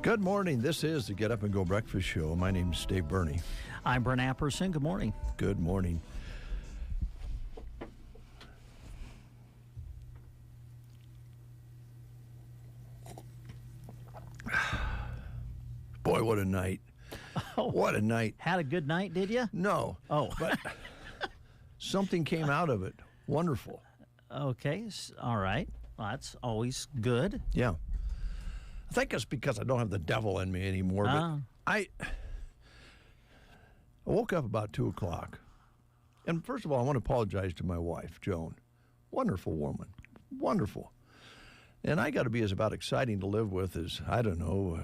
Good morning. This is the Get Up and Go Breakfast Show. My name's Dave Burney. I'm Brent Apperson. Good morning. Good morning. Boy, what a night. Oh, what a night. Had a good night, did you? No. Oh. But something came out of it. Wonderful. Okay. All right. Well, that's always good. Yeah. I think it's because I don't have the devil in me anymore. But I woke up about 2 o'clock. And first of all, I want to apologize to my wife, Joan. Wonderful woman. Wonderful. And I got to be as about exciting to live with as, I don't know,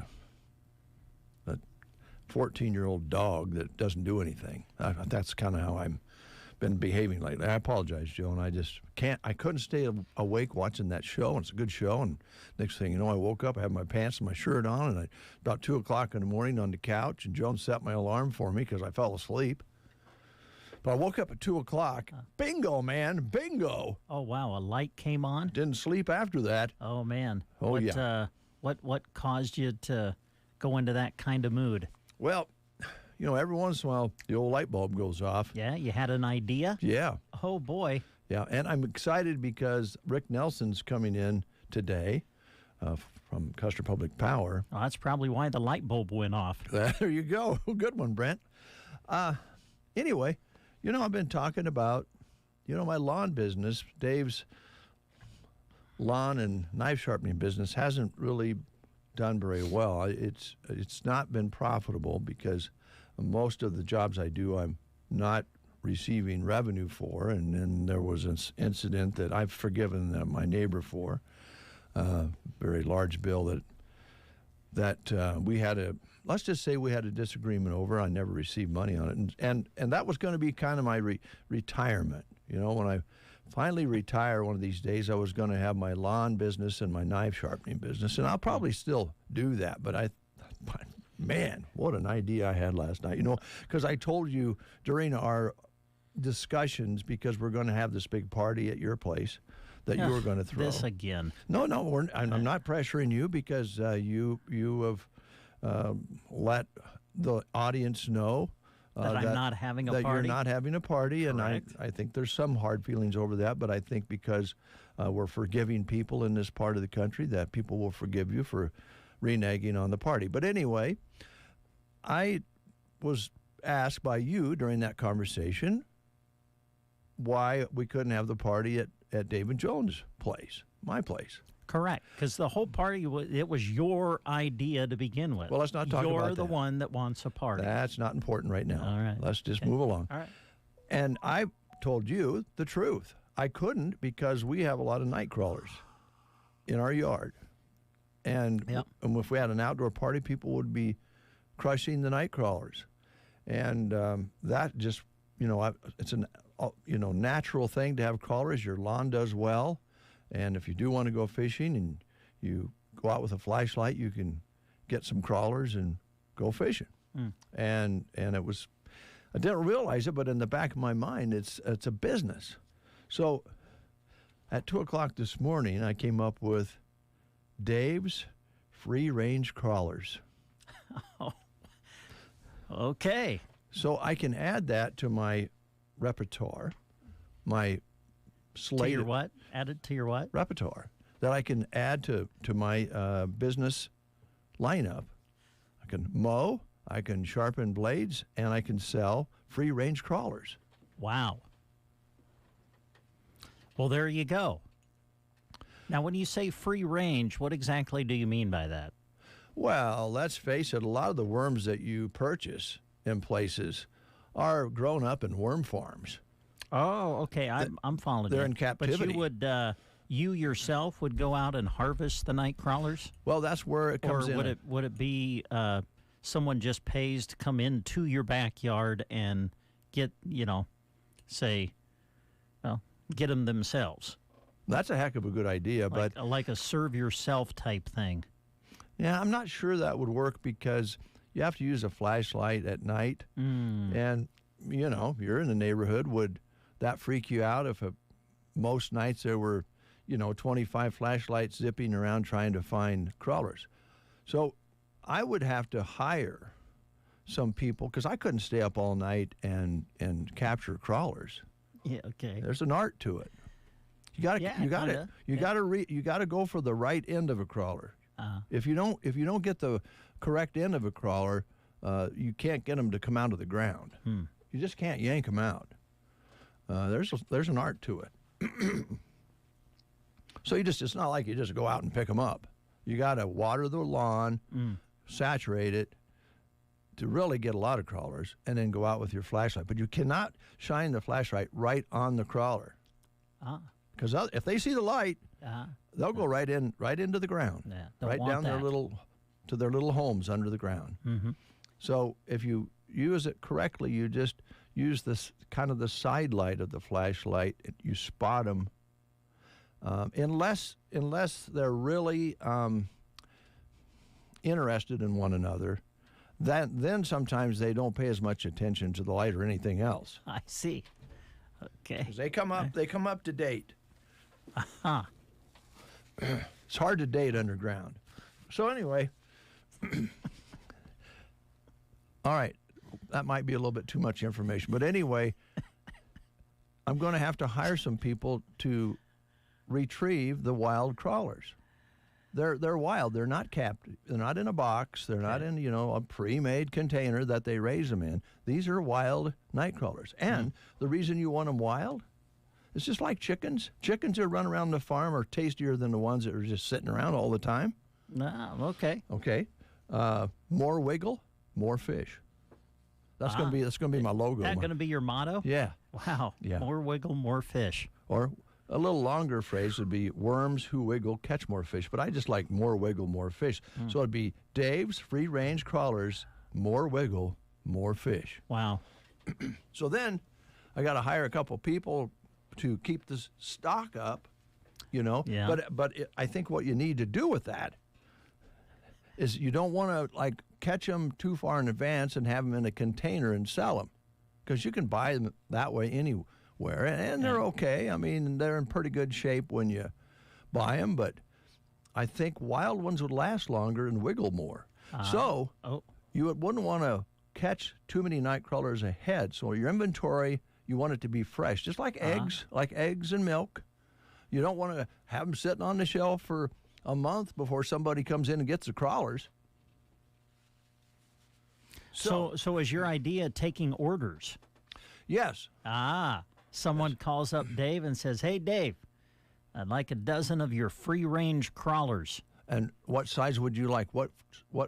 a 14-year-old dog that doesn't do anything. That's kind of how I've been behaving lately. I apologize, Joan. I just can't. I couldn't stay awake watching that show, and it's a good show. And next thing you know, I woke up, I had my pants and my shirt on, and about 2 o'clock in the morning on the couch, and Joan set my alarm for me because I fell asleep. But I woke up at 2 o'clock. Bingo, man. Bingo. Oh, wow. A light came on? Didn't sleep after that. Oh, man. Yeah. What caused you to go into that kind of mood? Well, you know, every once in a while, the old light bulb goes off. Yeah, you had an idea? Yeah. Oh, boy. Yeah, and I'm excited because Rick Nelson's coming in today from Custer Public Power. Well, that's probably why the light bulb went off. There you go. Good one, Brent. Anyway, you know, I've been talking about, you know, my lawn business. Dave's lawn and knife sharpening business hasn't really done very well. It's not been profitable because most of the jobs I do, I'm not receiving revenue for, and then there was an incident that I've forgiven my neighbor for, very large bill that we had let's just say we had a disagreement over. I never received money on it, and that was going to be kind of my retirement. You know, when I finally retire one of these days, I was going to have my lawn business and my knife sharpening business, and I'll probably still do that. But man, what an idea I had last night. You know, because I told you during our discussions, because we're going to have this big party at your place that you were going to throw. This again. No, I'm not pressuring you because you have let the audience know that I'm not having a party. That you're not having a party, Correct. And I think there's some hard feelings over that, but I think because we're forgiving people in this part of the country, that people will forgive you for reneging on the party. But anyway, I was asked by you during that conversation why we couldn't have the party at Dave and Joan's place, my place. Correct, because the whole party, it was your idea to begin with. Well, let's not talk about that. You're the one that wants a party. That's not important right now. All right. Let's just move along. All right. And I told you the truth. I couldn't because we have a lot of night crawlers in our yard. And if we had an outdoor party, people would be crushing the night crawlers. And that just, you know, it's a natural thing to have crawlers. Your lawn does well. And if you do want to go fishing and you go out with a flashlight, you can get some crawlers and go fishing. And it was, I didn't realize it, but in the back of my mind, it's a business. So at 2 o'clock this morning, I came up with Dave's free-range crawlers. Oh, okay. So I can add that to my repertoire, my slate. To your what? Add it to your what? Repertoire that I can add to my business lineup. I can mow, I can sharpen blades, and I can sell free-range crawlers. Wow. Well, there you go. Now, when you say free range, what exactly do you mean by that? Well, let's face it, a lot of the worms that you purchase in places are grown up in worm farms. Oh, okay. I'm following you. They're in captivity. But you yourself would go out and harvest the night crawlers? Well, that's where it comes in. Or would it be someone just pays to come into your backyard and get, get them themselves? That's a heck of a good idea, but like a serve yourself type thing. Yeah, I'm not sure that would work because you have to use a flashlight at night, and you're in the neighborhood. Would that freak you out if most nights there were 25 flashlights zipping around trying to find crawlers? So I would have to hire some people because I couldn't stay up all night and capture crawlers. Yeah, okay. There's an art to it. You got to go for the right end of a crawler. If you don't get the correct end of a crawler, you can't get them to come out of the ground. You just can't yank them out. There's an art to it. So it's not like you just go out and pick them up. You got to water the lawn, saturate it to really get a lot of crawlers, and then go out with your flashlight. But you cannot shine the flashlight right on the crawler. Because if they see the light, they'll go right into the ground, right down their little homes under the ground. So if you use it correctly, you just use this kind of the side light of the flashlight. You spot them, unless they're really interested in one another. Then sometimes they don't pay as much attention to the light or anything else. I see. Okay. 'Cause they come up to date. It's hard to date underground. So anyway, all right, that might be a little bit too much information, but anyway, I'm going to have to hire some people to retrieve the wild crawlers. They're wild. They're not capped. They're not in a box. They're not in a pre-made container that they raise them in. These are wild night crawlers. And the reason you want them wild, it's just like chickens. Chickens that run around the farm are tastier than the ones that are just sitting around all the time. No, okay. Okay. More wiggle, more fish. That's gonna be my logo. That going to be your motto? Yeah. Wow. Yeah. More wiggle, more fish. Or a little longer phrase would be worms who wiggle catch more fish. But I just like more wiggle, more fish. So it'd be Dave's free range crawlers, more wiggle, more fish. Wow. So then I got to hire a couple people to keep the stock up, Yeah. But I think what you need to do with that is you don't want to catch them too far in advance and have them in a container and sell them, because you can buy them that way anywhere, and they're okay. I mean, they're in pretty good shape when you buy them, but I think wild ones would last longer and wiggle more. So you wouldn't want to catch too many night crawlers ahead. So your inventory, you want it to be fresh, just like eggs and milk. You don't want to have them sitting on the shelf for a month before somebody comes in and gets the crawlers. So is your idea taking orders? Yes. Someone calls up Dave and says, "Hey, Dave, I'd like a dozen of your free-range crawlers." And what size would you like? What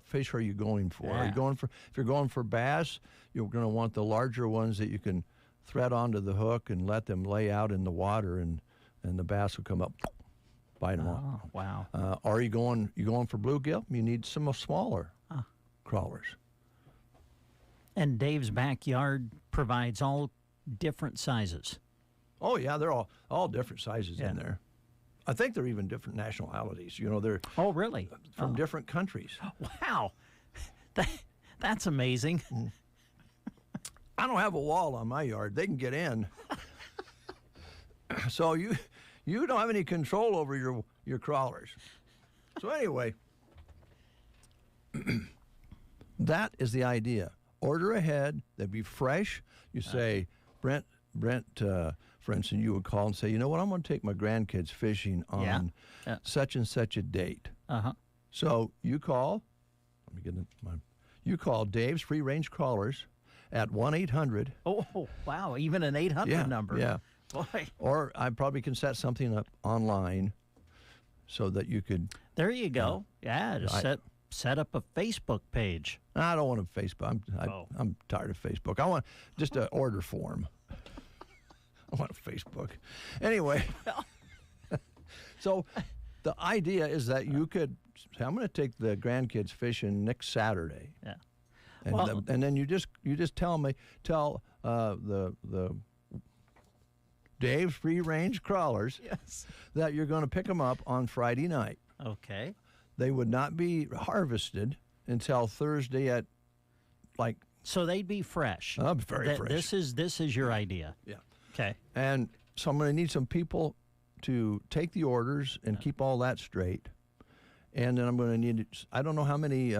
fish are you going for? Yeah. Are you going for? If you're going for bass, you're going to want the larger ones that you can thread onto the hook and let them lay out in the water, and the bass will come up, bite them off. Oh, wow. Are you going for bluegill? You need some smaller crawlers. And Dave's backyard provides all different sizes. Oh yeah, they're all different sizes in there. I think they're even different nationalities. They're really from different countries. Wow, that's amazing. I don't have a wall on my yard. They can get in. So you don't have any control over your crawlers. So anyway, that is the idea. Order ahead. They'd be fresh. You say, Brent, for instance, you would call and say, you know what, I'm going to take my grandkids fishing on such and such a date. So you call. Let me get you call Dave's Free Range Crawlers at 1-800. Oh, wow, even an 800 number. Yeah. Boy. Or I probably can set something up online so that you could. There you go. Just set up a Facebook page. I don't want a Facebook. I'm tired of Facebook. I want just an order form. I want a Facebook. Anyway, so the idea is that you could say, I'm going to take the grandkids fishing next Saturday. Yeah. And then you just tell the Dave's Free Range Crawlers that you're going to pick them up on Friday night. Okay. They would not be harvested until Thursday at So they'd be fresh. Very fresh. This is your idea. Yeah. Okay. And so I'm going to need some people to take the orders and keep all that straight. And then I'm going to need, I don't know how many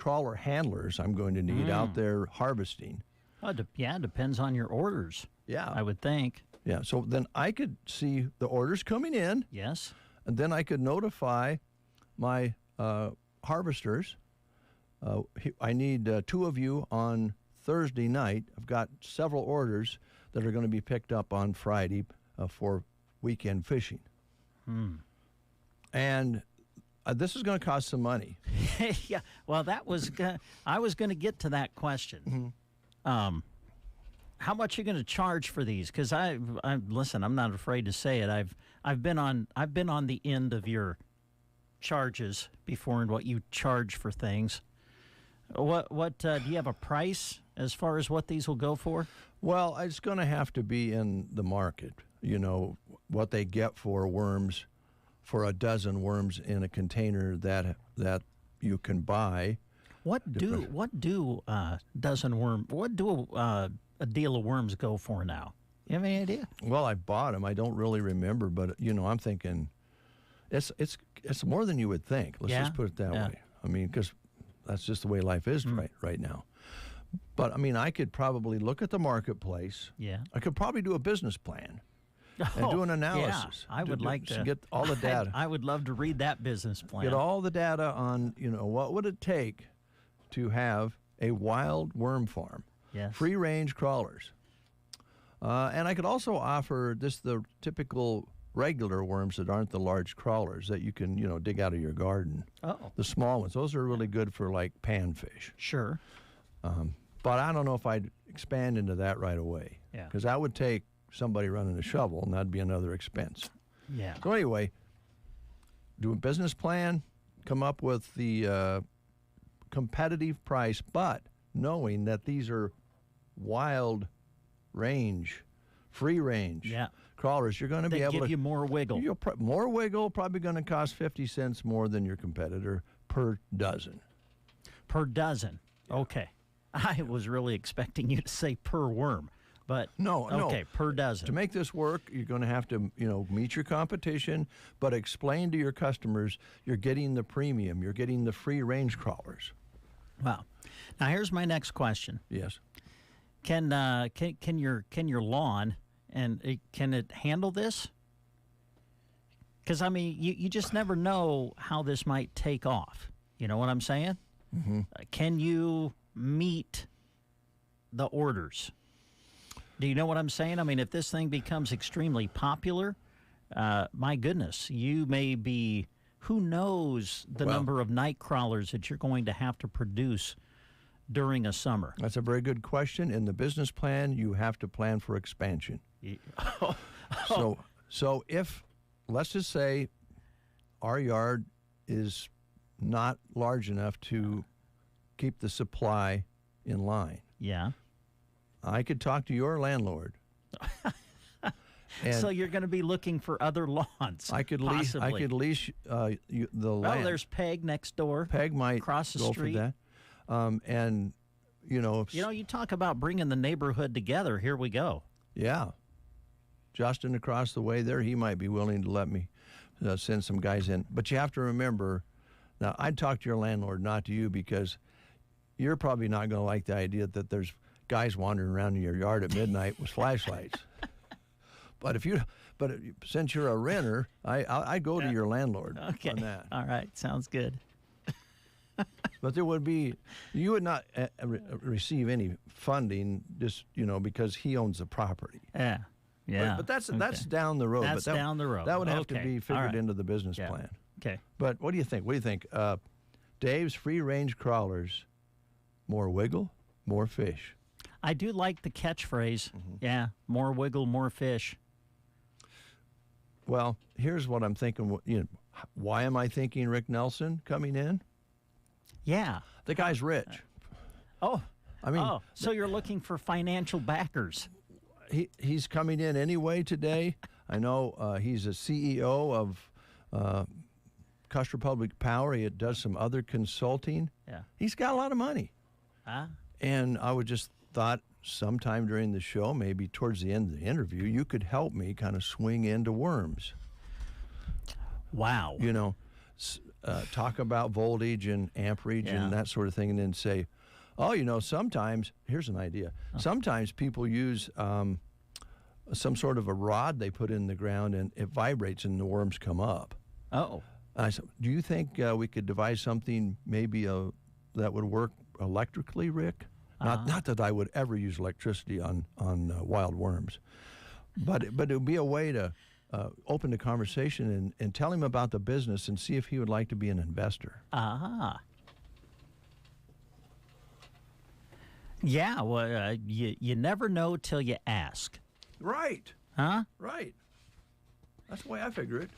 crawler handlers I'm going to need out there harvesting. Oh, yeah, it depends on your orders. Yeah. I would think. Yeah, so then I could see the orders coming in. Yes. And then I could notify my harvesters. I need 2 of you on Thursday night. I've got several orders that are going to be picked up on Friday for weekend fishing. And this is going to cost some money. Yeah. Well, I was going to get to that question. How much are you going to charge for these? Because listen, I'm not afraid to say it. I've been on the end of your charges before and what you charge for things. What do you have a price as far as what these will go for? Well, it's going to have to be in the market. You know what they get for worms, for a dozen worms in a container that you can buy. What do a deal of worms go for now? You have any idea? Well, I bought them. I don't really remember, but I'm thinking it's more than you would think. Let's just put it that way. I mean, because that's just the way life is right now. But I mean, I could probably look at the marketplace. Yeah. I could probably do a business plan and do an analysis. Yeah. I would like to get all the data. I would love to read that business plan. Get all the data on what would it take to have a wild worm farm. Yes. Free range crawlers. And I could also offer the typical regular worms that aren't the large crawlers that you can, dig out of your garden. Oh. The small ones. Those are really good for like panfish. Sure. But I don't know if I'd expand into that right away. Yeah. Because that would take somebody running a shovel, and that'd be another expense. Yeah. So anyway, do a business plan, come up with the competitive price, but knowing that these are wild range, free range crawlers, you're going to be able to give you more wiggle. More wiggle, probably going to cost 50 cents more than your competitor per dozen. Per dozen. Yeah. Okay. I was really expecting you to say per worm, but no. Okay, per dozen. To make this work, you're going to have to, meet your competition, but explain to your customers you're getting the premium, you're getting the free range crawlers. Wow. Now here's my next question. Yes. Can your lawn can it handle this? Because I mean, you just never know how this might take off. You know what I'm saying? Mm-hmm. Can you meet the orders? Do you know what I'm saying? I mean, if this thing becomes extremely popular, my goodness, you may be. Who knows the number of night crawlers that you're going to have to produce during a summer? That's a very good question. In the business plan, you have to plan for expansion. So if, let's just say, our yard is not large enough to keep the supply in line. Yeah. I could talk to your landlord. So you're going to be looking for other lawns. I could lease the land. Oh, there's Peg next door. Peg might across the go street. for that. And you talk about bringing the neighborhood together. Here we go. Yeah. Justin across the way there, he might be willing to let me send some guys in. But you have to remember, now I'd talk to your landlord, not to you, because you're probably not going to like the idea that there's guys wandering around in your yard at midnight with flashlights. But since you're a renter, I go to your landlord on that. All right, sounds good. But you would not receive any funding just because he owns the property. Yeah. Yeah. But that's down the road. That's down the road. That would have to be figured into the business plan. Okay. But what do you think? Dave's free range crawlers, more wiggle, more fish. I do like the catchphrase. Mm-hmm. Yeah, more wiggle, more fish. Well, here's what I'm thinking. Why am I thinking Rick Nelson coming in? Yeah. The guy's rich. So you're looking for financial backers. He's coming in anyway today. I know he's a CEO of Custer Public Power. He does some other consulting. Yeah. He's got a lot of money. And I would just thought sometime during the show, maybe towards the end of the interview, you could help me kind of swing into worms. Wow. talk about voltage and amperage and that sort of thing, and then say, oh, sometimes, here's an idea. Sometimes people use some sort of a rod they put in the ground, and it vibrates and the worms come up. Oh. I said, do you think we could devise something maybe that would work electrically, Rick? Not that I would ever use electricity on wild worms, but it would be a way to open the conversation and tell him about the business and see if he would like to be an investor. Yeah, well, you never know till you ask. Right. Huh? Right. That's the way I figure it.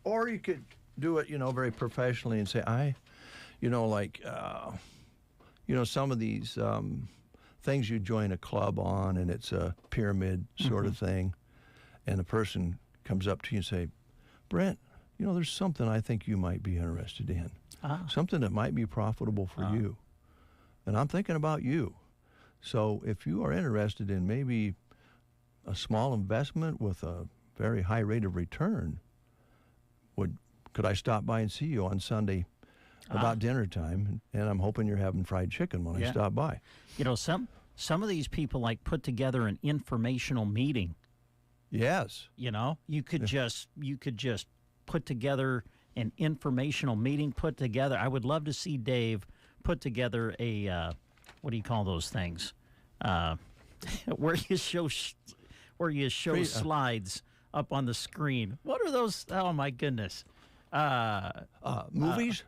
Or you could do it, very professionally and say, some of these things you join a club on, and it's a pyramid sort of thing, and a person comes up to you and say, Brent, there's something I think you might be interested in, something that might be profitable for you, and I'm thinking about you. So if you are interested in maybe a small investment with a very high rate of return, could I stop by and see you on Sunday about dinner time, and I'm hoping you're having fried chicken when I stop by. Some of these people put together an informational meeting. Yes. You could just put together an informational meeting. I would love to see Dave put together a what do you call those things? Where you show slides up on the screen. What are those? Oh my goodness. Movies?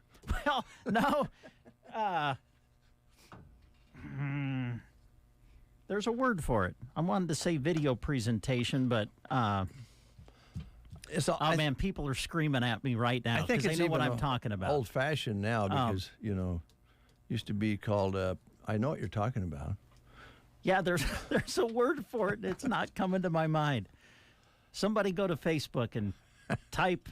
Well, no. There's a word for it. I wanted to say video presentation, but man, people are screaming at me right now because they know what I'm talking about. Old-fashioned now because used to be called. I know what you're talking about. Yeah, there's a word for it. It's not coming to my mind. Somebody go to Facebook and type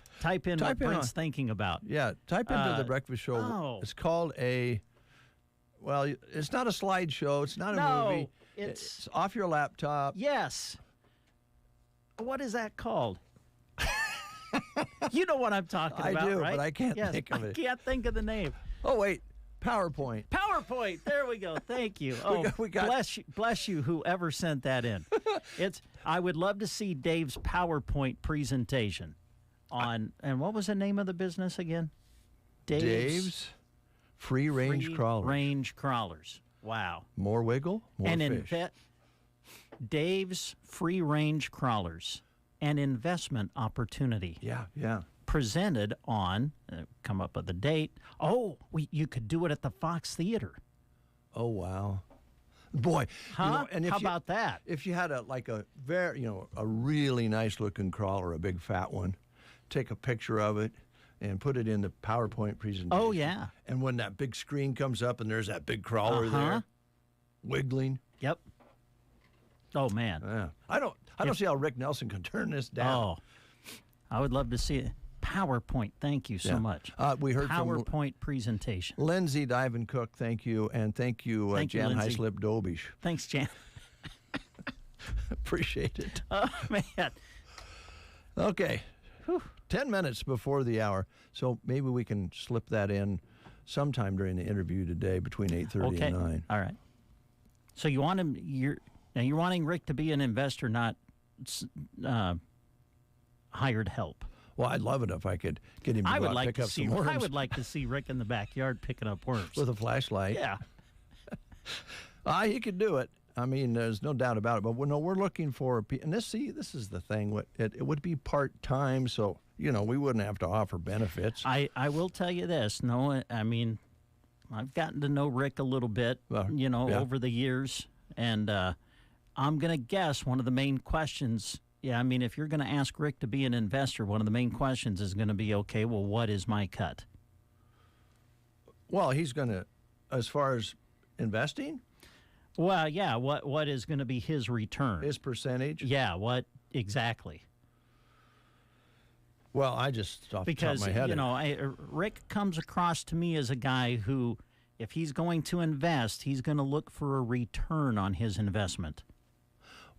in what Brent's thinking about. Yeah, type into The Breakfast Show. Oh. It's called it's not a slideshow. It's not a movie. It's off your laptop. Yes. What is that called? You know what I'm talking about, I do, right? but I can't think of it. I can't think of the name. Oh, wait. PowerPoint. There we go. Thank you. Oh, we got bless you, whoever sent that in. I would love to see Dave's PowerPoint presentation on, and what was the name of the business again? Dave's Free Range Crawlers. Range Crawlers. Wow. More wiggle, more fish. Dave's Free Range Crawlers, an investment opportunity. Yeah. Presented on, come up with the date. Oh, you could do it at the Fox Theater. Oh, wow. Boy. Huh? How about that? If you had a very, a really nice looking crawler, a big fat one, take a picture of it and put it in the PowerPoint presentation. Oh, yeah. And when that big screen comes up and there's that big crawler there, wiggling. Yep. Oh, man. Yeah. I don't see how Rick Nelson can turn this down. Oh, I would love to see it. PowerPoint, thank you so much. We heard PowerPoint presentation. Lindsay Diven Cook, thank you. And thank you, Jan Heislip Dobish. Thanks, Jan. Appreciate it. Oh, man. Okay. Whew. 10 minutes before the hour, so maybe we can slip that in sometime during the interview today between 8:30 and 9. All right. So you're wanting Rick to be an investor, not hired help. Well, I'd love it if I could get him to go out and pick up some worms. I would like to see Rick in the backyard picking up worms with a flashlight. Yeah. He could do it. I mean, there's no doubt about it. But we're looking for, and this is the thing. It would be part-time, so, we wouldn't have to offer benefits. I will tell you this. No, I mean, I've gotten to know Rick a little bit, over the years. And I'm going to guess one of the main questions, if you're going to ask Rick to be an investor, one of the main questions is going to be, okay, well, what is my cut? Well, he's going to, as far as investing? Well, yeah, what is going to be his return? His percentage? Yeah, what exactly? Well, I just off the top of my head. Rick comes across to me as a guy who, if he's going to invest, he's going to look for a return on his investment.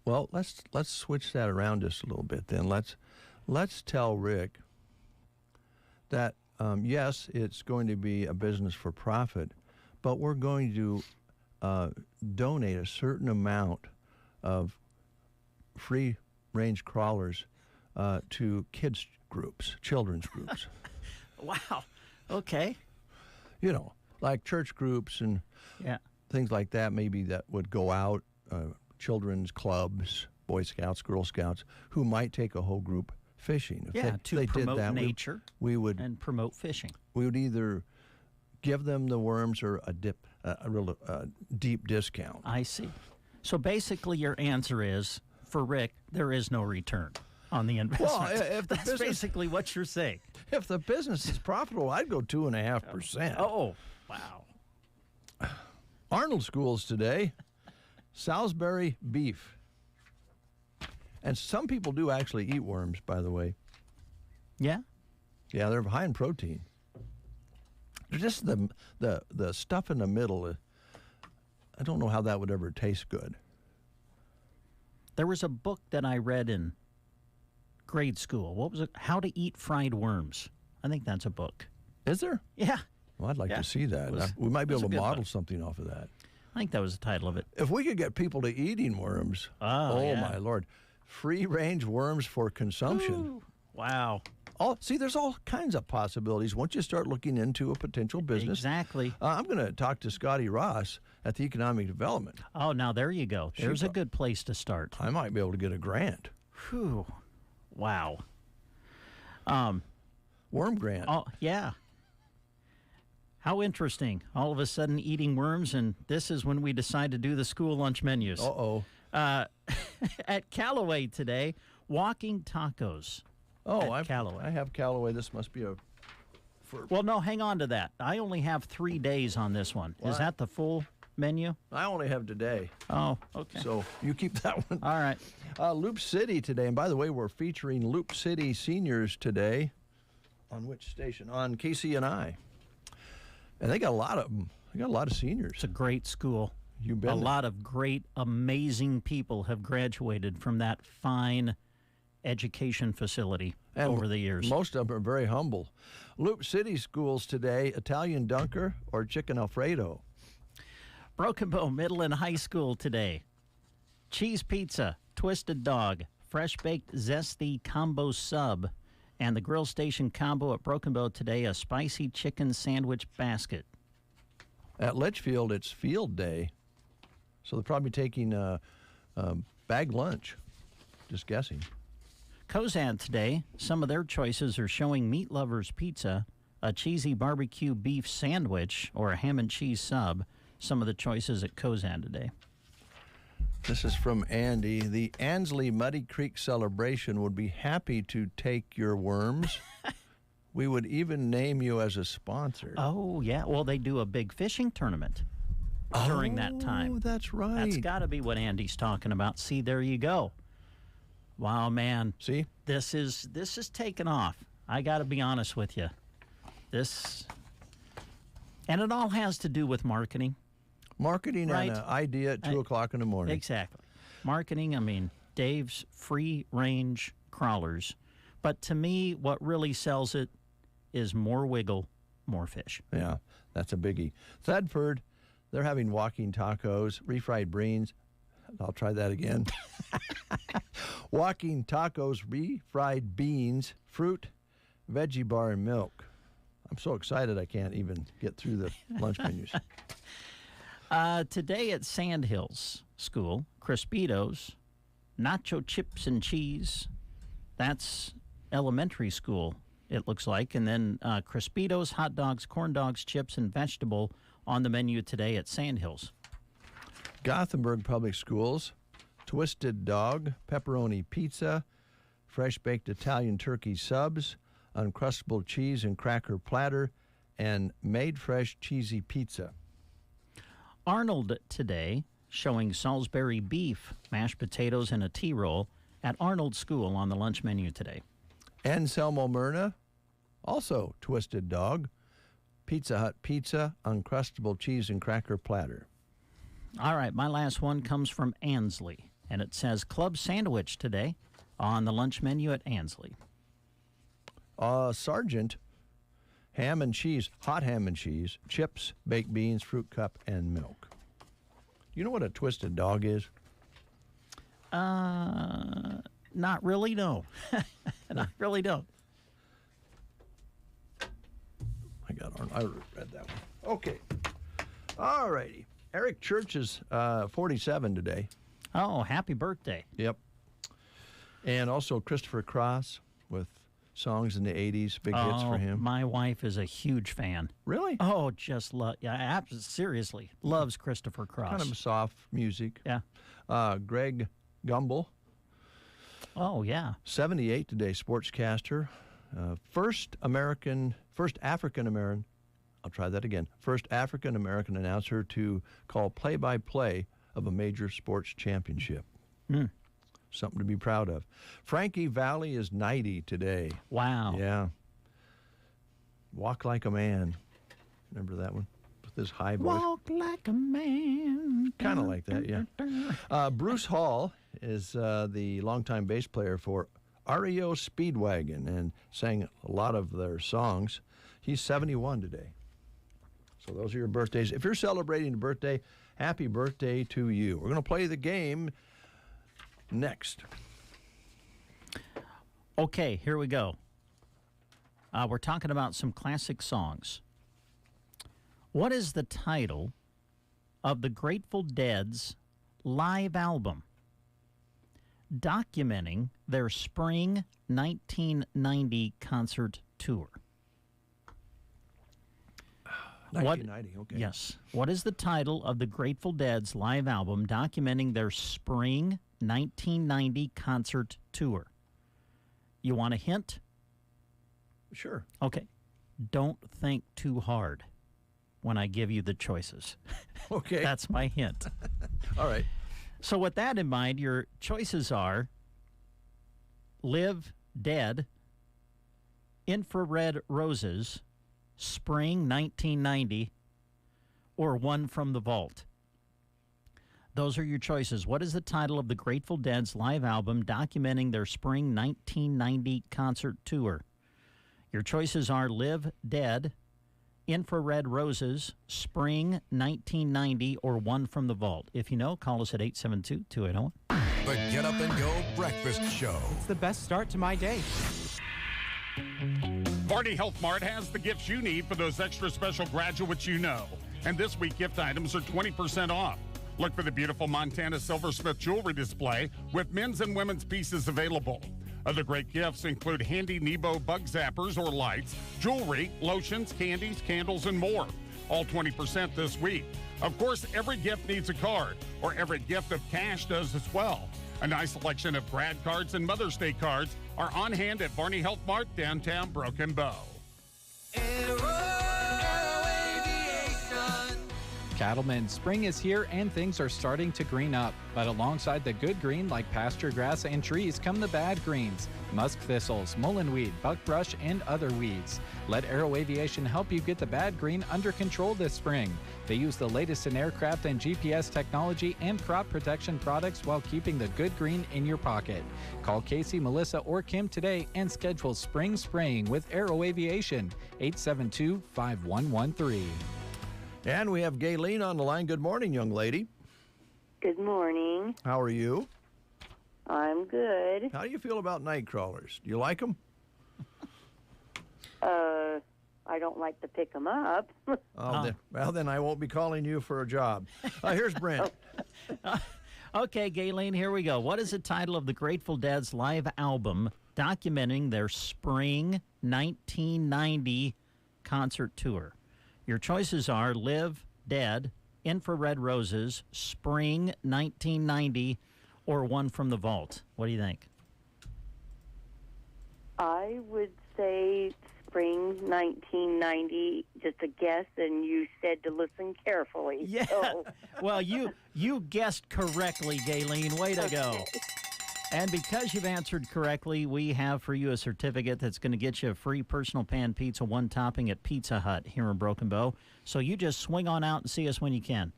Well, let's switch that around just a little bit then. Let's tell Rick that yes, it's going to be a business for profit, but we're going to donate a certain amount of free-range crawlers to kids groups, children's groups. Wow. Okay. You know, like church groups and things like that, maybe that would go out, children's clubs, Boy Scouts, Girl Scouts, who might take a whole group fishing. If to they promote did that, nature we would and promote fishing. We would either give them the worms or a real deep discount. I see. So basically your answer is, for Rick, there is no return on the investment. Well, if the That's basically what you're saying. If the business is profitable, I'd go 2.5%. Oh, wow. Arnold schools today, Salisbury beef. And some people do actually eat worms, by the way. Yeah? Yeah, they're high in protein. Just the stuff in the middle, I don't know how that would ever taste good. There was a book that I read in grade school. What was it? How to Eat Fried Worms. I think that's a book. Is there? Yeah. Well, I'd like to see that. We might be able to model something off of that. I think that was the title of it. If we could get people to eating worms, my Lord. Free-range worms for consumption. Ooh, wow. See, there's all kinds of possibilities once you start looking into a potential business. Exactly. I'm going to talk to Scotty Ross at the Economic Development. Oh, now there you go. There's a good place to start. I might be able to get a grant. Whew. Wow. Worm grant. Oh, yeah. How interesting. All of a sudden eating worms, and this is when we decide to do the school lunch menus. Uh-oh. At Callaway today, walking tacos. Oh, Callaway. I have Callaway. This must be a... Well, no, hang on to that. I only have 3 days on this one. What? Is that the full menu? I only have today. Oh, okay. So you keep that one. All right. Loop City today. And by the way, we're featuring Loop City seniors today. On which station? On KCNI. And they got a lot of them. They got a lot of seniors. It's a great school. You've been a lot of great, amazing people have graduated from that fine education facility over the years. Most of them are very humble. Loop City schools today, Italian Dunker or Chicken Alfredo. Broken Bow Middle and High School today. Cheese pizza, twisted dog, fresh baked zesty combo sub, and the grill station combo at Broken Bow today, a spicy chicken sandwich basket. At Litchfield, it's field day. So they're probably taking bag lunch. Just guessing. Cozad today, some of their choices are showing Meat Lovers Pizza, a cheesy barbecue beef sandwich, or a ham and cheese sub. Some of the choices at Cozad today. This is from Andy. The Ansley Muddy Creek celebration would be happy to take your worms. We would even name you as a sponsor. Oh, yeah. Well, they do a big fishing tournament during that time. Oh, that's right. That's got to be what Andy's talking about. See, there you go. Wow, man. See? This is taking off. I got to be honest with you. And it all has to do with marketing. Marketing right? and an idea at 2 o'clock in the morning. Exactly. Marketing, I mean, Dave's free-range crawlers. But to me, what really sells it is more wiggle, more fish. Yeah, that's a biggie. Thedford, they're having walking tacos, refried beans. I'll try that again. Walking tacos, refried beans, fruit, veggie bar, and milk. I'm so excited I can't even get through the lunch menus. Today at Sandhills School, Crispitos, nacho chips and cheese. That's elementary school, it looks like. And then Crispitos, hot dogs, corn dogs, chips, and vegetable on the menu today at Sandhills. Gothenburg Public Schools, twisted dog, pepperoni pizza, fresh baked Italian turkey subs, uncrustable cheese and cracker platter, and made fresh cheesy pizza. Arnold today, showing Salisbury beef, mashed potatoes, and a tea roll at Arnold School on the lunch menu today. Anselmo Myrna, also twisted dog, Pizza Hut pizza, uncrustable cheese and cracker platter. All right, my last one comes from Ansley, and it says club sandwich today on the lunch menu at Ansley. Sargent ham and cheese, hot ham and cheese, chips, baked beans, fruit cup, and milk. You know what a twisted dog is? Not really, no. I really don't. I read that one. Okay. All righty. Eric Church is 47 today. Oh, happy birthday. Yep. And also Christopher Cross with songs in the 80s, big hits for him. My wife is a huge fan. Really? Oh, just seriously, loves Christopher Cross. Kind of soft music. Yeah. Greg Gumbel. Oh, yeah. 78 today, sportscaster. First African-American, I'll try that again. First African-American announcer to call play-by-play of a major sports championship. Something to be proud of. Frankie Valli is 90 today. Wow. Yeah. Walk Like a Man. Remember that one? With his high voice. Walk like a man. Kind of like that, yeah. Bruce Hall is the longtime bass player for REO Speedwagon and sang a lot of their songs. He's 71 today. So those are your birthdays. If you're celebrating a birthday, happy birthday to you. We're going to play the game next. Okay, here we go. We're talking about some classic songs. What is the title of the Grateful Dead's live album documenting their spring 1990 concert tour? 1990, okay. Yes. What is the title of the Grateful Dead's live album documenting their spring 1990 concert tour? You want a hint? Sure. Okay. Don't think too hard when I give you the choices. Okay. That's my hint. All right. So with that in mind, your choices are Live, Dead, Infrared Roses, Spring 1990, or One from the Vault. Those are your choices. What is the title of the Grateful Dead's live album documenting their spring 1990 concert tour? Your choices are Live, Dead, Infrared Roses, Spring 1990, or One from the Vault. If you know, call us at 872-2801. The Get Up and Go Breakfast Show. It's the best start to my day. Varney Health Mart has the gifts you need for those extra special graduates you know. And this week, gift items are 20% off. Look for the beautiful Montana Silversmith jewelry display with men's and women's pieces available. Other great gifts include handy Nebo bug zappers or lights, jewelry, lotions, candies, candles, and more. All 20% this week. Of course, every gift needs a card, or every gift of cash does as well. A nice selection of grad cards and Mother's Day cards are on hand at Varney Health Mart, downtown Broken Bow. Cattlemen, spring is here and things are starting to green up. But alongside the good green like pasture grass and trees come the bad greens, musk thistles, mullenweed, buckbrush, and other weeds. Let Aero Aviation help you get the bad green under control this spring. They use the latest in aircraft and GPS technology and crop protection products while keeping the good green in your pocket. Call Casey, Melissa, or Kim today and schedule spring spraying with Aero Aviation, 872-5113. And we have Gayleen on the line. Good morning, young lady. Good morning. How are you? I'm good. How do you feel about night crawlers? Do you like them? I don't like to pick them up. Then I won't be calling you for a job. Here's Brent. Okay, Gayleen, here we go. What is the title of the Grateful Dead's live album documenting their spring 1990 concert tour? Your choices are Live, Dead, Infrared Roses, Spring 1990, or One from the Vault. What do you think? I would say Spring 1990, just a guess, and you said to listen carefully. Yeah. So. Well, you guessed correctly, Gayleen. Way to go. And because you've answered correctly, we have for you a certificate that's going to get you a free personal pan pizza, one topping at Pizza Hut here in Broken Bow. So you just swing on out and see us when you can.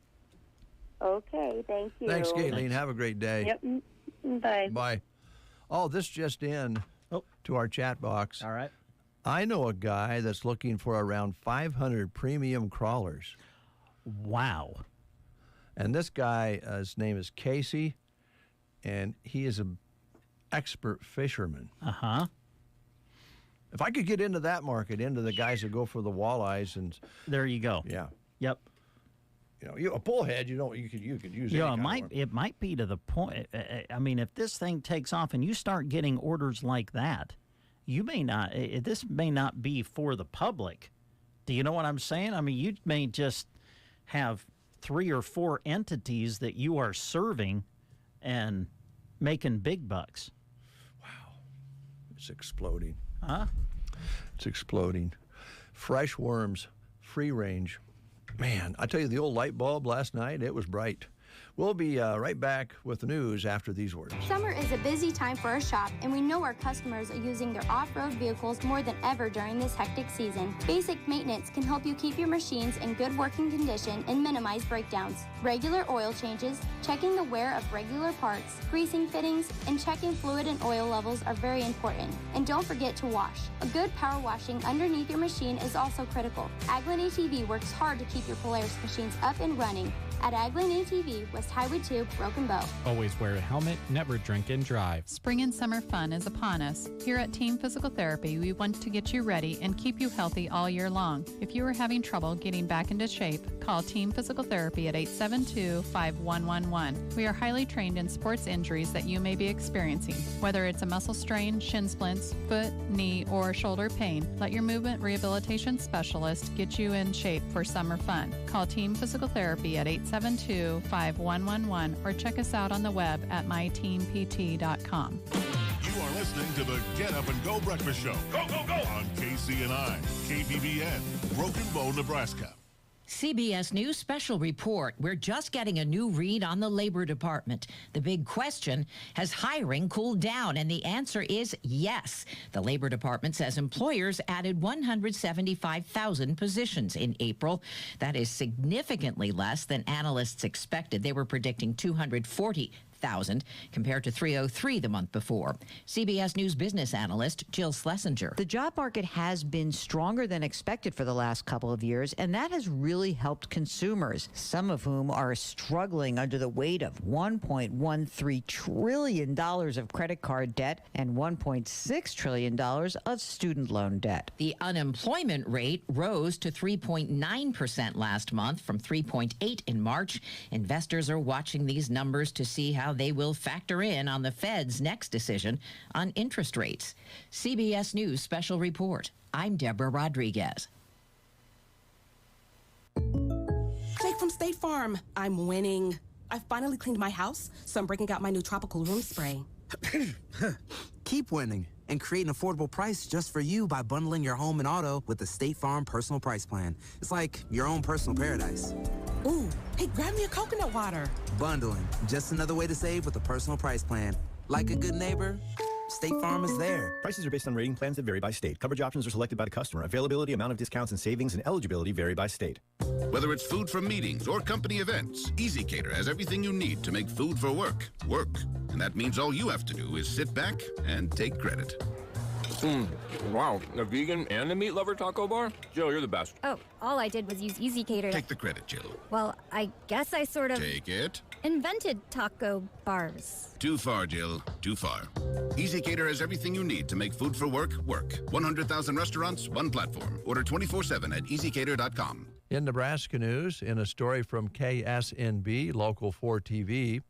Okay, thank you. Thanks, Gayleen. Have a great day. Yep, bye. Bye. Oh, this just in to our chat box. All right. I know a guy that's looking for around 500 premium crawlers. Wow. And this guy, his name is Casey, and he is an expert fisherman. Uh-huh. If I could get into that market, into the guys that go for the walleyes and... There you go. Yeah. Yep. A bullhead, you could use it might be to the point. I mean, if this thing takes off and you start getting orders like that, this may not be for the public. Do you know what I'm saying? I mean, you may just have 3 or 4 entities that you are serving and making big bucks. Wow. It's exploding. Huh? It's exploding. Fresh worms, free range. Man, I tell you, the old light bulb last night, it was bright. We'll be right back with the news after these words. Summer is a busy time for our shop, and we know our customers are using their off-road vehicles more than ever during this hectic season. Basic maintenance can help you keep your machines in good working condition and minimize breakdowns. Regular oil changes, checking the wear of regular parts, greasing fittings, and checking fluid and oil levels are very important. And don't forget to wash. A good power washing underneath your machine is also critical. Aglin ATV works hard to keep your Polaris machines up and running. At Aglin ATV, West Highway 2, Broken Bow. Always wear a helmet, never drink and drive. Spring and summer fun is upon us. Here at Team Physical Therapy, we want to get you ready and keep you healthy all year long. If you are having trouble getting back into shape, call Team Physical Therapy at 872-5111. We are highly trained in sports injuries that you may be experiencing. Whether it's a muscle strain, shin splints, foot, knee, or shoulder pain, let your movement rehabilitation specialist get you in shape for summer fun. Call Team Physical Therapy at 872-5111 or check us out on the web at myteampt.com. You are listening to the Get Up and Go Breakfast Show. Go, go, go! On KCNI, KBBN, Broken Bow, Nebraska. CBS News special report. We're just getting a new read on the Labor Department. The big question, has hiring cooled down? And the answer is yes. The Labor Department says employers added 175,000 positions in April. That is significantly less than analysts expected. They were predicting 240,000 compared to 303 the month before. CBS News business analyst Jill Schlesinger. The job market has been stronger than expected for the last couple of years, and that has really helped consumers, some of whom are struggling under the weight of $1.13 trillion of credit card debt and $1.6 trillion of student loan debt. The unemployment rate rose to 3.9% last month from 3.8% in March. Investors are watching these numbers to see how they will factor in on the Fed's next decision on interest rates. CBS News special report. I'm Deborah Rodriguez. Jake from State Farm. I'm winning. I finally cleaned my house, so I'm breaking out my new tropical room spray. Keep winning and create an affordable price just for you by bundling your home and auto with the State Farm Personal Price Plan. It's like your own personal paradise. Ooh, hey, grab me a coconut water. Bundling, just another way to save with a personal price plan. Like a good neighbor, State Farm is there. Prices are based on rating plans that vary by state. Coverage options are selected by the customer. Availability, amount of discounts and savings, and eligibility vary by state. Whether it's food for meetings or company events, Easy Cater has everything you need to make food for work work. And that means all you have to do is sit back and take credit. Wow, a vegan and a meat lover taco bar? Jill, you're the best. Oh, all I did was use Easy Cater. Take the credit, Jill. Well, I guess I sort of... Take it. Invented taco bars. Too far, Jill. Too far. Easy Cater has everything you need to make food for work work. 100,000 restaurants, one platform. Order 24/7 at easycater.com. In Nebraska news, in a story from KSNB, Local 4 TV,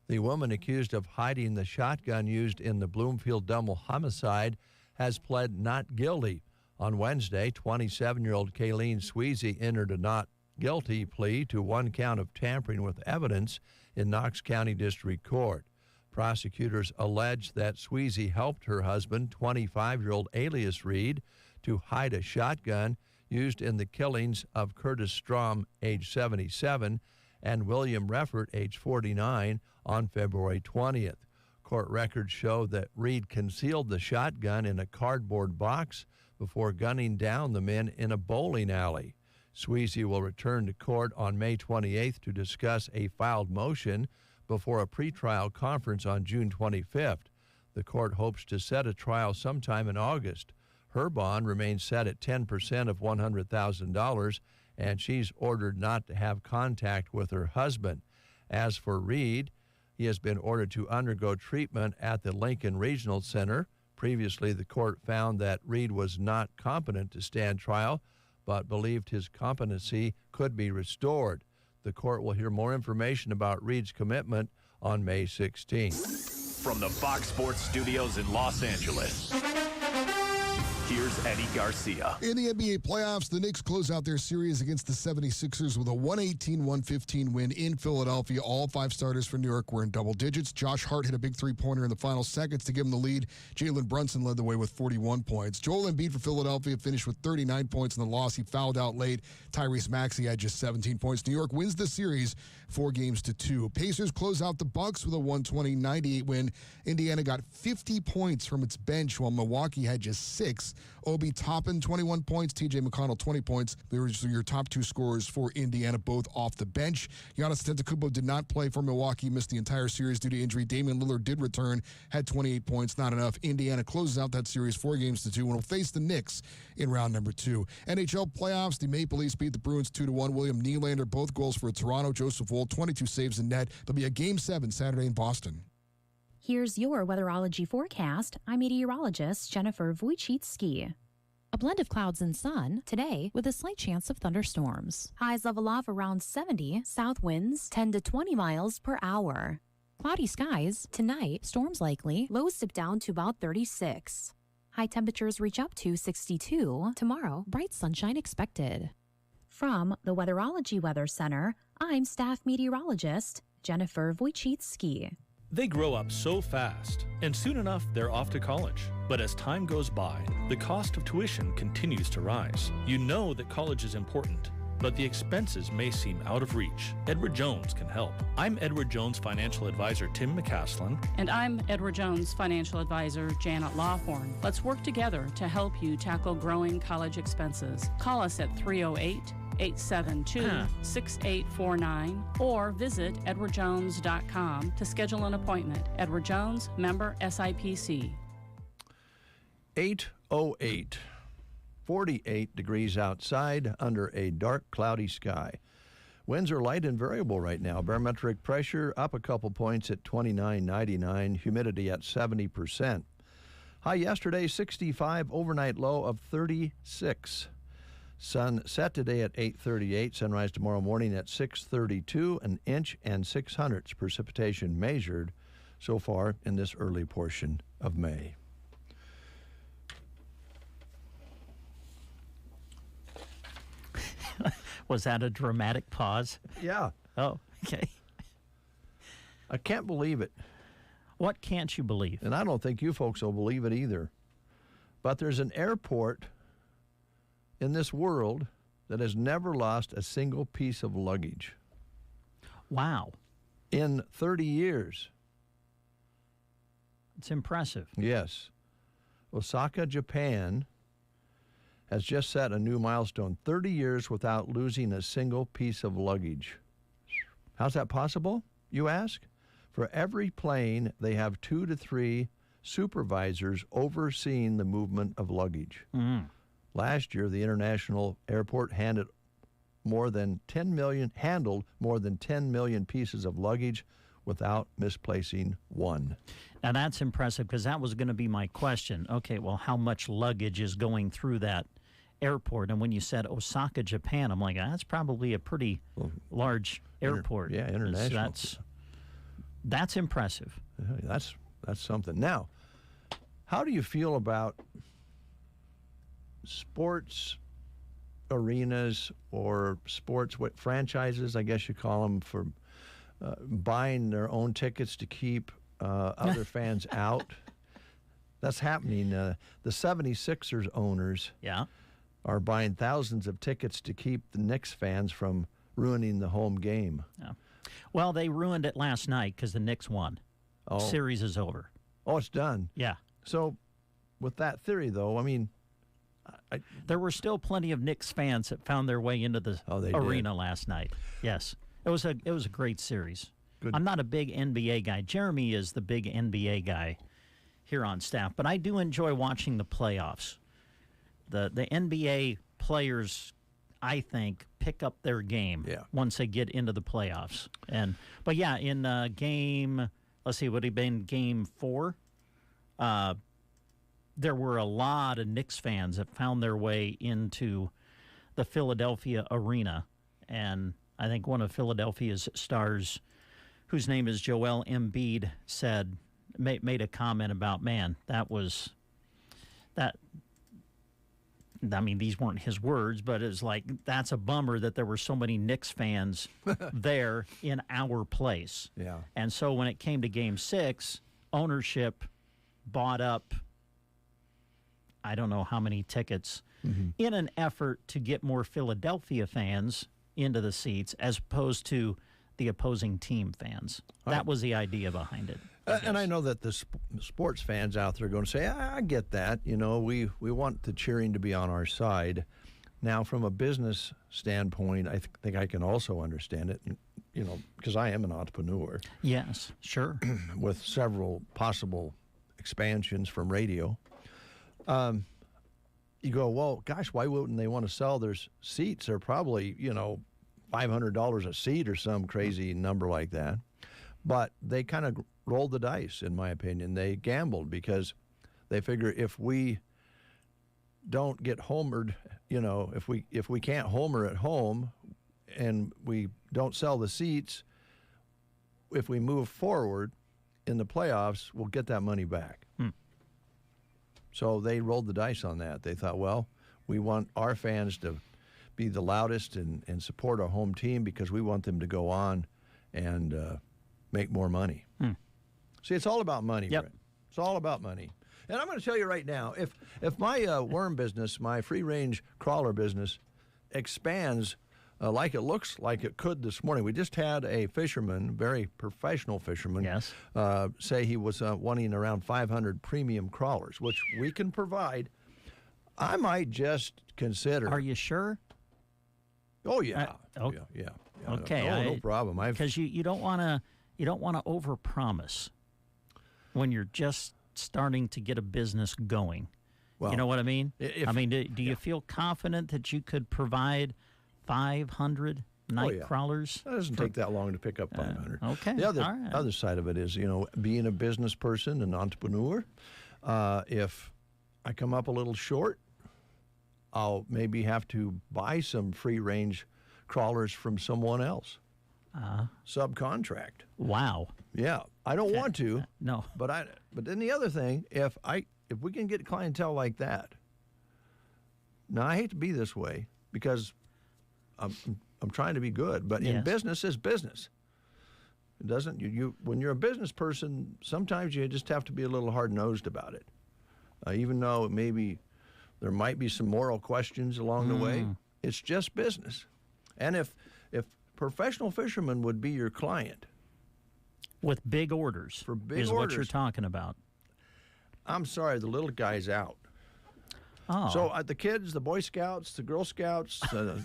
the woman accused of hiding the shotgun used in the Bloomfield-Dummel homicide has pled not guilty. On Wednesday, 27-year-old Kayleen Sweezy entered a not guilty plea to one count of tampering with evidence in Knox County District Court. Prosecutors allege that Sweezy helped her husband, 25-year-old Alias Reed, to hide a shotgun used in the killings of Curtis Strom, age 77, and William Reffert, age 49, on February 20th. Court records show that Reed concealed the shotgun in a cardboard box before gunning down the men in a bowling alley. Sweezy will return to court on May 28th to discuss a filed motion before a pretrial conference on June 25th. The court hopes to set a trial sometime in August. Her bond remains set at 10% of $100,000, and she's ordered not to have contact with her husband. As for Reed, he has been ordered to undergo treatment at the Lincoln Regional Center. Previously, the court found that Reed was not competent to stand trial, but believed his competency could be restored. The court will hear more information about Reed's commitment on May 16th. From the Fox Sports Studios in Los Angeles, here's Eddie Garcia. In the NBA playoffs, the Knicks close out their series against the 76ers with a 118-115 win in Philadelphia. All 5 starters for New York were in double digits. Josh Hart hit a big three-pointer in the final seconds to give him the lead. Jalen Brunson led the way with 41 points. Joel Embiid for Philadelphia finished with 39 points in the loss. He fouled out late. Tyrese Maxey had just 17 points. New York wins the series 4-2. Pacers close out the Bucks with a 120-98 win. Indiana got 50 points from its bench, while Milwaukee had just 6. Obi Toppin, 21 points. TJ McConnell, 20 points. They were your top 2 scorers for Indiana, both off the bench. Giannis Antetokounmpo did not play for Milwaukee, missed the entire series due to injury. Damian Lillard did return, had 28 points, not enough. Indiana closes out that series 4-2 and will face the Knicks in round number 2. NHL playoffs, the Maple Leafs beat the Bruins 2-1. William Nylander, both goals for Toronto. Joseph Woll, 22 saves in net. There'll be a Game 7 Saturday in Boston. Here's your weatherology forecast. I'm meteorologist Jennifer Wojcicki. A blend of clouds and sun today with a slight chance of thunderstorms. Highs level off around 70, south winds 10 to 20 miles per hour. Cloudy skies tonight, storms likely, lows dip down to about 36. High temperatures reach up to 62. Tomorrow, bright sunshine expected. From the Weatherology Weather Center, I'm staff meteorologist Jennifer Wojcicki. They grow up so fast, and soon enough they're off to college. But as time goes by, the cost of tuition continues to rise. You know that college is important, but the expenses may seem out of reach. Edward Jones can help. I'm Edward Jones financial advisor Tim McCaslin. And I'm Edward Jones financial advisor Janet Lawhorn. Let's work together to help you tackle growing college expenses. Call us at 308-872-6849 or visit edwardjones.com to schedule an appointment. Edward Jones, member SIPC. 8:08, 48 degrees outside under a dark, cloudy sky. Winds are light and variable right now. Barometric pressure up a couple points at 29.99, humidity at 70%. High yesterday, 65, overnight low of 36. Sun set today at 8:38, sunrise tomorrow morning at 6:32, an inch and 6/100 precipitation measured so far in this early portion of May. Was that a dramatic pause? Yeah. Oh, okay. I can't believe it. What can't you believe? And I don't think you folks will believe it either. But there's an airport in this world that has never lost a single piece of luggage. Wow. In 30 years. It's impressive. Yes. Osaka, Japan has just set a new milestone, 30 years without losing a single piece of luggage. How's that possible, you ask? For every plane, they have 2 to 3 supervisors overseeing the movement of luggage. Last year, the international airport handled more than 10 million pieces of luggage without misplacing one. Now that's impressive, because that was going to be my question. Okay, well, how much luggage is going through that airport? And when you said Osaka, Japan, I'm like, that's probably a pretty large airport. International. That's impressive. That's something. Now, how do you feel about sports arenas or sports franchises, I guess you call them, for buying their own tickets to keep other fans out? That's happening. The 76ers owners are buying thousands of tickets to keep the Knicks fans from ruining the home game. Yeah. Well, they ruined it last night because the Knicks won. Oh. Series is over. Oh, it's done? Yeah. So with that theory, though, I mean, there were still plenty of Knicks fans that found their way into the arena last night. Yes. It was a great series. Good. I'm not a big NBA guy. Jeremy is the big NBA guy here on staff, but I do enjoy watching the playoffs the NBA players, I think, pick up their game once they get into the playoffs. But yeah, in game, let's see, would it have been game 4? There were a lot of Knicks fans that found their way into the Philadelphia arena, and I think one of Philadelphia's stars, whose name is Joel Embiid, made a comment about, man, I mean, these weren't his words, but it's like, that's a bummer that there were so many Knicks fans there in our place. Yeah. And so when it came to Game 6, ownership bought up, I don't know how many tickets, in an effort to get more Philadelphia fans into the seats as opposed to the opposing team fans. That was the idea behind it. And I know that the sports fans out there are going to say, I get that. You know, we want the cheering to be on our side. Now, from a business standpoint, I think I can also understand it, you know, because I am an entrepreneur. Yes, sure. With several possible expansions from radio. You go, well, gosh, why wouldn't they want to sell their seats? They're probably, you know, $500 a seat or some crazy number like that. But they kind of rolled the dice, in my opinion. They gambled because they figure if we don't get homered, you know, if we can't homer at home and we don't sell the seats, if we move forward in the playoffs, we'll get that money back. So they rolled the dice on that. They thought, well, we want our fans to be the loudest and support our home team because we want them to go on and make more money. See, it's all about money, Brett. It's all about money. And I'm going to tell you right now, if my worm business, my free-range crawler business, expands like it looks like it could this morning. We just had a fisherman, very professional fisherman, say he was wanting around 500 premium crawlers, which we can provide. I might just consider. Are you sure? Oh yeah. Yeah. Okay. No problem. Because you don't want to overpromise when you're just starting to get a business going. Well, you know what I mean? Do you feel confident that you could provide 500 night crawlers? It doesn't take that long to pick up 500. Okay. The other side of it is, you know, being a business person, an entrepreneur, if I come up a little short, I'll maybe have to buy some free-range crawlers from someone else. Subcontract. Wow. Yeah. I don't want to. No. But then the other thing, if we can get clientele like that. Now, I hate to be this way because I'm trying to be good, but in business is business. It doesn't when you're a business person, sometimes you just have to be a little hard-nosed about it. Even though maybe there might be some moral questions along the way, it's just business. And if professional fishermen would be your client with big orders, what you're talking about. I'm sorry, the little guy's out. Oh. So the kids, the Boy Scouts, the Girl Scouts, those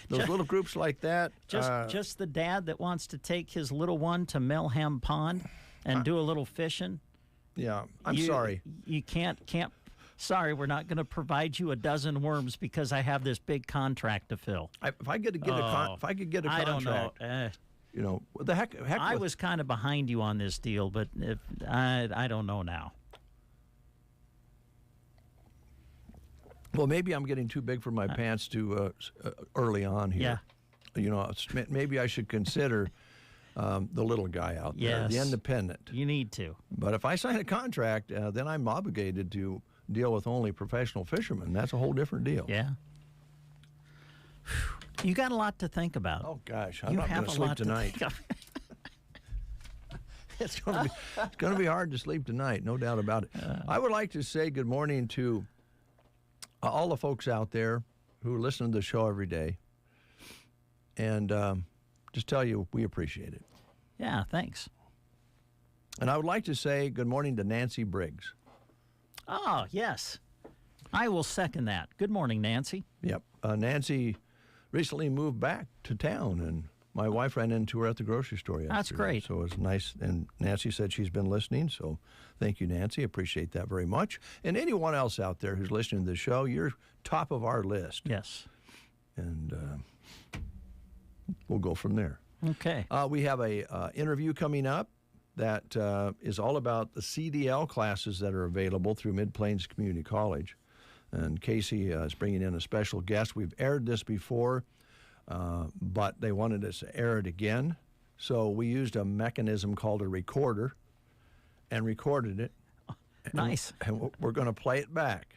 little groups like that. Just the dad that wants to take his little one to Melham Pond and do a little fishing. Yeah, I'm sorry. You can't. Sorry, we're not going to provide you a dozen worms because I have this big contract to fill. If I could get a contract, I don't know. You know, what the heck I was kind of behind you on this deal, but I don't know now. Well, maybe I'm getting too big for my pants too early on here. Yeah. You know, maybe I should consider the little guy out there, the independent. You need to. But if I sign a contract, then I'm obligated to deal with only professional fishermen. That's a whole different deal. Yeah. You got a lot to think about. Oh, gosh. I'm not going to sleep tonight. It's going to be hard to sleep tonight, no doubt about it. I would like to say good morning to all the folks out there who listen to the show every day. And just tell you we appreciate it. Yeah, thanks. And I would like to say good morning to Nancy Briggs. Oh, yes. I will second that. Good morning, Nancy. Yep. Nancy recently moved back to town, and My wife ran into her at the grocery store yesterday. That's great. So it was nice. And Nancy said she's been listening, so thank you, Nancy. Appreciate that very much. And anyone else out there who's listening to the show, you're top of our list. Yes. And we'll go from there. Okay. We have a interview coming up that is all about the CDL classes that are available through Mid-Plains Community College. And Casey is bringing in a special guest. We've aired this before, but they wanted us to air it again. So we used a mechanism called a recorder and recorded it. Nice. And we're going to play it back.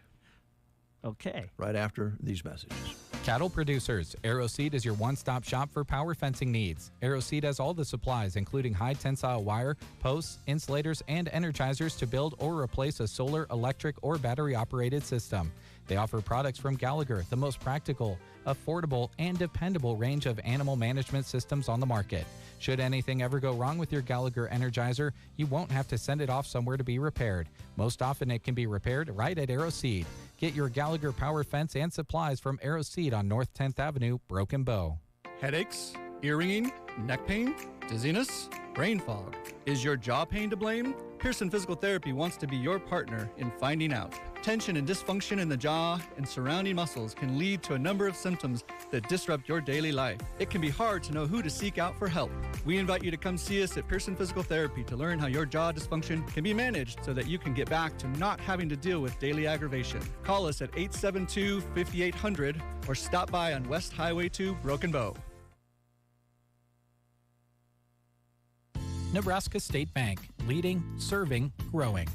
Okay. Right after these messages. Cattle producers, AeroSeed is your one-stop shop for power fencing needs. AeroSeed has all the supplies, including high-tensile wire, posts, insulators, and energizers to build or replace a solar, electric, or battery-operated system. They offer products from Gallagher, the most practical, affordable, and dependable range of animal management systems on the market. Should anything ever go wrong with your Gallagher Energizer, you won't have to send it off somewhere to be repaired. Most often it can be repaired right at AeroSeed. Get your Gallagher power fence and supplies from AeroSeed on North 10th Avenue, Broken Bow. Headaches, ear ringing, neck pain, dizziness, brain fog. Is your jaw pain to blame? Pearson Physical Therapy wants to be your partner in finding out. Tension and dysfunction in the jaw and surrounding muscles can lead to a number of symptoms that disrupt your daily life. It can be hard to know who to seek out for help. We invite you to come see us at Pearson Physical Therapy to learn how your jaw dysfunction can be managed so that you can get back to not having to deal with daily aggravation. Call us at 872-5800 or stop by on West Highway 2, Broken Bow. Nebraska State Bank, leading, serving, growing.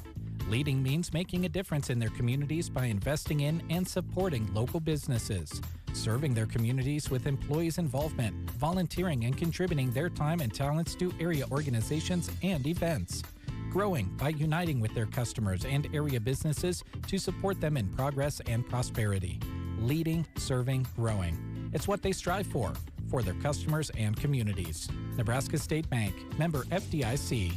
Leading means making a difference in their communities by investing in and supporting local businesses, serving their communities with employees' involvement, volunteering and contributing their time and talents to area organizations and events. Growing by uniting with their customers and area businesses to support them in progress and prosperity. Leading, serving, growing. It's what they strive for their customers and communities. Nebraska State Bank, member FDIC.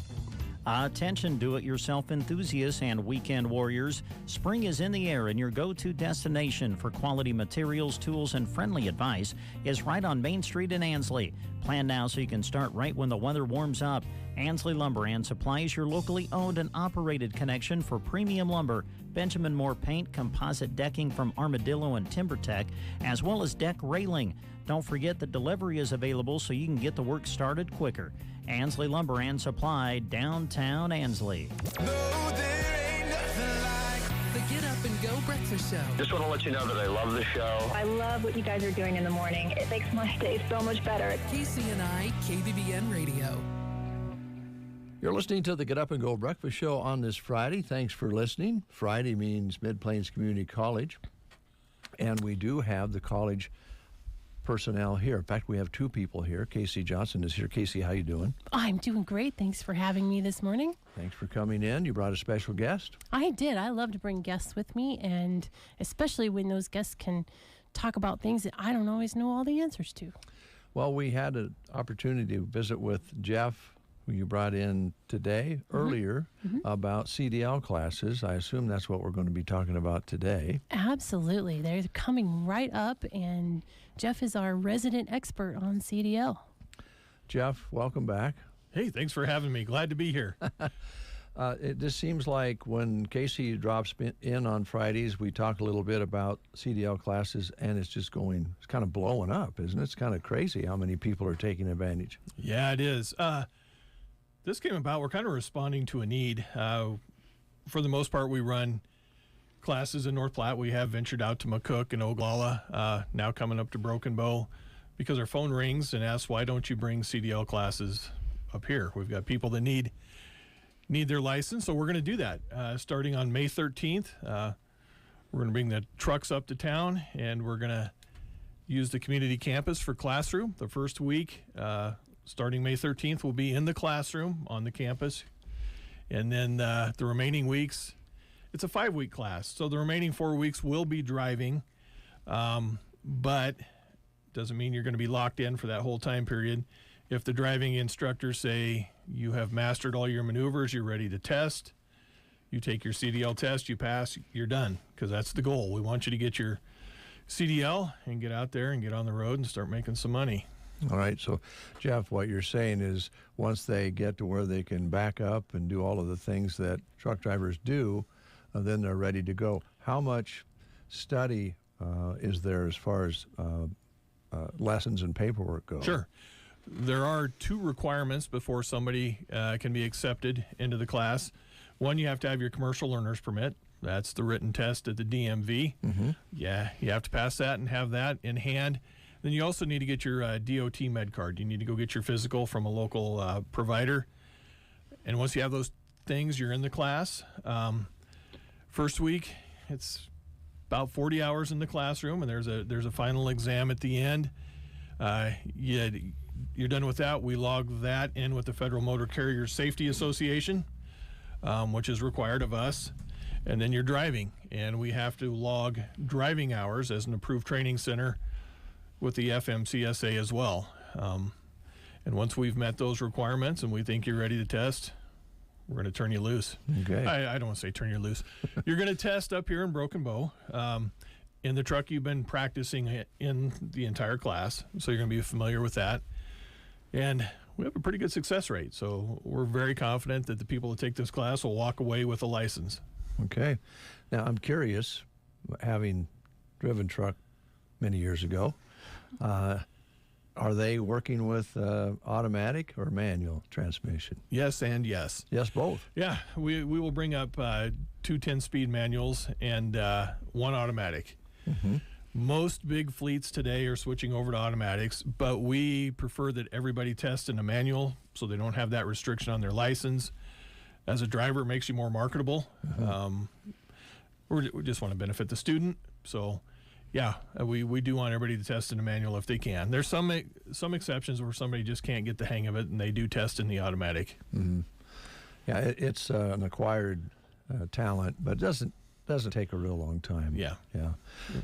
Attention do-it-yourself enthusiasts and weekend warriors. Spring is in the air, and your go-to destination for quality materials, tools, and friendly advice is right on Main Street in Ansley. Plan now so you can start right when the weather warms up. Ansley Lumber and Supply is your locally owned and operated connection for premium lumber, Benjamin Moore paint, composite decking from Armadillo and TimberTech, as well as deck railing. Don't forget that delivery is available so you can get the work started quicker. Ansley Lumber and Supply, downtown Ansley. No, there ain't nothing like the Get Up and Go Breakfast Show. Just want to let you know that I love the show. I love what you guys are doing in the morning. It makes my day so much better. KCNI KBBN Radio. You're listening to the Get Up and Go Breakfast Show on this Friday. Thanks for listening. Friday means Mid-Plains Community College, and we do have the college personnel here. In fact, we have two people here. Casey Johnson is here. Casey, how you doing? I'm doing great. Thanks for having me this morning. Thanks for coming in. You brought a special guest? I did. I love to bring guests with me, and especially when those guests can talk about things that I don't always know all the answers to. Well, we had an opportunity to visit with Jeff, who you brought in today, earlier, about CDL classes. I assume that's what we're going to be talking about today. Absolutely. They're coming right up, and Jeff is our resident expert on CDL. Jeff, welcome back. Hey, thanks for having me. Glad to be here. It just seems like when Casey drops in on Fridays, we talk a little bit about CDL classes, and it's just it's kind of blowing up, isn't it? It's kind of crazy how many people are taking advantage. Yeah, it is. This came about, we're kind of responding to a need. For the most part, we run classes in North Platte. We have ventured out to McCook and Oglala, now coming up to Broken Bow, because our phone rings and asks, why don't you bring CDL classes up here? We've got people that need their license, so we're going to do that. Starting on May 13th, we're going to bring the trucks up to town, and we're going to use the community campus for classroom. The first week, starting May 13th, we'll be in the classroom on the campus. And then the remaining weeks, it's a 5-week class. So the remaining 4 weeks will be driving, but doesn't mean you're going to be locked in for that whole time period. If the driving instructors say you have mastered all your maneuvers, you're ready to test, you take your CDL test, you pass, you're done, because that's the goal. We want you to get your CDL and get out there and get on the road and start making some money. All right. So, Jeff, what you're saying is once they get to where they can back up and do all of the things that truck drivers do, then they're ready to go. How much study is there as far as lessons and paperwork go? Sure. There are 2 requirements before somebody can be accepted into the class. One, you have to have your commercial learner's permit. That's the written test at the DMV. Mm-hmm. Yeah, you have to pass that and have that in hand. Then you also need to get your DOT med card. You need to go get your physical from a local provider. And once you have those things, you're in the class. First week, it's about 40 hours in the classroom, and there's a final exam at the end. You're done with that. We log that in with the Federal Motor Carrier Safety Association, which is required of us. And then you're driving, and we have to log driving hours as an approved training center with the FMCSA as well. And once we've met those requirements and we think you're ready to test, we're going to turn you loose. Okay. I don't want to say turn you loose. You're going to test up here in Broken Bow. In the truck you've been practicing in the entire class, so you're going to be familiar with that. And we have a pretty good success rate, so we're very confident that the people that take this class will walk away with a license. Okay. Now, I'm curious, having driven truck many years ago, are they working with automatic or manual transmission? Yes and yes. Yes, both. Yeah, we will bring up 2 10-speed manuals and 1 automatic. Mm-hmm. Most big fleets today are switching over to automatics, but we prefer that everybody test in a manual so they don't have that restriction on their license. As a driver, it makes you more marketable. Mm-hmm. We just want to benefit the student. So, yeah, we do want everybody to test in a manual if they can. There's some exceptions where somebody just can't get the hang of it, and they do test in the automatic. Mm-hmm. Yeah, it's an acquired talent, but it doesn't take a real long time. Yeah.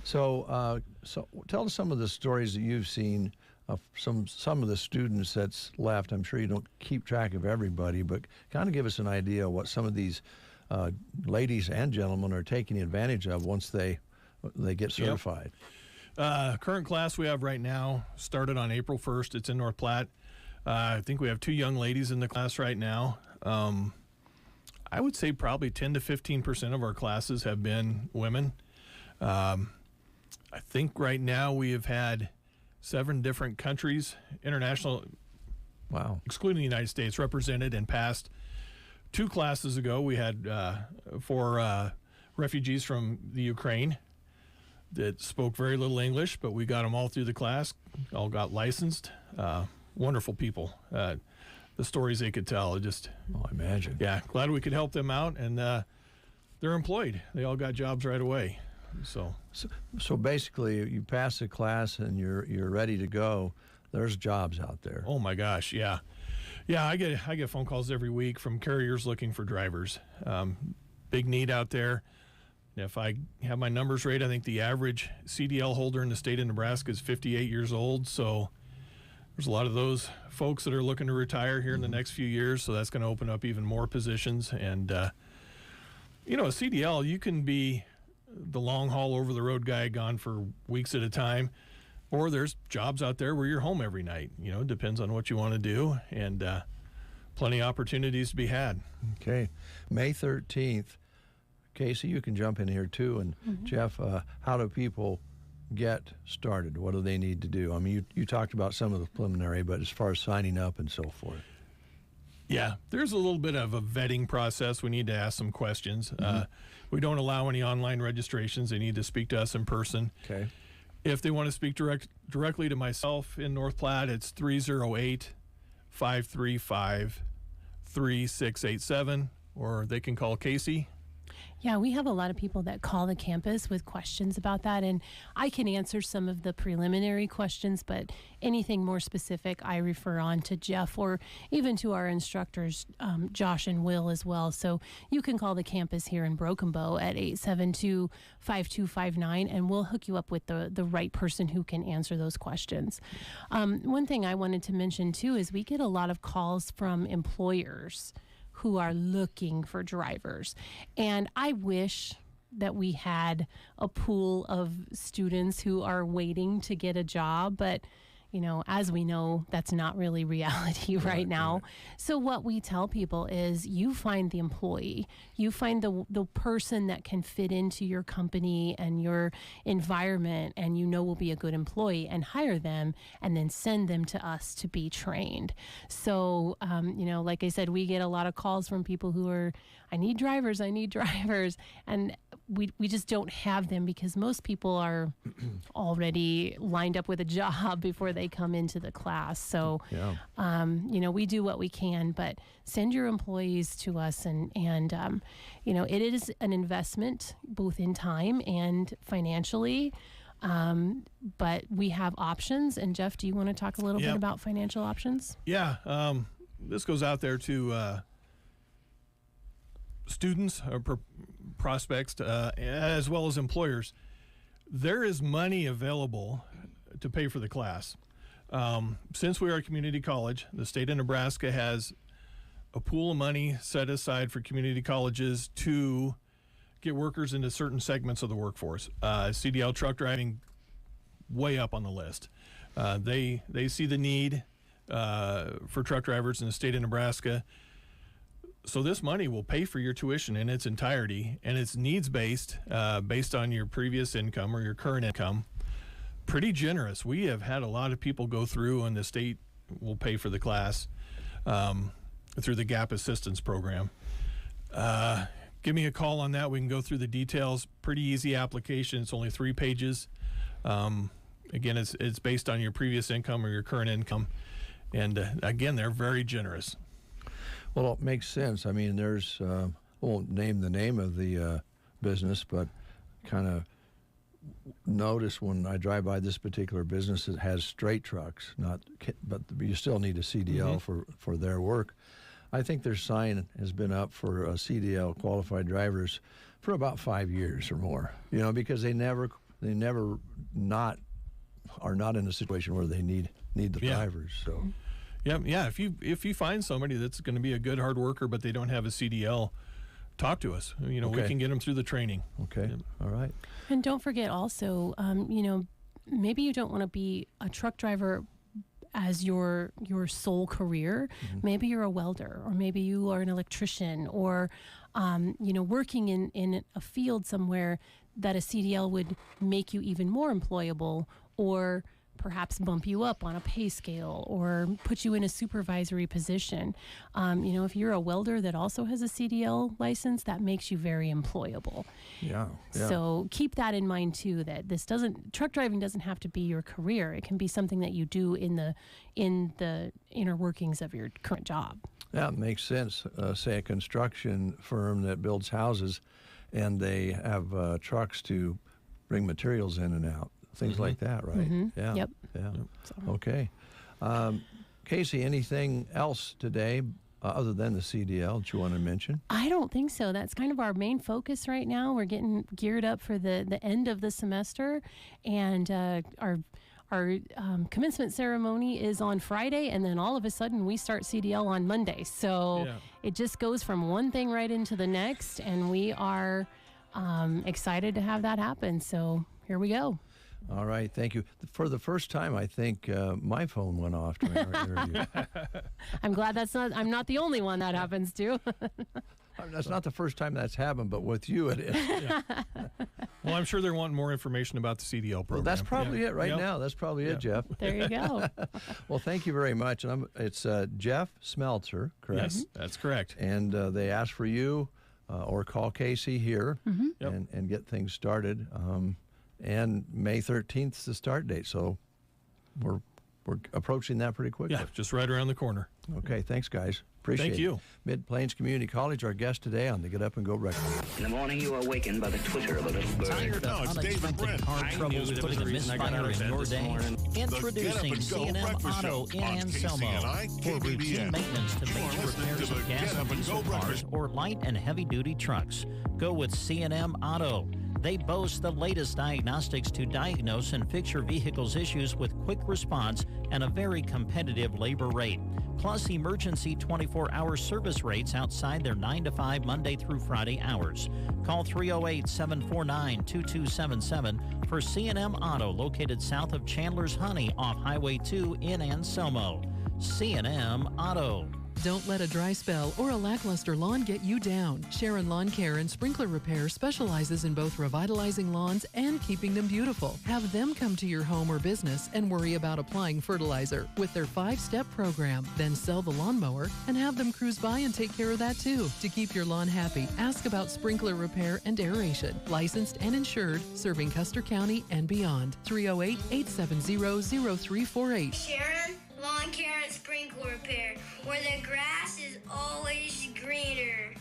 So tell us some of the stories that you've seen of some of the students that's left. I'm sure you don't keep track of everybody, but kind of give us an idea of what some of these ladies and gentlemen are taking advantage of once they get certified. Yep. Current class we have right now started on April 1st. It's in North Platte. I think we have 2 young ladies in the class right now. I would say probably 10 to 15% of our classes have been women. I think right now we have had 7 different countries, international, excluding the United States, represented and passed. 2 classes ago, we had 4 refugees from the Ukraine that spoke very little English, but we got them all through the class, all got licensed. Wonderful people. The stories they could tell, I imagine. Yeah, glad we could help them out, and they're employed. They all got jobs right away. So basically, you pass the class and you're ready to go. There's jobs out there. Oh my gosh, yeah. I get phone calls every week from carriers looking for drivers. Big need out there. If I have my numbers right, I think the average CDL holder in the state of Nebraska is 58 years old. So there's a lot of those folks that are looking to retire here in the next few years. So that's going to open up even more positions. And a CDL, you can be the long haul over the road guy gone for weeks at a time, or there's jobs out there where you're home every night. It depends on what you want to do, and plenty of opportunities to be had. Okay. May 13th, Casey, you can jump in here too. And Jeff, how do people get started? What do they need to do? I mean, you talked about some of the preliminary, but as far as signing up and so forth. Yeah, there's a little bit of a vetting process. We need to ask some questions. We don't allow any online registrations. They need to speak to us in person. Okay. If they want to speak directly to myself in North Platte, it's 308-535-3687, or they can call Casey. Yeah, we have a lot of people that call the campus with questions about that, and I can answer some of the preliminary questions, but anything more specific, I refer on to Jeff or even to our instructors, Josh and Will as well. So you can call the campus here in Broken Bow at 872-5259, and we'll hook you up with the right person who can answer those questions. One thing I wanted to mention, too, is we get a lot of calls from employers who are looking for drivers. And I wish that we had a pool of students who are waiting to get a job, but as we know, that's not really reality right now. So what we tell people is you find the employee, you find the person that can fit into your company and your environment and will be a good employee, and hire them and then send them to us to be trained. So, like I said, we get a lot of calls from people who are, I need drivers. And we just don't have them because most people are already lined up with a job before they come into the class. So, we do what we can, but send your employees to us. And it is an investment both in time and financially. But we have options. And Jeff, do you want to talk a little bit about financial options? Yeah. This goes out there to students or prospects as well as employers. There is money available to pay for the class. Since we are a community college, the state of Nebraska has a pool of money set aside for community colleges to get workers into certain segments of the workforce. CDL truck driving way up on the list. They see the need for truck drivers in the state of Nebraska. So this money will pay for your tuition in its entirety, and it's needs-based, based on your previous income or your current income. Pretty generous. We have had a lot of people go through, and the state will pay for the class through the GAP Assistance Program. Give me a call on that. We can go through the details. Pretty easy application. It's only 3 pages. Again, it's based on your previous income or your current income. And again, they're very generous. Well, it makes sense. I mean, there's, I won't name the name of the business, but kind of notice when I drive by this particular business, it has straight trucks, but you still need a CDL for their work. I think their sign has been up for CDL qualified drivers for about 5 years or more, because they never are not in a situation where they need the drivers. So. Yeah. If you find somebody that's going to be a good hard worker, but they don't have a CDL, talk to us. We can get them through the training. Okay. All right. And don't forget also, maybe you don't want to be a truck driver as your sole career. Maybe you're a welder, or maybe you are an electrician, or working in a field somewhere that a CDL would make you even more employable, or perhaps bump you up on a pay scale or put you in a supervisory position. If you're a welder that also has a CDL license, that makes you very employable. Yeah. So keep that in mind too, that truck driving doesn't have to be your career. It can be something that you do in the inner workings of your current job. Yeah, it makes sense. Say a construction firm that builds houses and they have trucks to bring materials in and out. Things like that, right? Yeah. Yep. Yeah. Okay. Casey, anything else today other than the CDL that you want to mention? I don't think so. That's kind of our main focus right now. We're getting geared up for the end of the semester, and our commencement ceremony is on Friday, and then all of a sudden we start CDL on Monday. So it just goes from one thing right into the next, and we are excited to have that happen. So here we go. All right, thank you. For the first time, I think my phone went off during our interview. I'm glad I'm not the only one that happens to. That's not the first time that's happened, but with you it is. Well, I'm sure they're wanting more information about the CDL program. Well, that's probably it right now. That's probably it, Jeff. There you go. Well, thank you very much. It's Jeff Smeltzer, correct? Yes, that's correct. And they asked for you or call Casey here and get things started. And May 13th is the start date, so we're approaching that pretty quickly. Yeah, just right around the corner. Okay, thanks, guys. Appreciate it. Thank you. Mid-Plains Community College, our guest today on the Get Up and Go Breakfast. In the morning, you are awakened by the twitter of a little bird. Tired of unexpected car troubles putting a misfire in your day? Introducing C&M Auto in Anselmo for routine maintenance to major repairs of gas and diesel cars or light and heavy-duty trucks. Go with C&M Auto. They boast the latest diagnostics to diagnose and fix your vehicle's issues with quick response and a very competitive labor rate. Plus emergency 24-hour service rates outside their 9 to 5 Monday through Friday hours. Call 308-749-2277 for C&M Auto, located south of Chandler's Honey off Highway 2 in Anselmo. C&M Auto. Don't let a dry spell or a lackluster lawn get you down. Sharon Lawn Care and Sprinkler Repair specializes in both revitalizing lawns and keeping them beautiful. Have them come to your home or business and worry about applying fertilizer with their 5-step program. Then sell the lawnmower and have them cruise by and take care of that too. To keep your lawn happy, ask about sprinkler repair and aeration. Licensed and insured, serving Custer County and beyond. 308-870-0348. Sharon Lawn Care and Sprinkler Repair, where the grass is always greener.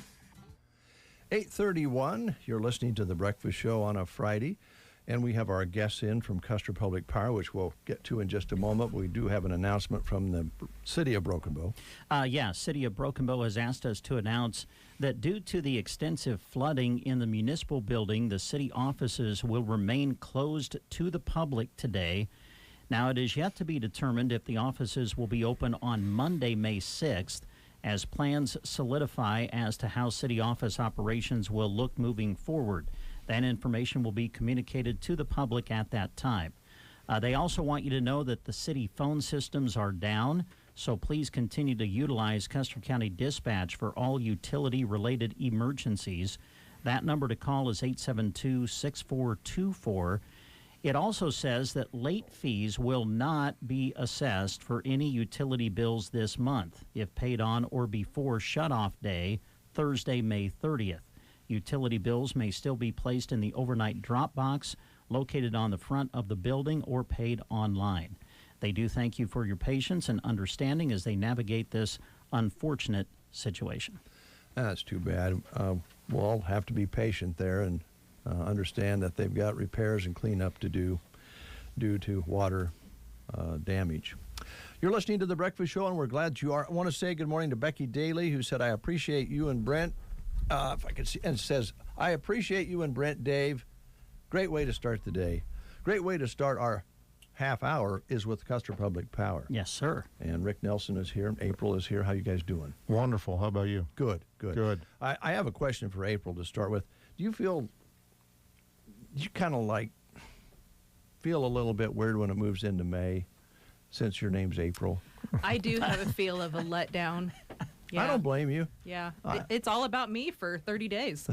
8:31, you're listening to The Breakfast Show on a Friday, and we have our guests in from Custer Public Power, which we'll get to in just a moment. We do have an announcement from the City of Broken Bow. City of Broken Bow has asked us to announce that due to the extensive flooding in the municipal building, the city offices will remain closed to the public today. Now, it is yet to be determined if the offices will be open on Monday, May 6th, as plans solidify as to how city office operations will look moving forward. That information will be communicated to the public at that time. They also want you to know that the city phone systems are down, so please continue to utilize Custer County Dispatch for all utility-related emergencies. That number to call is 872-6424. It also says that late fees will not be assessed for any utility bills this month if paid on or before shutoff day, Thursday, May 30th. Utility bills may still be placed in the overnight drop box located on the front of the building or paid online. They do thank you for your patience and understanding as they navigate this unfortunate situation. That's too bad. We'll all have to be patient there and understand that they've got repairs and cleanup to do due to water damage. You're listening to The Breakfast Show, and we're glad you are. I want to say good morning to Becky Daly, who said, I appreciate you and Brent. If I could see, and says, I appreciate you and Brent, Dave. Great way to start the day. Great way to start our half hour is with Custer Public Power. Yes, sir. And Rick Nelson is here. April is here. How you guys doing? Wonderful. How about you? Good. I have a question for April to start with. Do you feel... you kind of like feel a little bit weird when it moves into May, since your name's April? I do have a feel of a letdown. Yeah. I don't blame you. Yeah, it's all about me for 30 days.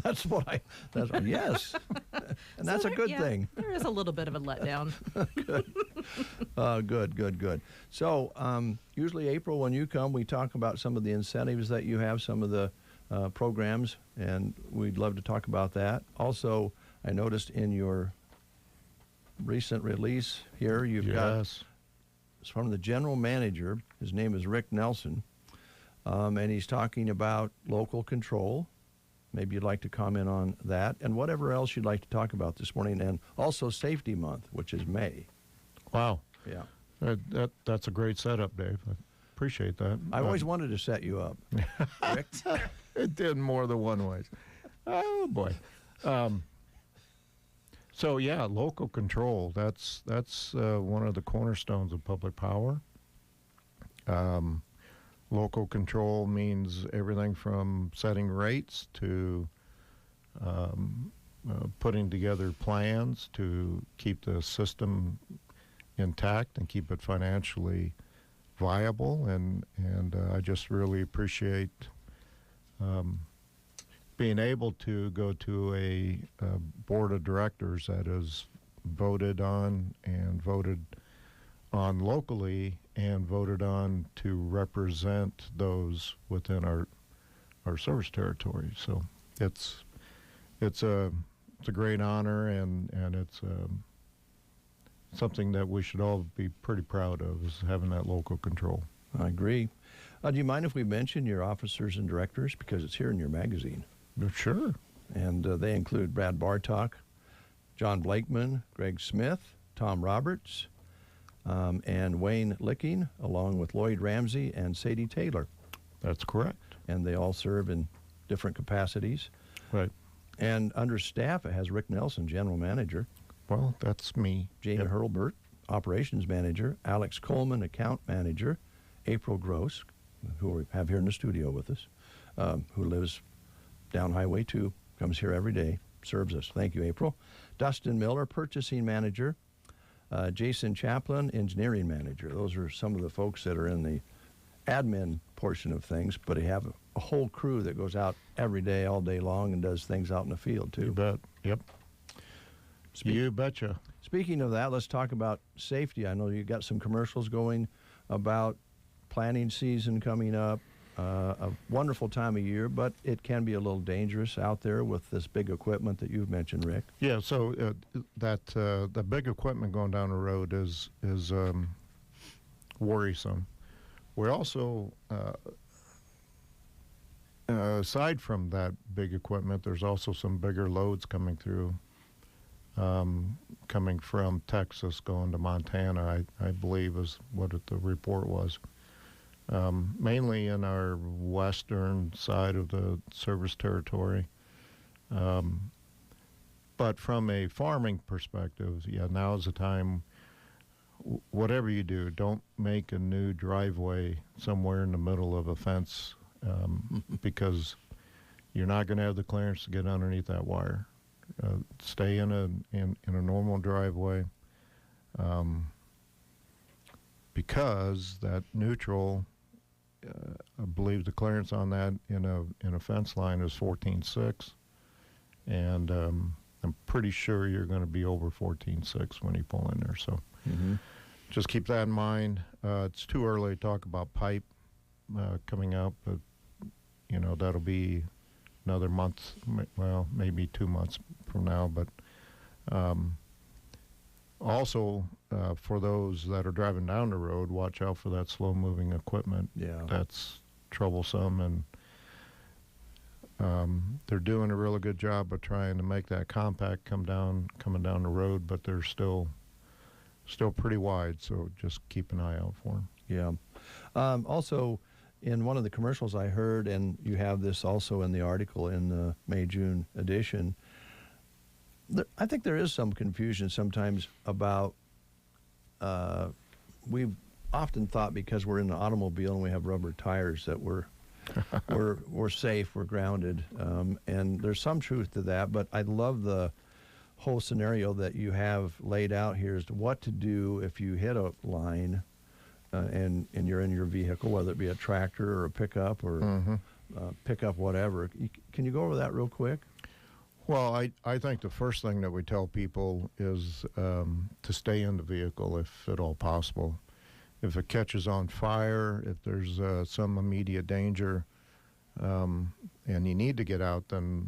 Yes, and that's a good thing. There is a little bit of a letdown. Good. So usually April, when you come, we talk about some of the incentives that you have, some of the programs, and we'd love to talk about that. Also, I noticed in your recent release here, you've got, it's from the general manager. His name is Rick Nelson, and he's talking about local control. Maybe you'd like to comment on that, and whatever else you'd like to talk about this morning, and also Safety Month, which is May. Wow. Yeah. That's a great setup, Dave. I appreciate that. I always wanted to set you up, Rick. It did more than one way. Oh, boy. So yeah, local control. That's one of the cornerstones of public power. Local control means everything from setting rates to putting together plans to keep the system intact and keep it financially viable. And I just really appreciate being able to go to a board of directors that is voted on locally and voted on to represent those within our service territory. So it's a great honor, and it's something that we should all be pretty proud of, is having that local control. I agree. Do you mind if we mention your officers and directors, because it's here in your magazine? Sure. And they include Brad Bartok, John Blakeman, Greg Smith, Tom Roberts, and Wayne Licking, along with Lloyd Ramsey and Sadie Taylor. That's correct. And they all serve in different capacities. Right. And under staff, it has Rick Nelson, General Manager. Well, that's me. Jamie Hurlbert, Operations Manager. Alex Coleman, Account Manager. April Gross, who we have here in the studio with us, who lives down Highway 2, comes here every day, serves us. Thank you, April. Dustin Miller, Purchasing Manager. Jason Chaplin, Engineering Manager. Those are some of the folks that are in the admin portion of things, but they have a whole crew that goes out every day, all day long, and does things out in the field, too. You bet. Yep. You betcha. Speaking of that, let's talk about safety. I know you got some commercials going about planting season coming up. A wonderful time of year, but it can be a little dangerous out there with this big equipment that you've mentioned, Rick. Yeah, so the big equipment going down the road is worrisome. We also, aside from that big equipment, there's also some bigger loads coming through, coming from Texas going to Montana, I believe is what the report was. Mainly in our western side of the service territory. But from a farming perspective, yeah, now is the time, whatever you do, don't make a new driveway somewhere in the middle of a fence because you're not going to have the clearance to get underneath that wire. Stay in a normal driveway because that neutral, I believe the clearance on that in a fence line is 14.6, and I'm pretty sure you're going to be over 14.6 when you pull in there. So just keep that in mind. It's too early to talk about pipe coming out, but that'll be another month, well, maybe 2 months from now. But also, for those that are driving down the road, watch out for that slow-moving equipment. Yeah, that's troublesome, and they're doing a really good job of trying to make that compact coming down the road, but they're still pretty wide. So just keep an eye out for them. Yeah. Also, in one of the commercials I heard, and you have this also in the article in the May-June edition, I think there is some confusion sometimes about, we've often thought because we're in an automobile and we have rubber tires that we're safe, we're grounded, and there's some truth to that, but I love the whole scenario that you have laid out here as to what to do if you hit a line and you're in your vehicle, whether it be a tractor or a pickup or pickup, whatever. Can you go over that real quick? Well, I think the first thing that we tell people is to stay in the vehicle if at all possible. If it catches on fire, if there's some immediate danger, and you need to get out, then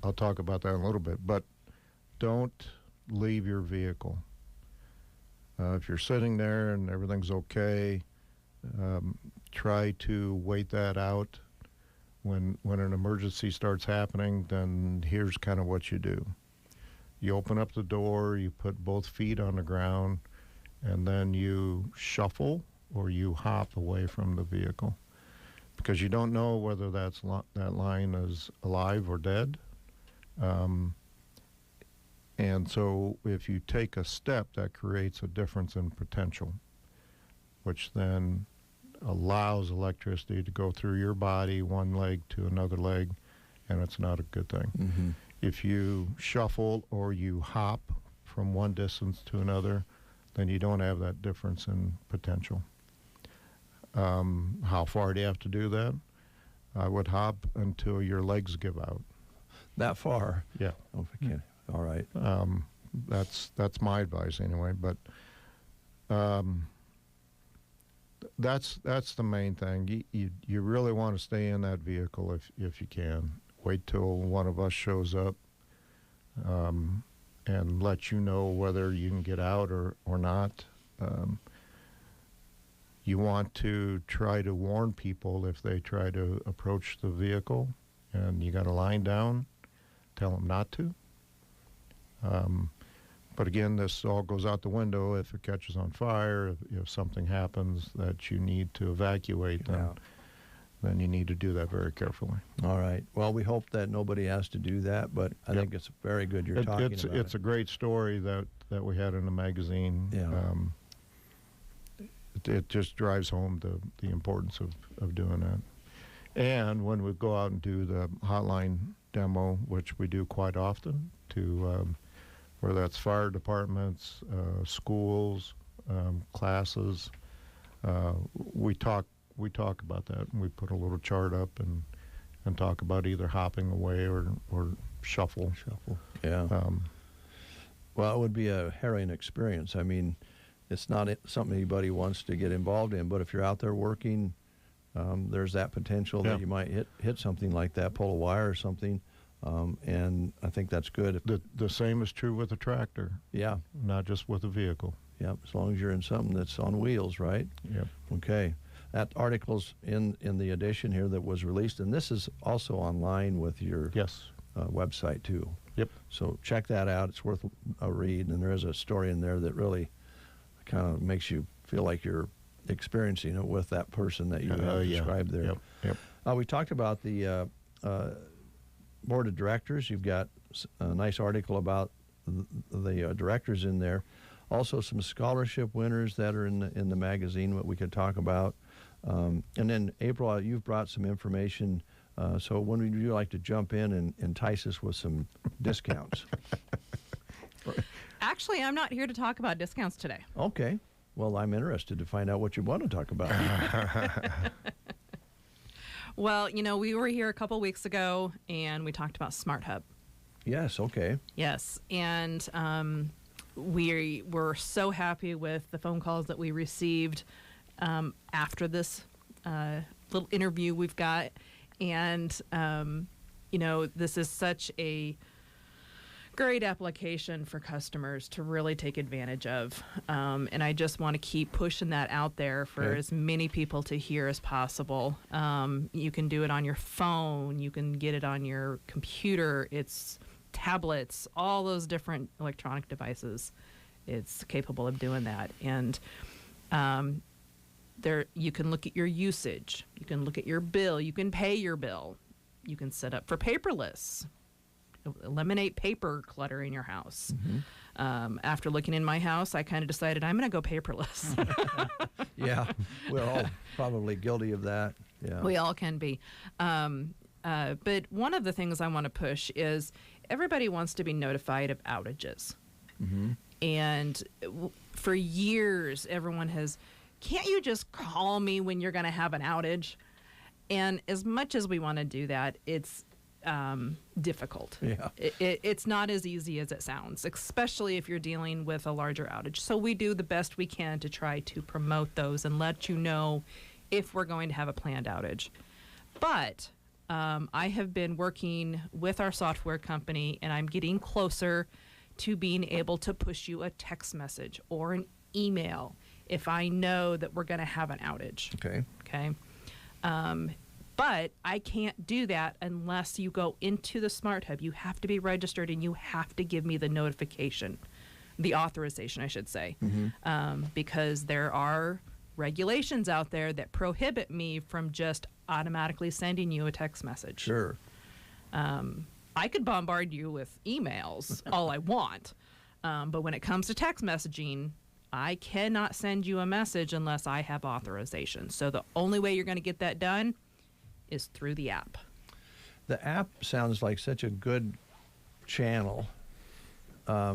I'll talk about that in a little bit. But don't leave your vehicle. If you're sitting there and everything's okay, try to wait that out. When an emergency starts happening, then here's kind of what you do. You open up the door, you put both feet on the ground, and then you shuffle or you hop away from the vehicle, because you don't know whether that line is alive or dead. And so if you take a step, that creates a difference in potential, which then allows electricity to go through your body, one leg to another leg, and it's not a good thing. If you shuffle or you hop from one distance to another, then you don't have that difference in potential. How far do you have to do that? I would hop until your legs give out. That far? Yeah. Oh, okay. All right. That's my advice anyway. But that's the main thing. You really want to stay in that vehicle if you can. Wait till one of us shows up and let you know whether you can get out or not. You want to try to warn people if they try to approach the vehicle, and you got a line down, tell them not to. But again, this all goes out the window if it catches on fire, if something happens that you need to evacuate, then you need to do that very carefully. All right. Well, we hope that nobody has to do that, but I think it's very good you're talking about it. It's a great story that we had in the magazine. Yeah. It just drives home the importance of doing that. And when we go out and do the hotline demo, which we do quite often, to whether that's fire departments, schools, classes, we talk about that, and we put a little chart up and talk about either hopping away or shuffle. Yeah. Well, it would be a harrowing experience. I mean, it's not something anybody wants to get involved in, but if you're out there working, there's that potential that you might hit something like that, pull a wire or something, and I think that's good. The same is true with a tractor. Yeah. Not just with a vehicle. Yeah, as long as you're in something that's on wheels, right? Yep. Okay. That article's in the edition here that was released, and this is also online with your website, too. Yep. So check that out. It's worth a read, and there is a story in there that really kind of makes you feel like you're experiencing it with that person that you have described there. Yep. We talked about the board of directors. You've got a nice article about the directors in there. Also, some scholarship winners that are in the magazine, what we could talk about. And then, April, you've brought some information. So when would you like to jump in and entice us with some discounts? Actually, I'm not here to talk about discounts today. Okay. Well, I'm interested to find out what you want to talk about. Well, we were here a couple weeks ago, and we talked about Smart Hub. Yes, okay. Yes, and we were so happy with the phone calls that we received after this little interview we've got. And, this is such a great application for customers to really take advantage of. And I just want to keep pushing that out there for as many people to hear as possible. You can do it on your phone. You can get it on your computer. It's tablets, all those different electronic devices. It's capable of doing that. And there you can look at your usage. You can look at your bill. You can pay your bill. You can set up for paperless. Eliminate paper clutter in your house. Mm-hmm. After looking in my house, I kind of decided I'm going to go paperless. Yeah, we're all probably guilty of that. Yeah, we all can be. But one of the things I want to push is everybody wants to be notified of outages. Mm-hmm. And for years, everyone has, can't you just call me when you're going to have an outage? And as much as we want to do that, it's difficult. Yeah. It's not as easy as it sounds, especially if you're dealing with a larger outage. So we do the best we can to try to promote those and let you know if we're going to have a planned outage. But I have been working with our software company, and I'm getting closer to being able to push you a text message or an email if I know that we're going to have an outage. Okay. But I can't do that unless you go into the Smart Hub. You have to be registered, and you have to give me the notification, the authorization, I should say, because there are regulations out there that prohibit me from just automatically sending you a text message. Sure. I could bombard you with emails all I want, but when it comes to text messaging, I cannot send you a message unless I have authorization. So the only way you're going to get that done is through the app. The app sounds like such a good channel. I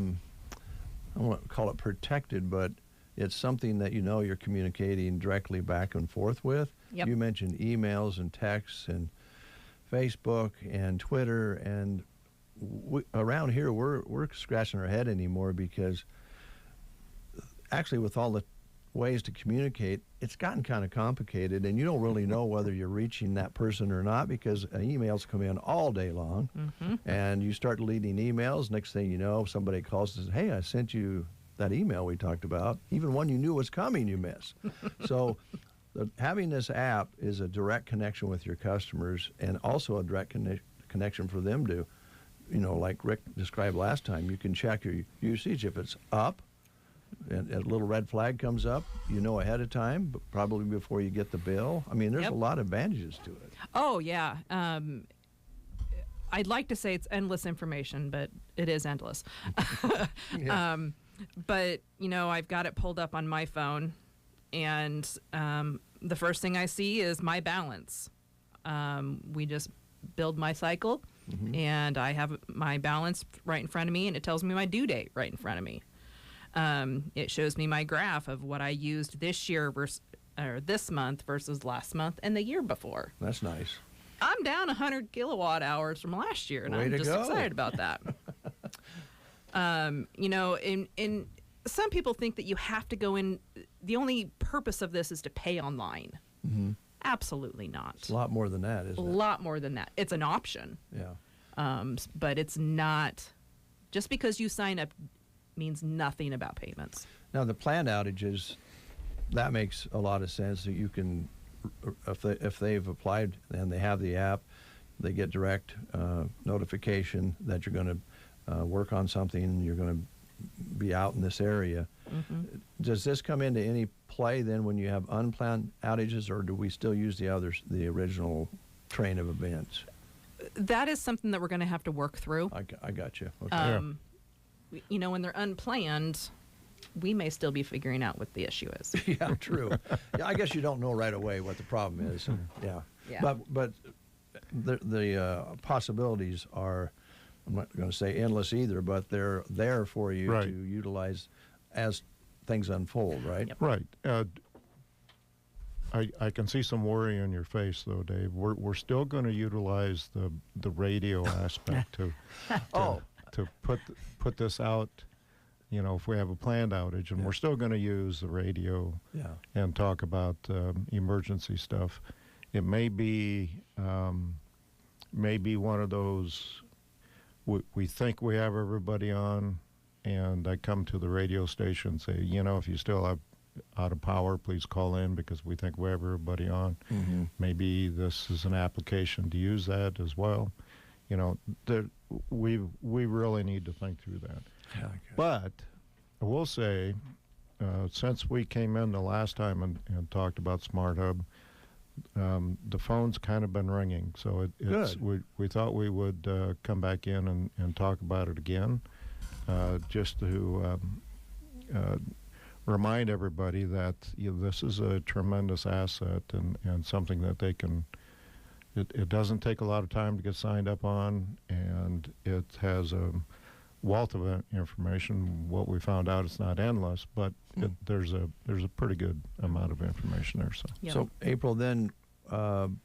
won't call it protected, but it's something that you're communicating directly back and forth with. Yep. You mentioned emails and texts and Facebook and Twitter, and around here we're scratching our head anymore because actually with all the ways to communicate, it's gotten kind of complicated, and you don't really know whether you're reaching that person or not because emails come in all day long, and you start deleting emails. Next thing you know, somebody calls and says, hey, I sent you that email we talked about. Even one you knew was coming, you miss. So having this app is a direct connection with your customers and also a direct connection for them to, like Rick described last time, you can check your usage. If it's up, and a little red flag comes up, you know ahead of time, but probably before you get the bill. I mean, there's a lot of advantages to it. Oh, yeah. I'd like to say it's endless information, but it is endless. But, you know, I've got it pulled up on my phone, and the first thing I see is my balance. We just build my cycle, and I have my balance right in front of me, and it tells me my due date right in front of me. It shows me my graph of what I used this year this month versus last month and the year before. That's nice. I'm down 100 kilowatt hours from last year, and Way I'm to just go. excited about that. You know, in some people think that you have to go in. The only purpose of this is to pay online. Absolutely not. It's a lot more than that, isn't it? A lot more than that. It's an option. Yeah. But it's not. Just because you sign up means nothing about payments. Now, the planned outages, that makes a lot of sense. That you can, if they've applied and they have the app, they get direct notification that you're going to work on something, you're going to be out in this area. Does this come into any play then when you have unplanned outages, or do we still use the original train of events? That is something that we're going to have to work through. I got you. Okay. You know, when they're unplanned, we may still be figuring out what the issue is. Yeah, true. Yeah, I guess you don't know right away what the problem is. Yeah. But the possibilities are, I'm not going to say endless either, but they're there for you to utilize as things unfold, right? Right. I can see some worry on your face, though, Dave. We're still going to utilize the radio aspect to put this out. You know, if we have a planned outage, and we're still going to use the radio and talk about emergency stuff. It may be one of those. We think we have everybody on, and I come to the radio station and say, you know, if you still have out of power, please call in because we think we have everybody on. Maybe this is an application to use that as well. You know, we really need to think through that. But I will say, since we came in the last time and talked about Smart Hub, the phone's kind of been ringing. So we thought we would come back in and talk about it again, just to remind everybody that this is a tremendous asset and something that they can. It doesn't take a lot of time to get signed up on, and it has a wealth of information. What we found out, it's not endless, but there's a pretty good amount of information there. So April, then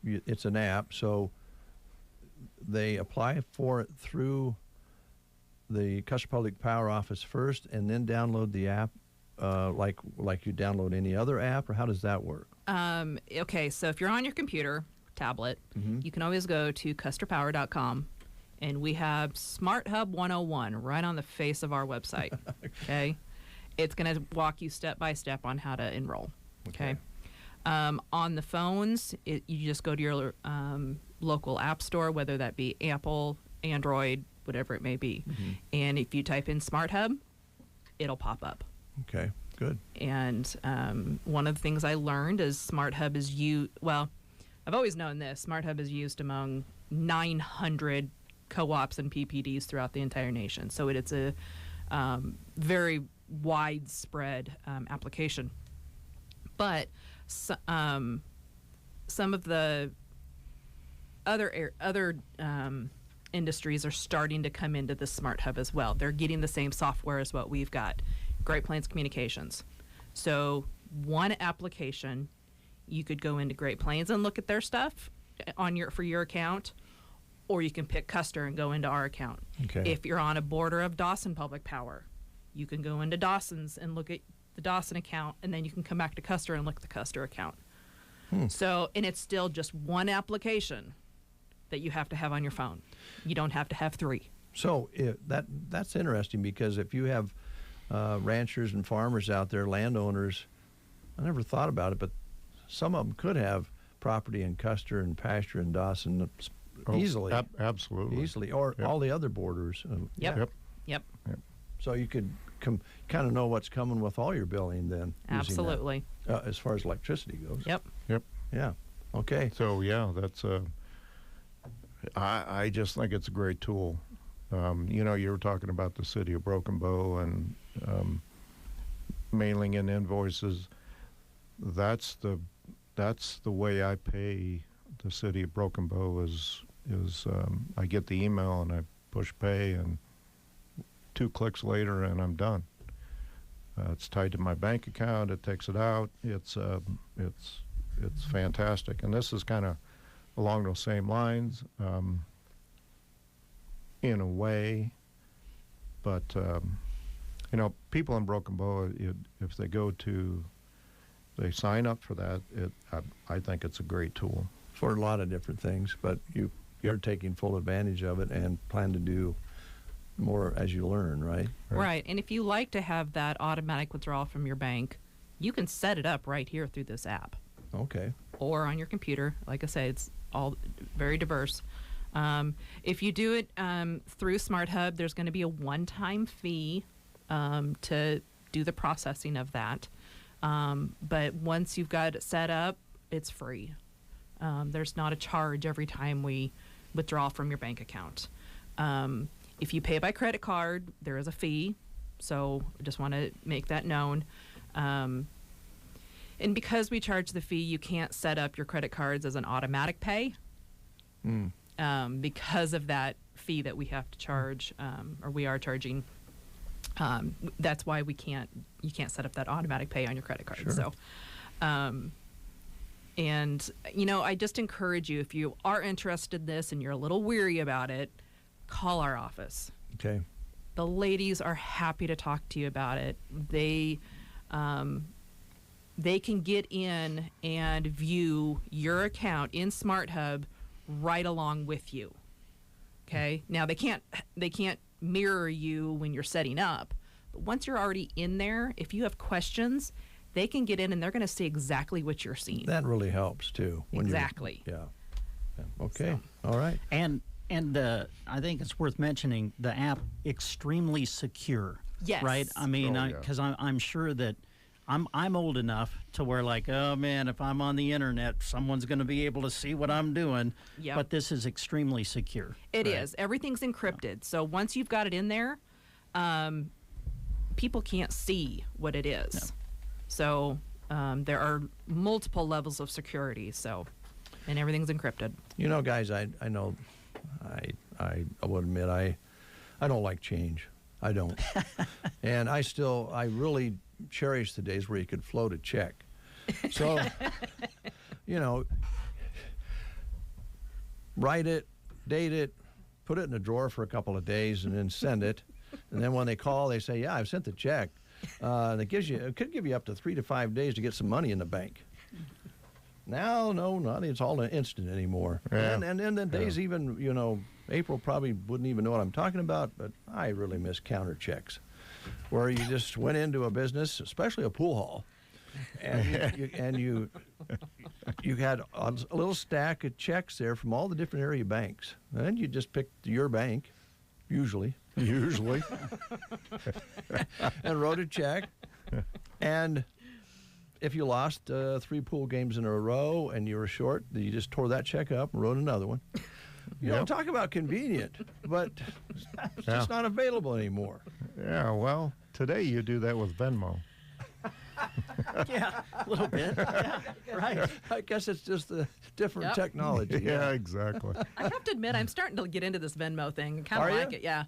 it's an app. So they apply for it through the Custer Public Power Office first, and then download the app, like you download any other app, or how does that work? Okay, so if you're on your computer, tablet, you can always go to custerpower.com, and we have Smart Hub 101 right on the face of our website. Okay, it's going to walk you step by step on how to enroll. Okay, on the phones, you just go to your local app store, whether that be Apple, Android, whatever it may be, and if you type in Smart Hub, it'll pop up. Okay, good. And one of the things I learned is Smart Hub is I've always known this. Smart Hub is used among 900 co-ops and PPDs throughout the entire nation. So it's a very widespread application. But some of the other industries are starting to come into the Smart Hub as well. They're getting the same software as what we've got. Great Plains Communications. So one application, you could go into Great Plains and look at their stuff for your account, or you can pick Custer and go into our account. Okay. If you're on a border of Dawson Public Power, you can go into Dawson's and look at the Dawson account, and then you can come back to Custer and look at the Custer account. So, and it's still just one application that you have to have on your phone. You don't have to have three. So that's interesting, because if you have ranchers and farmers out there, landowners, I never thought about it, but some of them could have property in Custer and pasture in Dawson easily. Absolutely. Easily, or all the other borders. Yep. So you could kind of know what's coming with all your billing then. Absolutely. As far as electricity goes. Yep. Yeah. Okay. So yeah, that's I just think it's a great tool. You know, you were talking about the city of Broken Bow and mailing in invoices. That's the way I pay the city of Broken Bow is I get the email and I push pay, and 2 clicks later and I'm done. It's tied to my bank account. It takes it out. It's fantastic. And this is kind of along those same lines, in a way. But you know, people in Broken Bow, if they sign up for that, I think it's a great tool for a lot of different things. But you're taking full advantage of it and plan to do more as you learn, right? Right. And if you like to have that automatic withdrawal from your bank, you can set it up right here through this app. Okay. Or on your computer. Like I say, it's all very diverse. If you do it through Smart Hub, there's going to be a one-time fee to do the processing of that. But once you've got it set up, it's free. There's not a charge every time we withdraw from your bank account. If you pay by credit card, there is a fee. So I just want to make that known. And because we charge the fee, you can't set up your credit cards as an automatic pay. Because of that fee that we have to charge, or we are charging. That's why you can't set up that automatic pay on your credit card. Sure. So, and you know, I just encourage you, if you are interested in this and you're a little weary about it, call our office. Okay. The ladies are happy to talk to you about it. They can get in and view your account in Smart Hub right along with you. Okay. Now they can't mirror you when you're setting up, but once you're already in there, if you have questions, they can get in and they're going to see exactly what you're seeing. That really helps too. Exactly. Yeah. Okay. So. All right. And I think it's worth mentioning the app extremely secure. Yes. Right. I mean, because I'm sure that I'm old enough to where, like, oh man, if I'm on the internet, someone's going to be able to see what I'm doing. Yep. But this is extremely secure. It is. Everything's encrypted. So once you've got it in there, people can't see what it is. No. So there are multiple levels of security. So, and everything's encrypted. You know, guys, I know, I will admit I don't like change. I don't. And I really cherish the days where you could float a check. So, you know, write it, date it, put it in a drawer for a couple of days, and then send it. And then when they call, they say, "Yeah, I've sent the check." It could give you up to 3 to 5 days to get some money in the bank. Now, no, not. It's all an instant anymore. Yeah. And then the days, even, you know, April probably wouldn't even know what I'm talking about, but I really miss counter checks, where you just went into a business, especially a pool hall, and you had a little stack of checks there from all the different area banks, and you just picked your bank, usually, and wrote a check, and if you lost 3 pool games in a row and you were short, you just tore that check up and wrote another one. You know, talk about convenient, but it's just not available anymore. Yeah, well, today you do that with Venmo. Yeah, a little bit. Yeah, right. I guess it's just a different technology. Yeah, exactly. I have to admit, I'm starting to get into this Venmo thing. Kind of like it. Yeah.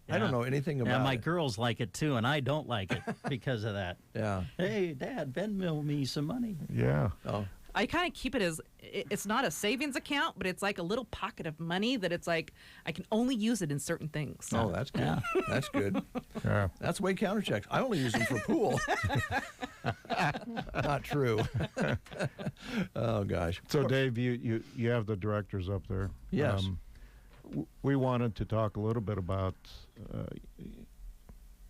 I don't know anything about it. Yeah, my girls like it too, and I don't like it because of that. Yeah. Hey, Dad, Venmo me some money. Yeah. Oh. I kind of keep it as, it's not a savings account, but it's like a little pocket of money that it's like, I can only use it in certain things. So. Oh, that's good. Yeah. That's good. Yeah. That's the way counter checks. I only use them for pool. Not true. Oh, gosh. So, Dave, you have the directors up there. Yes. We wanted to talk a little bit about,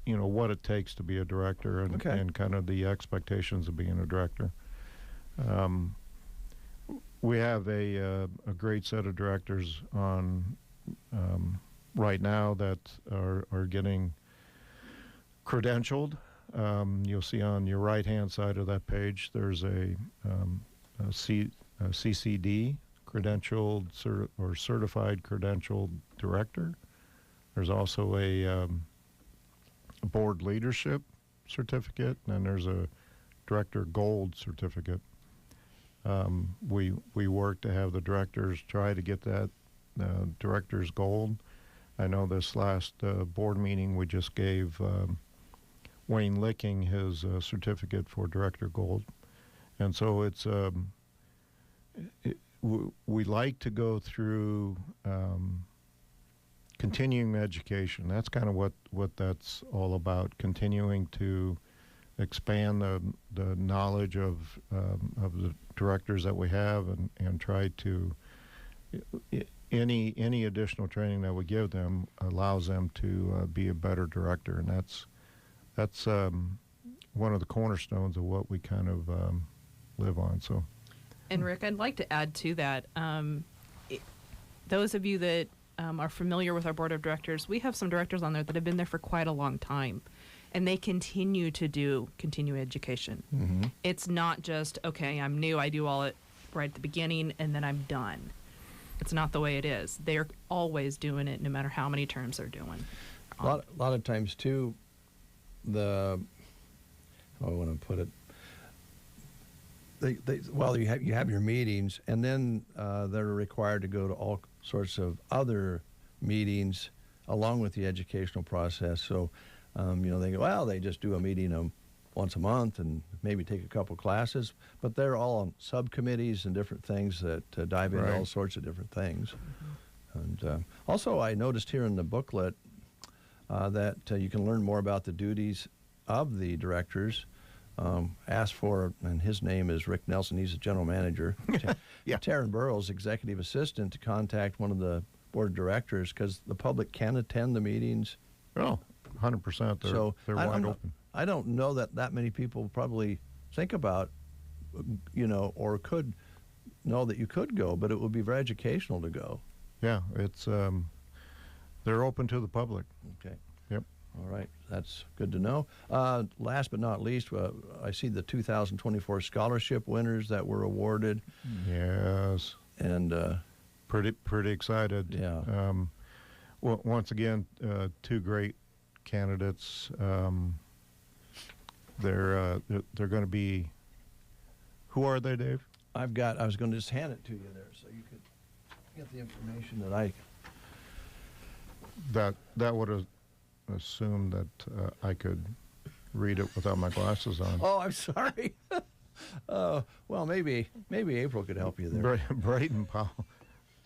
you know, what it takes to be a director and kind of the expectations of being a director. We have a great set of directors on right now that are getting credentialed. You'll see on your right-hand side of that page, there's a CCD, credentialed or certified credentialed director. There's also a board leadership certificate, and then there's a director gold certificate. We work to have the directors try to get that director's gold. I know this last board meeting we just gave Wayne Licking his certificate for director gold, and so it's we like to go through continuing education. That's kind of what that's all about, continuing to expand the knowledge of the directors that we have, and try to any additional training that we give them allows them to be a better director, and that's one of the cornerstones of what we kind of live on. So, and Rick, I'd like to add to that. Those of you that are familiar with our board of directors, we have some directors on there that have been there for quite a long time, and they continue to do continuing education. Mm-hmm. It's not just, okay, I'm new, I do all it right at the beginning, and then I'm done. It's not the way it is. They're always doing it, no matter how many terms they're doing. A lot of times, too, how do I want to put it? You have your meetings, and then they're required to go to all sorts of other meetings along with the educational process. So, they go, well, they just do a meeting once a month and maybe take a couple classes, but they're all on subcommittees and different things that dive into all sorts of different things. Mm-hmm. And also, I noticed here in the booklet that you can learn more about the duties of the directors. Asked for, and his name is Rick Nelson. He's the general manager. Taryn Burrows, executive assistant, to contact one of the board of directors, because the public can attend the meetings. Oh, 100%. They're wide open. I don't know that many people probably think about, or could know that you could go, but it would be very educational to go. Yeah, it's they're open to the public. Okay. Yep. All right, that's good to know. Last but not least, I see the 2024 scholarship winners that were awarded. Yes. And pretty excited. Yeah. Well, once again, two great candidates. They're going to be. Who are they, Dave? I was going to just hand it to you there, so you could get the information that would have assumed that I could read it without my glasses on. Oh, I'm sorry. Well, maybe April could help you there. Braden Powell.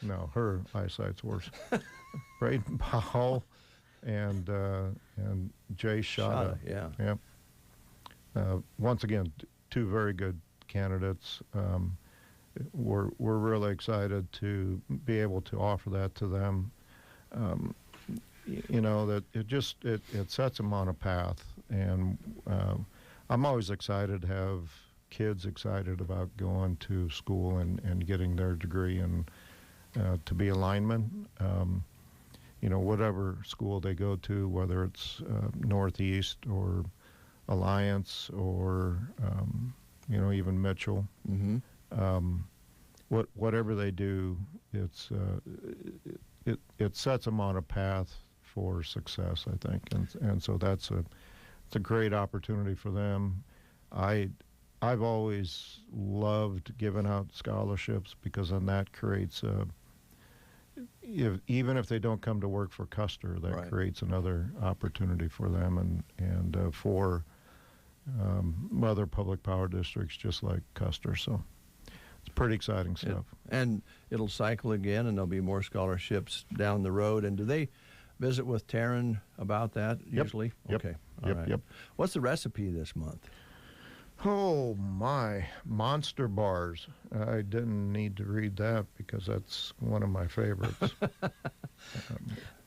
No, her eyesight's worse. Braden Powell and Jay Shada. Yeah. Yep. Once again, two very good candidates. We're really excited to be able to offer that to them. That it sets them on a path, and I'm always excited to have kids excited about going to school and getting their degree and to be a lineman. Whatever school they go to, whether it's Northeast or Alliance or even Mitchell. Mm-hmm. Whatever they do, it sets them on a path for success, I think, and so it's a great opportunity for them. I've always loved giving out scholarships, because then that creates even if they don't come to work for Custer, that creates another opportunity for them and for other public power districts just like Custer. So it's pretty exciting stuff. And it'll cycle again, and there'll be more scholarships down the road. And do they visit with Taryn about that usually? Yep. Okay. Yep. Yep. What's the recipe this month? Oh, my. Monster bars. I didn't need to read that because that's one of my favorites.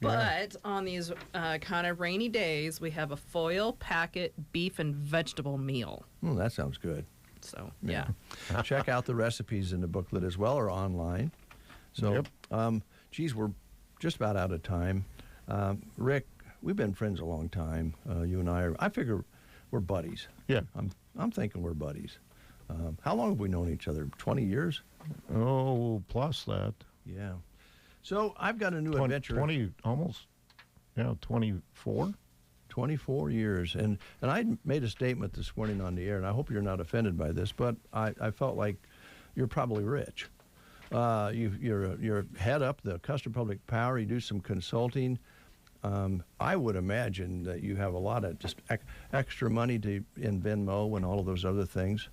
But on these kind of rainy days, we have a foil packet beef and vegetable meal. That sounds good. So, yeah. Check out the recipes in the booklet as well, or online. So, geez, we're just about out of time. Rick, we've been friends a long time. You and I figure we're buddies. Yeah. I'm thinking we're buddies. How long have we known each other? 20 years? Oh, plus that. Yeah. So I've got a new adventure. 20, almost, 24? 24 years. And I made a statement this morning on the air, and I hope you're not offended by this, but I felt like you're probably rich. You're head up the Custer Public Power. You do some consulting. I would imagine that you have a lot of just extra money in Venmo and all of those other things.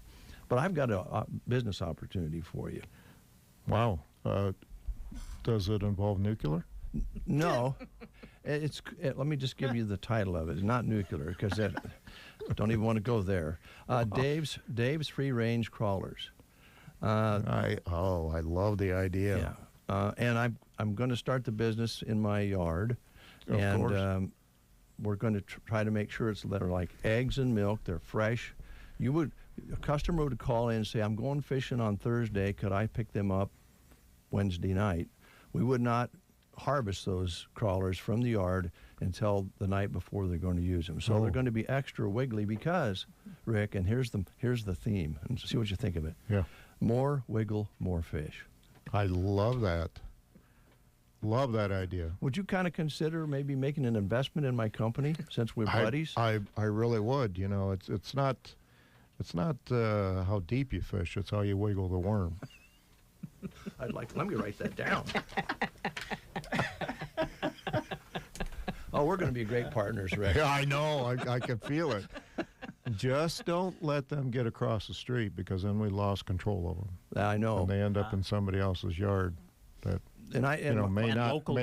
But I've got a business opportunity for you. Wow. Does it involve nuclear? No. Let me just give you the title of it. It's not nuclear, because I don't even want to go there. Dave's Free Range Crawlers. I love the idea. Yeah. And I'm going to start the business in my yard. Of course. We're going to try to make sure they're like eggs and milk. They're fresh. A customer would call in and say, I'm going fishing on Thursday. Could I pick them up Wednesday night? We would not harvest those crawlers from the yard until the night before they're going to use them. So they're going to be extra wiggly because, Rick, and here's the theme, and see what you think of it. Yeah. More wiggle, more fish. I love that. Love that idea. Would you kind of consider maybe making an investment in my company since we're buddies? I really would. It's not how deep you fish, it's how you wiggle the worm. Let me write that down. Oh, we're going to be great partners, Rick. Yeah, I know. I can feel it. Just don't let them get across the street, because then we lost control of them. I know. And they end up in somebody else's yard that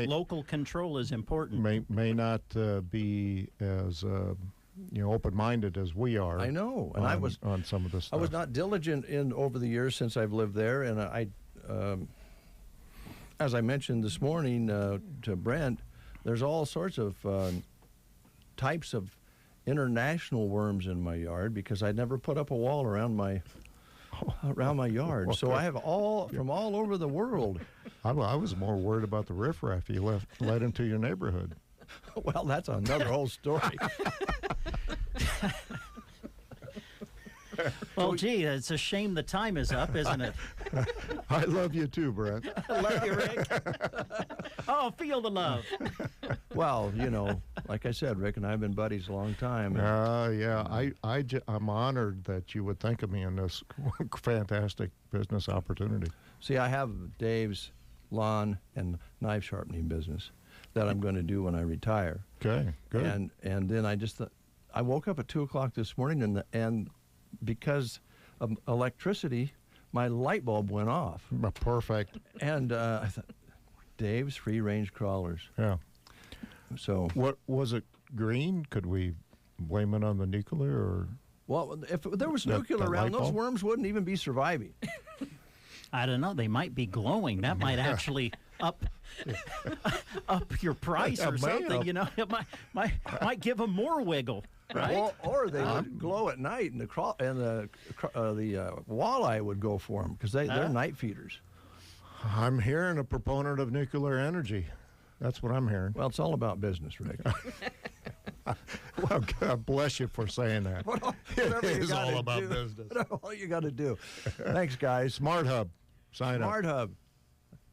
local control is important. May not be as open-minded as we are. I know, and on some of this stuff. I was not diligent over the years since I've lived there, and as I mentioned this morning to Brent, there's all sorts of types of international worms in my yard, because I never put up a wall around my yard. Okay. So I have from all over the world. I was more worried about the riffraff you let into your neighborhood. Well, that's another whole story. Well, gee, it's a shame the time is up, isn't it? I love you too, Brent. I love you, Rick. Oh, feel the love. Well, like I said, Rick and I have been buddies a long time. Yeah, I'm honored that you would think of me in this fantastic business opportunity. See, I have Dave's lawn and knife sharpening business that I'm going to do when I retire. Okay, good. And then I woke up at 2 o'clock this morning, and because of electricity, my light bulb went off. Perfect. And I thought, Dave's Free Range Crawlers. Yeah. So what was it? Green? Could we blame it on the nuclear? Or well, if there was nuclear around, those worms wouldn't even be surviving. I don't know. They might be glowing. That might actually up your price or something. It might give them more wiggle. Right? Or they would glow at night, and the walleye would go for them, because they're night feeders. I'm hearing a proponent of nuclear energy. That's what I'm hearing. Well, it's all about business, Rick. Well, God bless you for saying that. It is all about business. All you got to do. Thanks, guys. Smart Hub. Sign up. Smart Hub.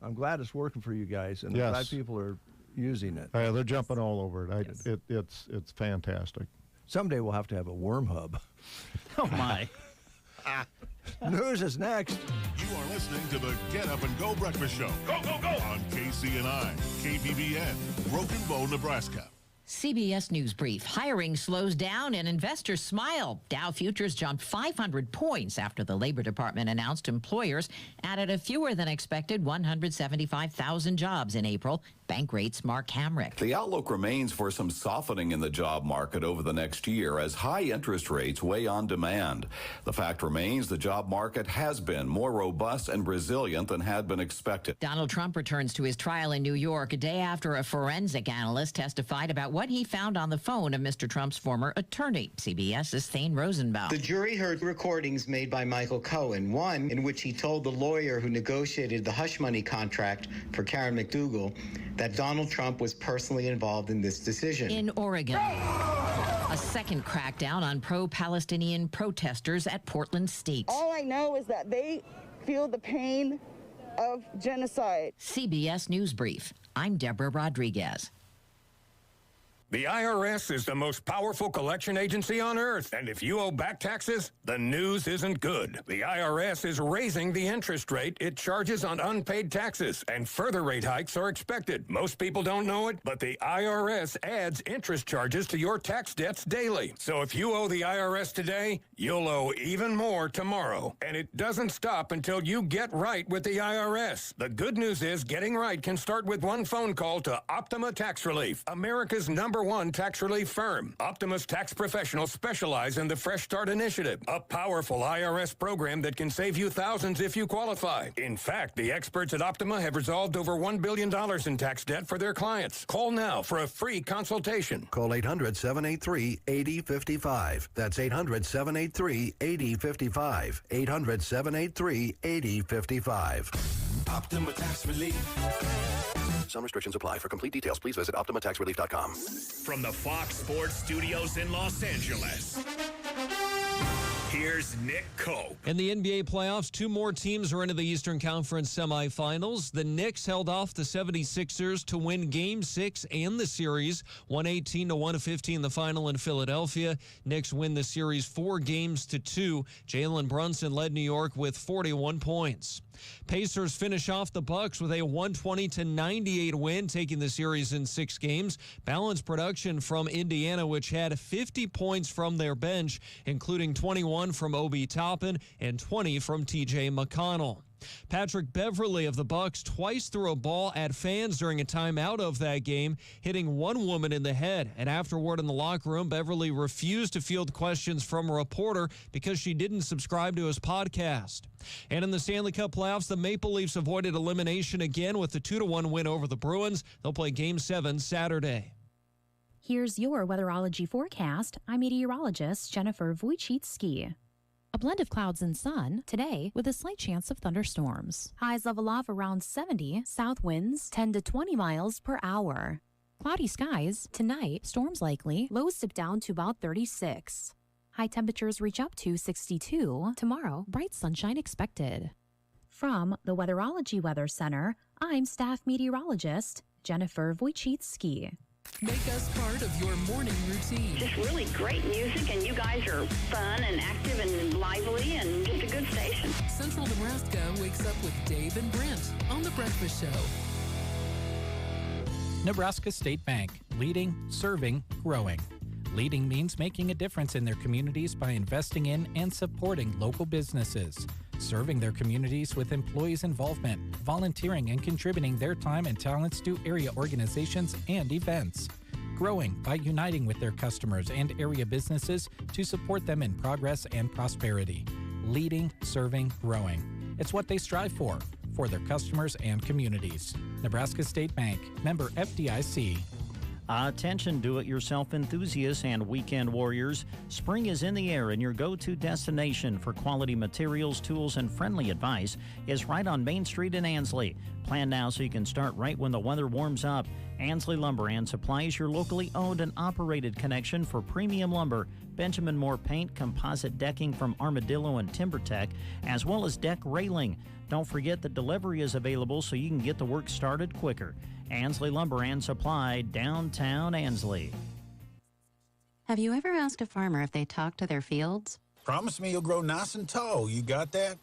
I'm glad it's working for you guys, and I'm glad people are using it. They're jumping all over it. It's fantastic. Someday we'll have to have a worm hub. Oh, my. News is next. You are listening to the Get Up and Go Breakfast Show. Go, go, go! On KCNI, KBBN, Broken Bow, Nebraska. CBS News Brief. Hiring slows down and investors smile. Dow futures jumped 500 points after the Labor Department announced employers added a fewer than expected 175,000 jobs in April. Bankrate's Mark Hamrick. The outlook remains for some softening in the job market over the next year as high interest rates weigh on demand. The fact remains the job market has been more robust and resilient than had been expected. Donald Trump returns to his trial in New York a day after a forensic analyst testified about what he found on the phone of Mr. Trump's former attorney. CBS's Thane Rosenbaum. The jury heard recordings made by Michael Cohen, one in which he told the lawyer who negotiated the hush money contract for Karen McDougal that Donald Trump was personally involved in this decision. In Oregon, a second crackdown on pro-Palestinian protesters at Portland State. All I know is that they feel the pain of genocide. CBS News Brief. I'm Deborah Rodriguez. The IRS is the most powerful collection agency on earth, and if you owe back taxes, the news isn't good. The IRS is raising the interest rate it charges on unpaid taxes, and further rate hikes are expected. Most people don't know it, but the IRS adds interest charges to your tax debts daily. So if you owe the IRS today, you'll owe even more tomorrow. And it doesn't stop until you get right with the IRS. The good news is getting right can start with one phone call to Optima Tax Relief, America's #1 tax relief firm. Optima's tax professionals specialize in the Fresh Start Initiative, a powerful IRS program that can save you thousands if you qualify. In fact, the experts at Optima have resolved over $1 billion in tax debt for their clients. Call now for a free consultation. Call 800-783-8055. That's 800-783-8055. 800-783-8055. Optima Tax Relief. Some restrictions apply. For complete details, please visit OptimaTaxRelief.com. From the Fox Sports Studios in Los Angeles, here's Nick Cope. In the NBA playoffs, two more teams are into the Eastern Conference semifinals. The Knicks held off the 76ers to win Game 6 and the series, 118-115 the final in Philadelphia. Knicks win the series 4-2. Jalen Brunson led New York with 41 points. Pacers finish off the Bucks with a 120-98 win, taking the series in 6 games. Balanced production from Indiana, which had 50 points from their bench, including 21 from Obi Toppin and 20 from T.J. McConnell. Patrick Beverley of the Bucks twice threw a ball at fans during a timeout of that game, hitting one woman in the head. And afterward in the locker room, Beverley refused to field questions from a reporter because she didn't subscribe to his podcast. And in the Stanley Cup playoffs, the Maple Leafs avoided elimination again with the 2-1 win over the Bruins. They'll play Game 7 Saturday. Here's your weatherology forecast. I'm meteorologist Jennifer Wojcicki. A blend of clouds and sun today with a slight chance of thunderstorms. Highs level off around 70, south winds 10 to 20 miles per hour. Cloudy skies tonight, storms likely, lows dip down to about 36. High temperatures reach up to 62. Tomorrow, bright sunshine expected. From the Weatherology Weather Center, I'm staff meteorologist Jennifer Wojcicki. Make us part of your morning routine. Just really great music, and you guys are fun and active and lively and just a good station. Central Nebraska wakes up with Dave and Brent on The Breakfast Show. Nebraska State Bank, leading, serving, growing. Leading means making a difference in their communities by investing in and supporting local businesses. Serving their communities with employees' involvement, volunteering and contributing their time and talents to area organizations and events. Growing by uniting with their customers and area businesses to support them in progress and prosperity. Leading, serving, growing. It's what they strive for their customers and communities. Nebraska State Bank, member FDIC. Attention do-it-yourself enthusiasts and weekend warriors. Spring is in the air, and your go-to destination for quality materials, tools, and friendly advice is right on Main Street in Ansley. Plan now so you can start right when the weather warms up. Ansley Lumber and Supply is your locally owned and operated connection for premium lumber, Benjamin Moore paint, composite decking from Armadillo and TimberTech, as well as deck railing. Don't forget that delivery is available so you can get the work started quicker. Ansley Lumber and Supply, downtown Ansley. Have you ever asked a farmer if they talk to their fields? Promise me you'll grow nice and tall. You got that?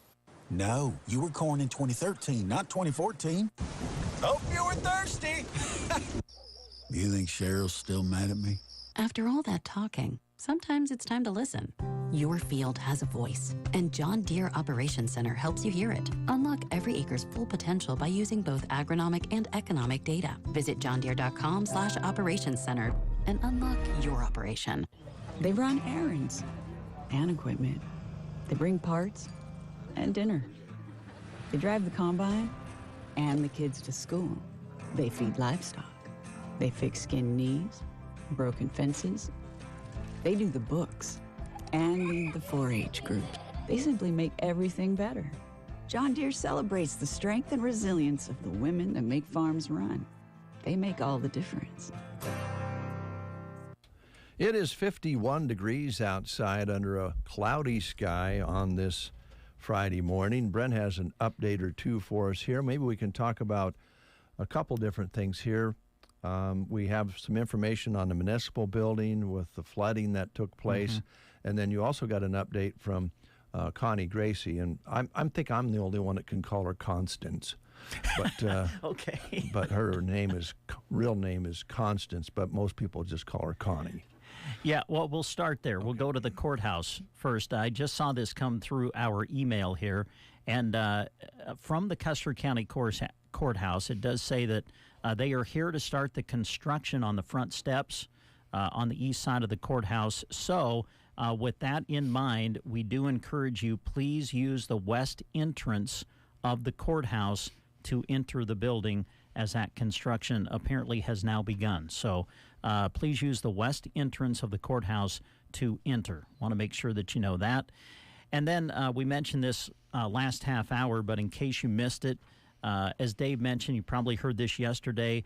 No, you were corn in 2013, not 2014. Hope you were thirsty. You think Cheryl's still mad at me? After all that talking, sometimes it's time to listen. Your field has a voice, and John Deere Operations Center helps you hear it. Unlock every acre's full potential by using both agronomic and economic data. Visit johndeere.com/operations center and unlock your operation. They run errands and equipment. They bring parts and dinner. They drive the combine and the kids to school. They feed livestock. They fix skin knees broken fences. They do the books and lead the 4-H group. They simply make everything better. John Deere celebrates the strength and resilience of the women that make farms run. They make all the difference. It is 51 degrees outside under a cloudy sky on this Friday morning. Brent has an update or two for us here. Maybe we can talk about a couple different things here. We have some information on the municipal building with the flooding that took place. And then you also got an update from Connie Gracie. And I think I'm the only one that can call her Constance. But okay. But her real name is Constance, but most people just call her Connie. Yeah, well, we'll start there. We'll go to the courthouse first. I just saw this come through our email here. And from the Custer County Courthouse, it does say that they are here to start the construction on the front steps on the east side of the courthouse. So with that in mind, we do encourage you, please use the west entrance of the courthouse to enter the building, as that construction apparently has now begun. So please use the west entrance of the courthouse to enter. Want to make sure that you know that. And then we mentioned this last half hour, but in case you missed it, as Dave mentioned, you probably heard this yesterday,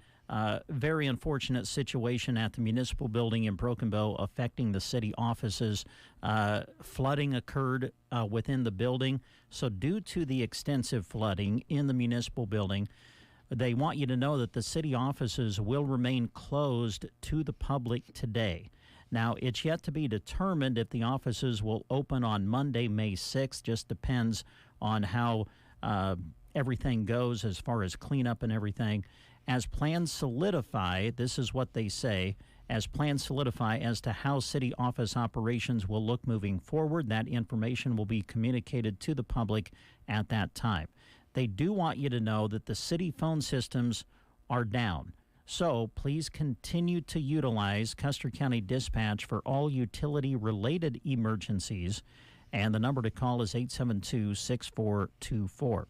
very unfortunate situation at the municipal building in Broken Bow affecting the city offices. Flooding occurred within the building. So due to the extensive flooding in the municipal building, they want you to know that the city offices will remain closed to the public today. Now, it's yet to be determined if the offices will open on Monday, May 6th. Just depends on how everything goes as far as cleanup and everything. As plans solidify, this is what they say, as plans solidify as to how city office operations will look moving forward, that information will be communicated to the public at that time. They do want you to know that the city phone systems are down. So please continue to utilize Custer County Dispatch for all utility-related emergencies, and the number to call is 872-6424.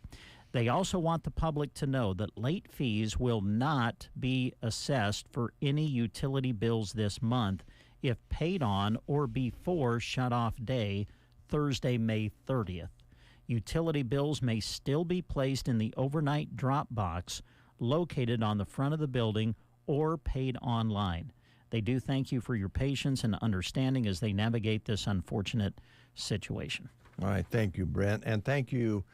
They also want the public to know that late fees will not be assessed for any utility bills this month if paid on or before shutoff day, Thursday, May 30th. Utility bills may still be placed in the overnight drop box located on the front of the building or paid online. They do thank you for your patience and understanding as they navigate this unfortunate situation. All right, thank you, Brent, and thank you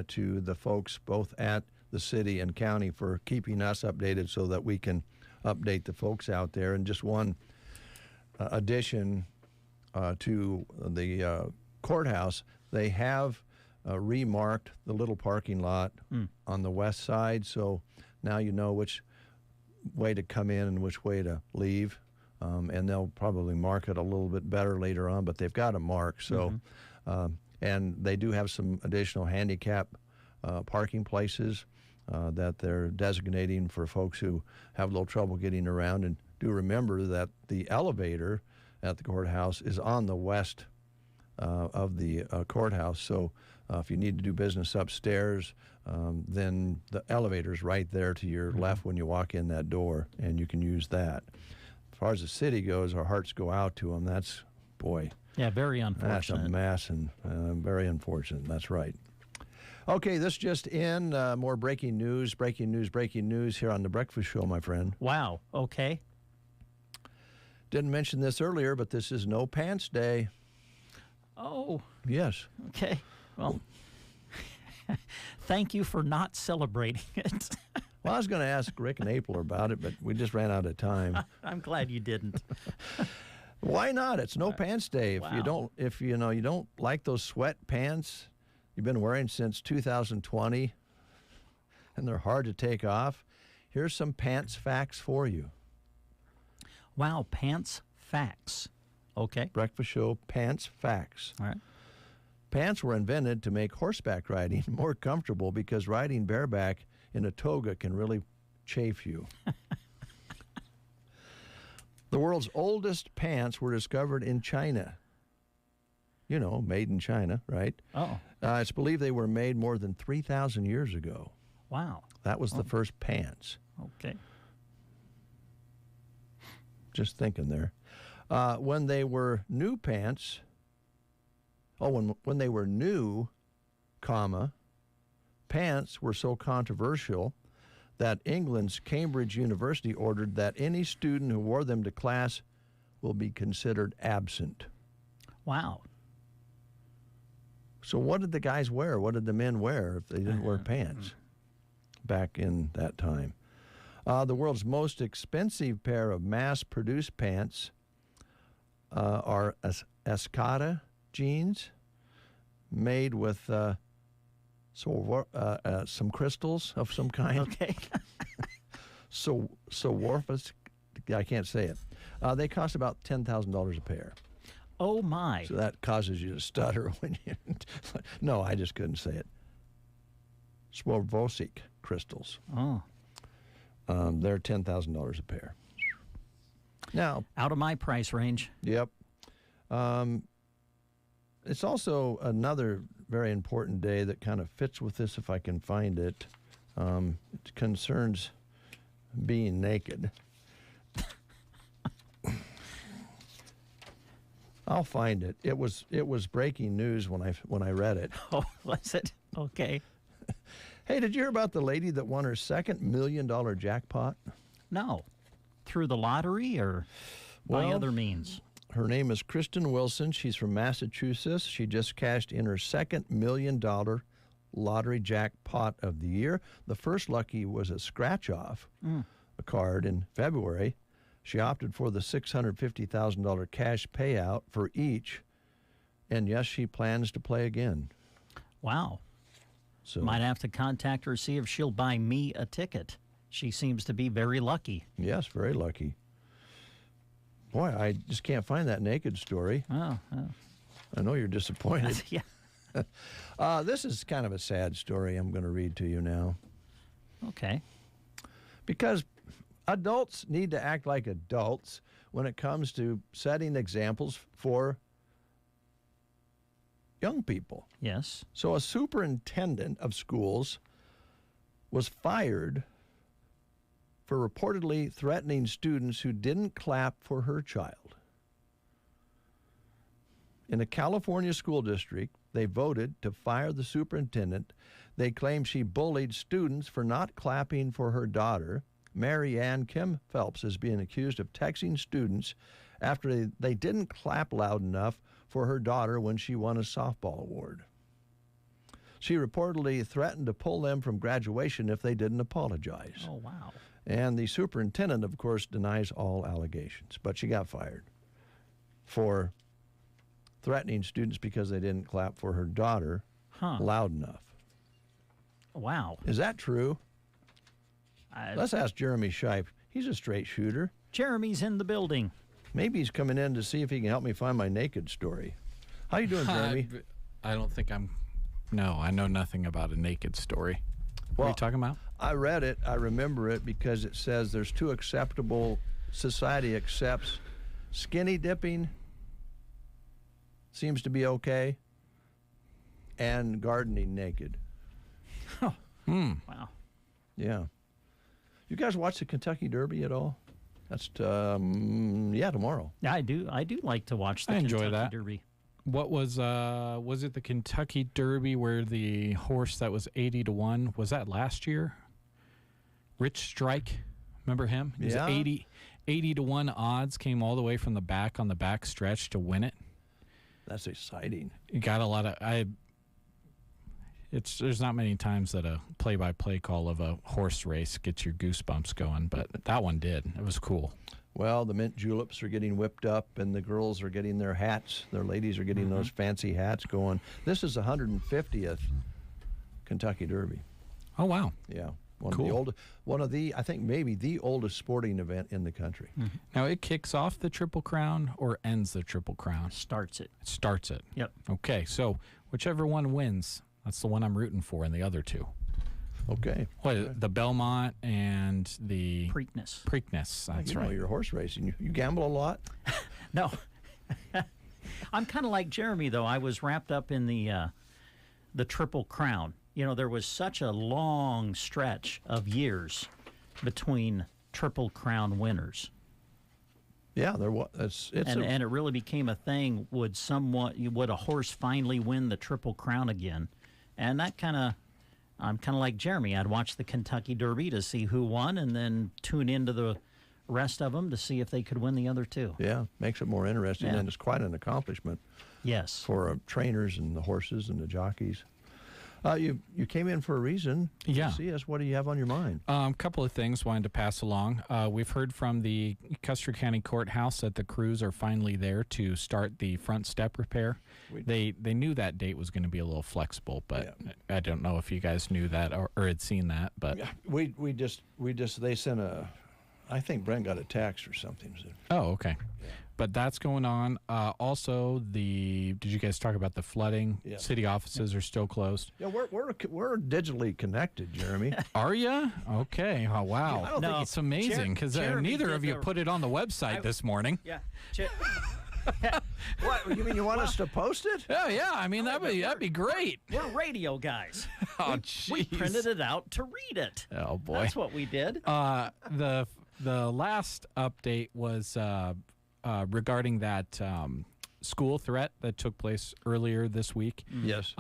to the folks both at the city and county for keeping us updated so that we can update the folks out there. And just one addition to the courthouse, they have remarked the little parking lot on the west side, so now you know which way to come in and which way to leave, and they'll probably mark it a little bit better later on, but they've got a mark. So and they do have some additional handicap parking places that they're designating for folks who have a little trouble getting around. And do remember that the elevator at the courthouse is on the west of the courthouse. So if you need to do business upstairs, then the elevator's right there to your left when you walk in that door, and you can use that. As far as the city goes, our hearts go out to them. That's, boy. Yeah, very unfortunate. That's a mess and very unfortunate. That's right. Okay, this just in, more breaking news here on The Breakfast Show, my friend. Wow, okay. Didn't mention this earlier, but this is No Pants Day. Oh. Yes. Okay, well, thank you for not celebrating it. Well, I was going to ask Rick and April about it, but we just ran out of time. I'm glad you didn't. Why not? It's No Pants Day. If you don't like those sweat pants you've been wearing since 2020, and they're hard to take off, here's some pants facts for you. Wow, pants facts. Okay. Breakfast Show pants facts. All right. Pants were invented to make horseback riding more comfortable because riding bareback in a toga can really chafe you. The world's oldest pants were discovered in China. You know, made in China, right? Oh. It's believed they were made more than 3,000 years ago. Wow. That was the first pants. Okay. just thinking there. When they were new pants, when they were new, comma, pants were so controversial that England's Cambridge University ordered that any student who wore them to class will be considered absent. Wow. So what did the guys wear? What did the men wear if they didn't wear pants back in that time? The world's most expensive pair of mass-produced pants are Escada jeans made with some crystals of some kind. Okay. so I can't say it. They cost about $10,000 a pair. Oh, my. So that causes you to stutter when you... No, I just couldn't say it. Swarovski crystals. Oh. They're $10,000 a pair. Now... Out of my price range. Yep. It's also another very important day that kind of fits with this if I can find it. It concerns being naked. I'll find it. It was breaking news when I read it. Oh, was it? Okay. Hey, did you hear about the lady that won her second $1 million jackpot? No. Through the lottery or by other means? Her name is Kristen Wilson. She's from Massachusetts. She just cashed in her second $1 million lottery jackpot of the year. The first lucky was a scratch-off, a card in February. She opted for the $650,000 cash payout for each, and yes, she plans to play again. Wow. So might have to contact her, see if she'll buy me a ticket. She seems to be very lucky. Yes, very lucky. Boy, I just can't find that naked story. Oh. I know you're disappointed. Yeah. This is kind of a sad story I'm going to read to you now. Okay. Because adults need to act like adults when it comes to setting examples for young people. Yes. So a superintendent of schools was fired for reportedly threatening students who didn't clap for her child. In a California school district, they voted to fire the superintendent. They claim she bullied students for not clapping for her daughter. Mary Ann Kim Phelps is being accused of texting students after they didn't clap loud enough for her daughter when she won a softball award. She reportedly threatened to pull them from graduation if they didn't apologize. Oh, wow. And the superintendent, of course, denies all allegations, but she got fired for threatening students because they didn't clap for her daughter loud enough. Wow. Is that true? Let's ask Jeremy Scheib. He's a straight shooter. Jeremy's in the building. Maybe he's coming in to see if he can help me find my naked story. How you doing, Jeremy? I don't think No, I know nothing about a naked story. What are you talking about? I read it. I remember it because it says there's two acceptable, society accepts. Skinny dipping seems to be okay, and gardening naked. Oh. Wow. Yeah. You guys watch the Kentucky Derby at all? That's tomorrow. Yeah, I do. I do like to watch the Kentucky Derby. What was it the Kentucky Derby where the horse that was 80-1, was that last year? Rich Strike, remember him? It was 80-1 odds, came all the way from the back on the back stretch to win it. That's exciting. You got a lot of there's not many times that a play-by-play call of a horse race gets your goosebumps going, but that one did. It was cool. Well, the mint juleps are getting whipped up, and the girls are getting their hats. Their ladies are getting those fancy hats going. This is the 150th Kentucky Derby. Oh, wow. Yeah. I think maybe the oldest sporting event in the country. Mm-hmm. Now, it kicks off the Triple Crown or ends the Triple Crown? Starts it. It starts it. Yep. Okay, so whichever one wins, that's the one I'm rooting for in the other two. Okay. The Belmont and the Preakness. That's right. You're horse racing. You gamble a lot? No. I'm kind of like Jeremy, though. I was wrapped up in the Triple Crown. You know, there was such a long stretch of years between Triple Crown winners. Yeah, there was. And it really became a thing. Would a horse finally win the Triple Crown again? And that I'm kind of like Jeremy. I'd watch the Kentucky Derby to see who won, and then tune into the rest of them to see if they could win the other two. Yeah, makes it more interesting, and it's quite an accomplishment. Yes, for trainers and the horses and the jockeys. You came in for a reason. Yeah. To see us. What do you have on your mind? A couple of things wanted to pass along. We've heard from the Custer County Courthouse that the crews are finally there to start the front step repair. They knew that date was going to be a little flexible, but I don't know if you guys knew that or had seen that. But they sent I think Brent got a text or something. Oh, okay. Yeah. But that's going on. Also, did you guys talk about the flooding? Yeah. City offices are still closed. Yeah, we're digitally connected, Jeremy. Are you? Okay. Oh, wow. I don't think it's amazing because neither of you put it on the website this morning. Yeah. What? You mean you want us to post it? Oh, yeah. I mean, that'd be great. We're radio guys. Oh, we printed it out to read it. Oh, boy. That's what we did. The last update was regarding that school threat that took place earlier this week. Yes.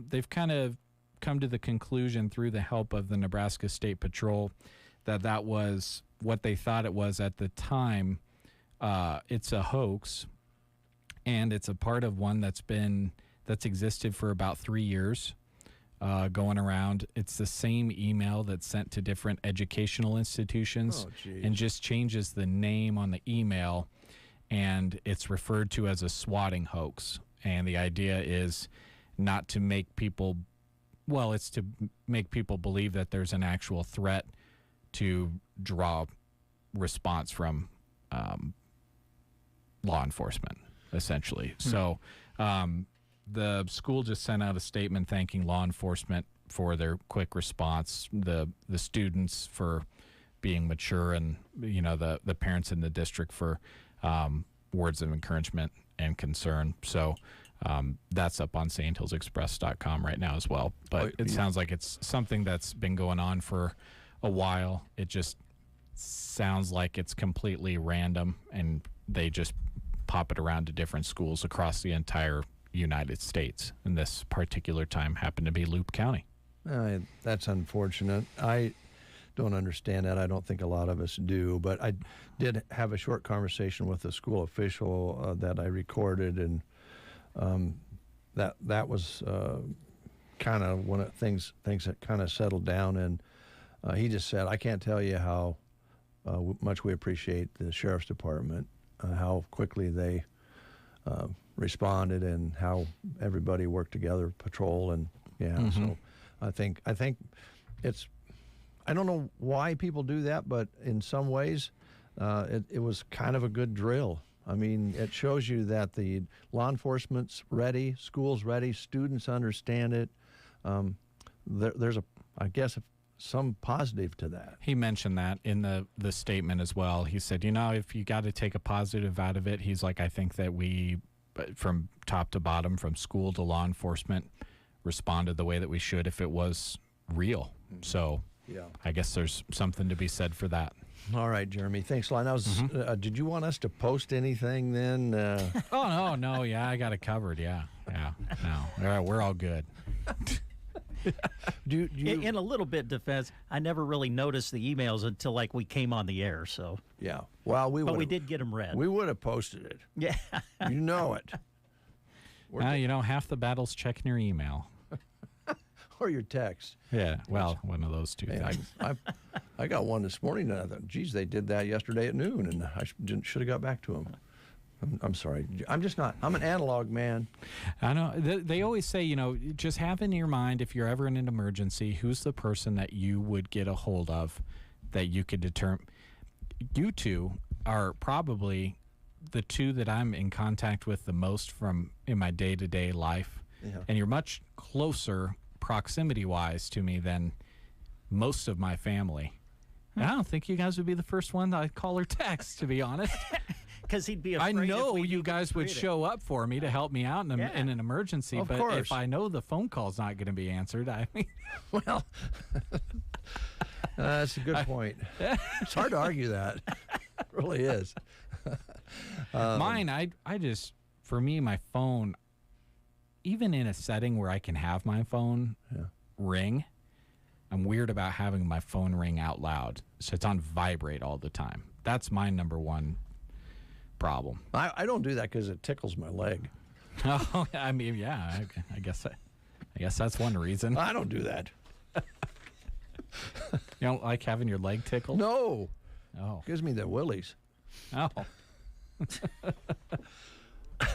They've kind of come to the conclusion through the help of the Nebraska State Patrol that was what they thought it was at the time. It's a hoax, and it's a part of one that's existed for about 3 years. Going around. It's the same email that's sent to different educational institutions and just changes the name on the email, and it's referred to as a swatting hoax. And the idea is not to make people, it's to make people believe that there's an actual threat to draw response from law enforcement, essentially. So the school just sent out a statement thanking law enforcement for their quick response, the students for being mature, and the parents in the district for words of encouragement and concern. So that's up on SandHillsExpress.com right now as well. But it sounds like it's something that's been going on for a while. It just sounds like it's completely random, and they just pop it around to different schools across the entire United States, and this particular time happened to be Loop County. That's unfortunate. I don't understand that. I don't think a lot of us do, but I did have a short conversation with a school official that I recorded, and that was kind of one of things that kind of settled down, and he just said, I can't tell you how much we appreciate the Sheriff's Department, how quickly they responded, and how everybody worked together, patrol, and so I think it's, I don't know why people do that, but in some ways it was kind of a good drill. I mean, it shows you that the law enforcement's ready, school's ready, students understand it. There's I guess some positive to that. He mentioned that in the statement as well. He said, if you got to take a positive out of it, he's like, I think that we, from top to bottom, from school to law enforcement, responded the way that we should if it was real. So I guess there's something to be said for that. All right, Jeremy. Thanks a lot. Did you want us to post anything then? Oh, no. Yeah, I got it covered. Yeah. No. All right, we're all good. In a little bit defense, I never really noticed the emails until we came on the air. So yeah, well, we did get them read. We would have posted it. Yeah, you know it. Half the battle's checking your email or your text. Yeah, well, one of those two things. I got one this morning, and I thought, geez, they did that yesterday at noon, and I should have got back to them. I'm sorry. I'm an analog man. I know. They always say, just have in your mind, if you're ever in an emergency, who's the person that you would get a hold of that you could determine. You two are probably the two that I'm in contact with the most in my day-to-day life. Yeah. And you're much closer proximity-wise to me than most of my family. I don't think you guys would be the first one that I'd call or text, to be honest. Because he'd be afraid. I know you guys would show up for me to help me out in an emergency, of but course. If I know the phone call's not going to be answered, well, that's a good point. It's hard to argue that. It really is. Mine, I just, for me, my phone, even in a setting where I can have my phone ring, I'm weird about having my phone ring out loud. So it's on vibrate all the time. That's my number one problem. I don't do that because it tickles my leg. Oh, I mean, yeah, I guess that's one reason. I don't do that. You don't like having your leg tickled? No. Oh. Gives me the willies. Oh.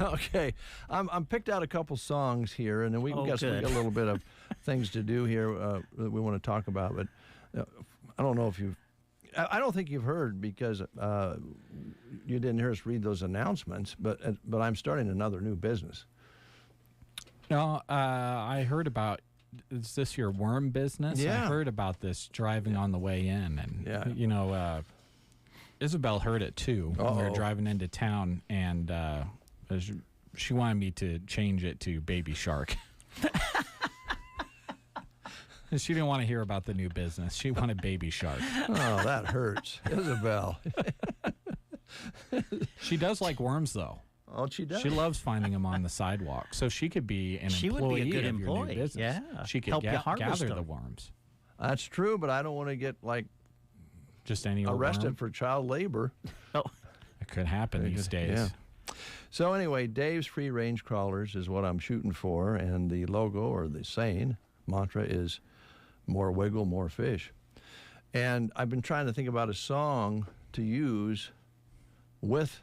Okay. I'm picked out a couple songs here, and then we got a little bit of things to do here that we want to talk about. But I don't know if I don't think you've heard because you didn't hear us read those announcements, but I'm starting another new business. No, I heard about, is this your worm business? Yeah. I heard about this driving on the way in. And, Isabel heard it too when we were driving into town, and she wanted me to change it to Baby Shark. She didn't want to hear about the new business. She wanted Baby Shark. Oh, that hurts. Isabel. She does like worms, though. Oh, she does. She loves finding them on the sidewalk. So she could be an She employee would be a good of your employee. new business. Yeah. She could Help you harvest gather them. the worms. That's true, but I don't want to get just any old arrested worm. for child labor. Oh, it could happen these days. Yeah. So anyway, Dave's Free Range Crawlers is what I'm shooting for, and the logo or the saying mantra is more wiggle, more fish. And I've been trying to think about a song to use with,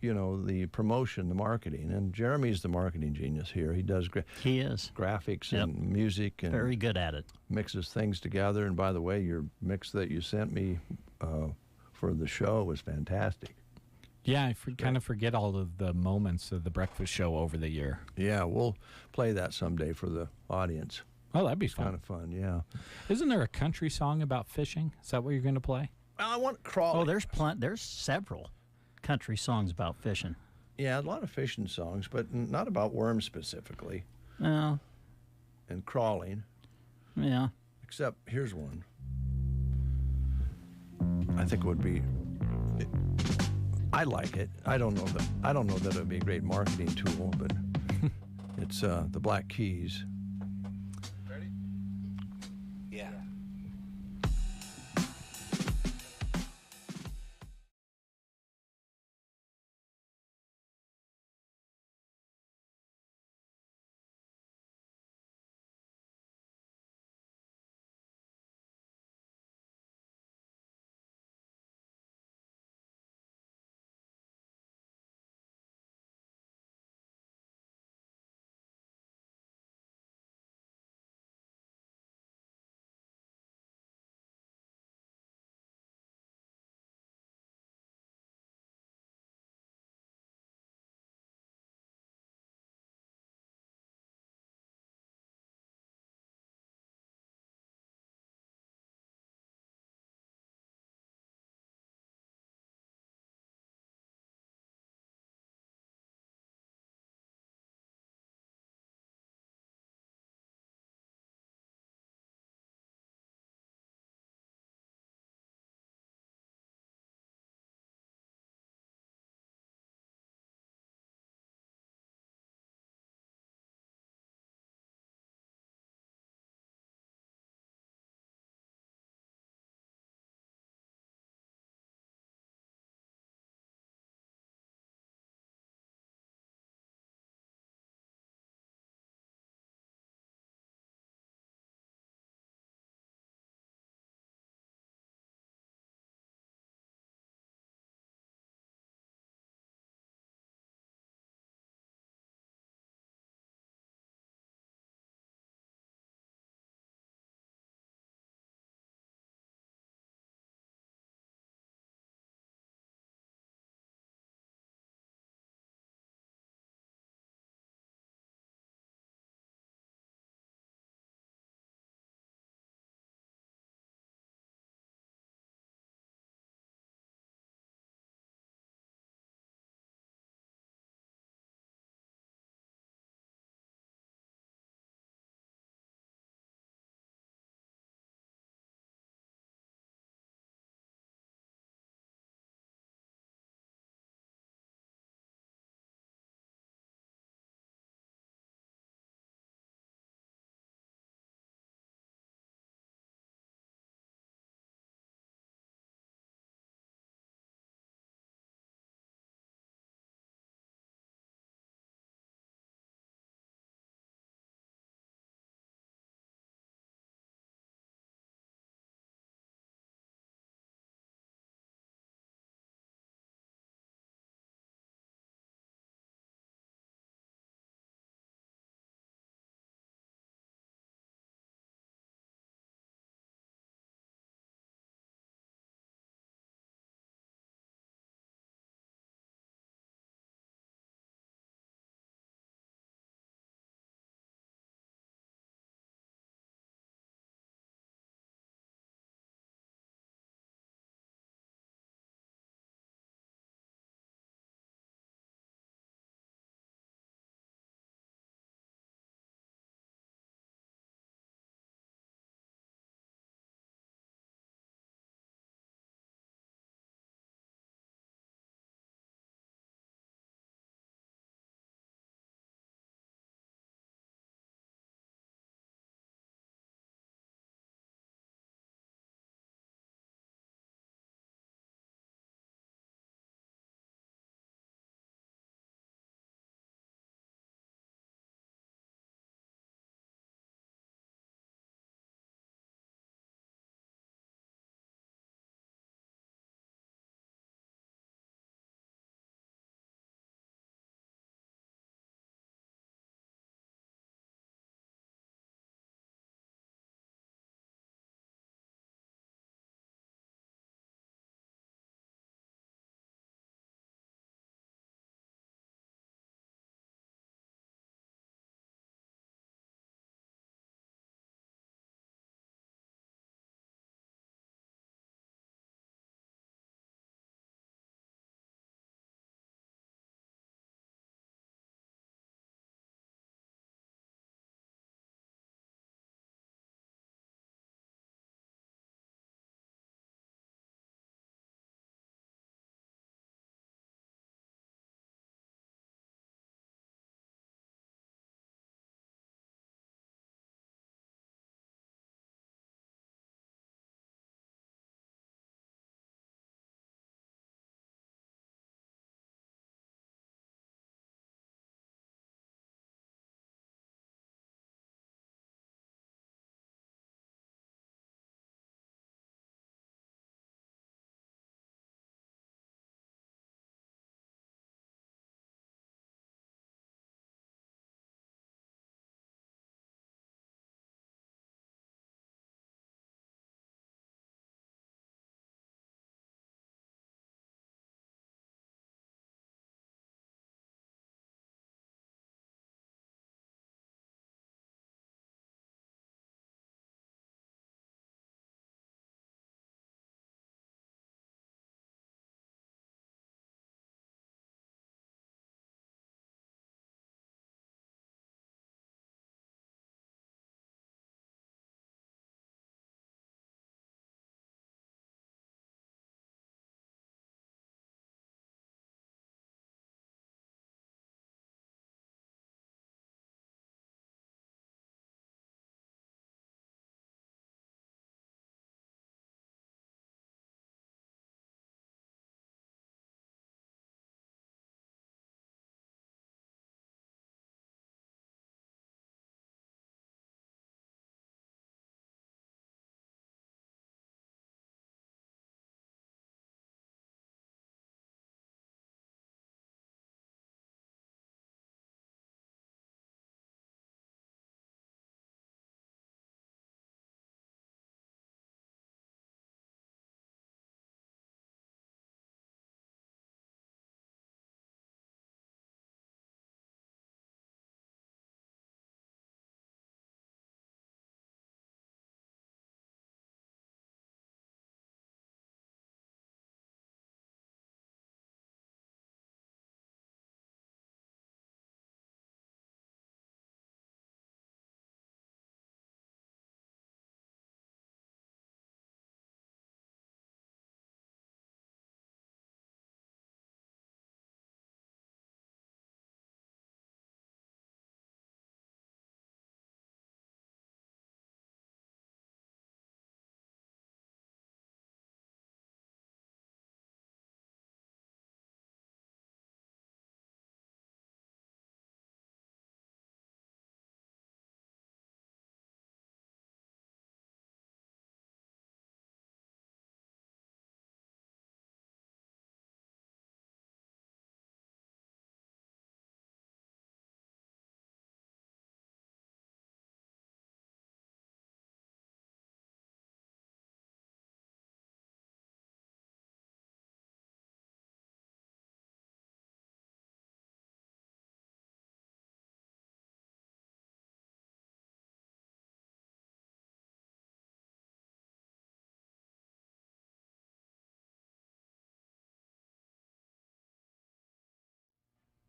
the promotion, the marketing. And Jeremy's the marketing genius here. He does he is graphics and music, and very good at it. Mixes things together. And by the way, your mix that you sent me for the show was fantastic. Yeah, I kind of forget all of the moments of the breakfast show over the year. Yeah, we'll play that someday for the audience. Oh, that'd be fun. Kind of fun, yeah. Isn't there a country song about fishing? Is that what you're going to play? Well, I want crawling. Oh, there's several country songs about fishing. Yeah, a lot of fishing songs, but not about worms specifically. No. And crawling. Yeah. Except here's one. I think it would be. I like it. I don't know that it would be a great marketing tool, but it's the Black Keys.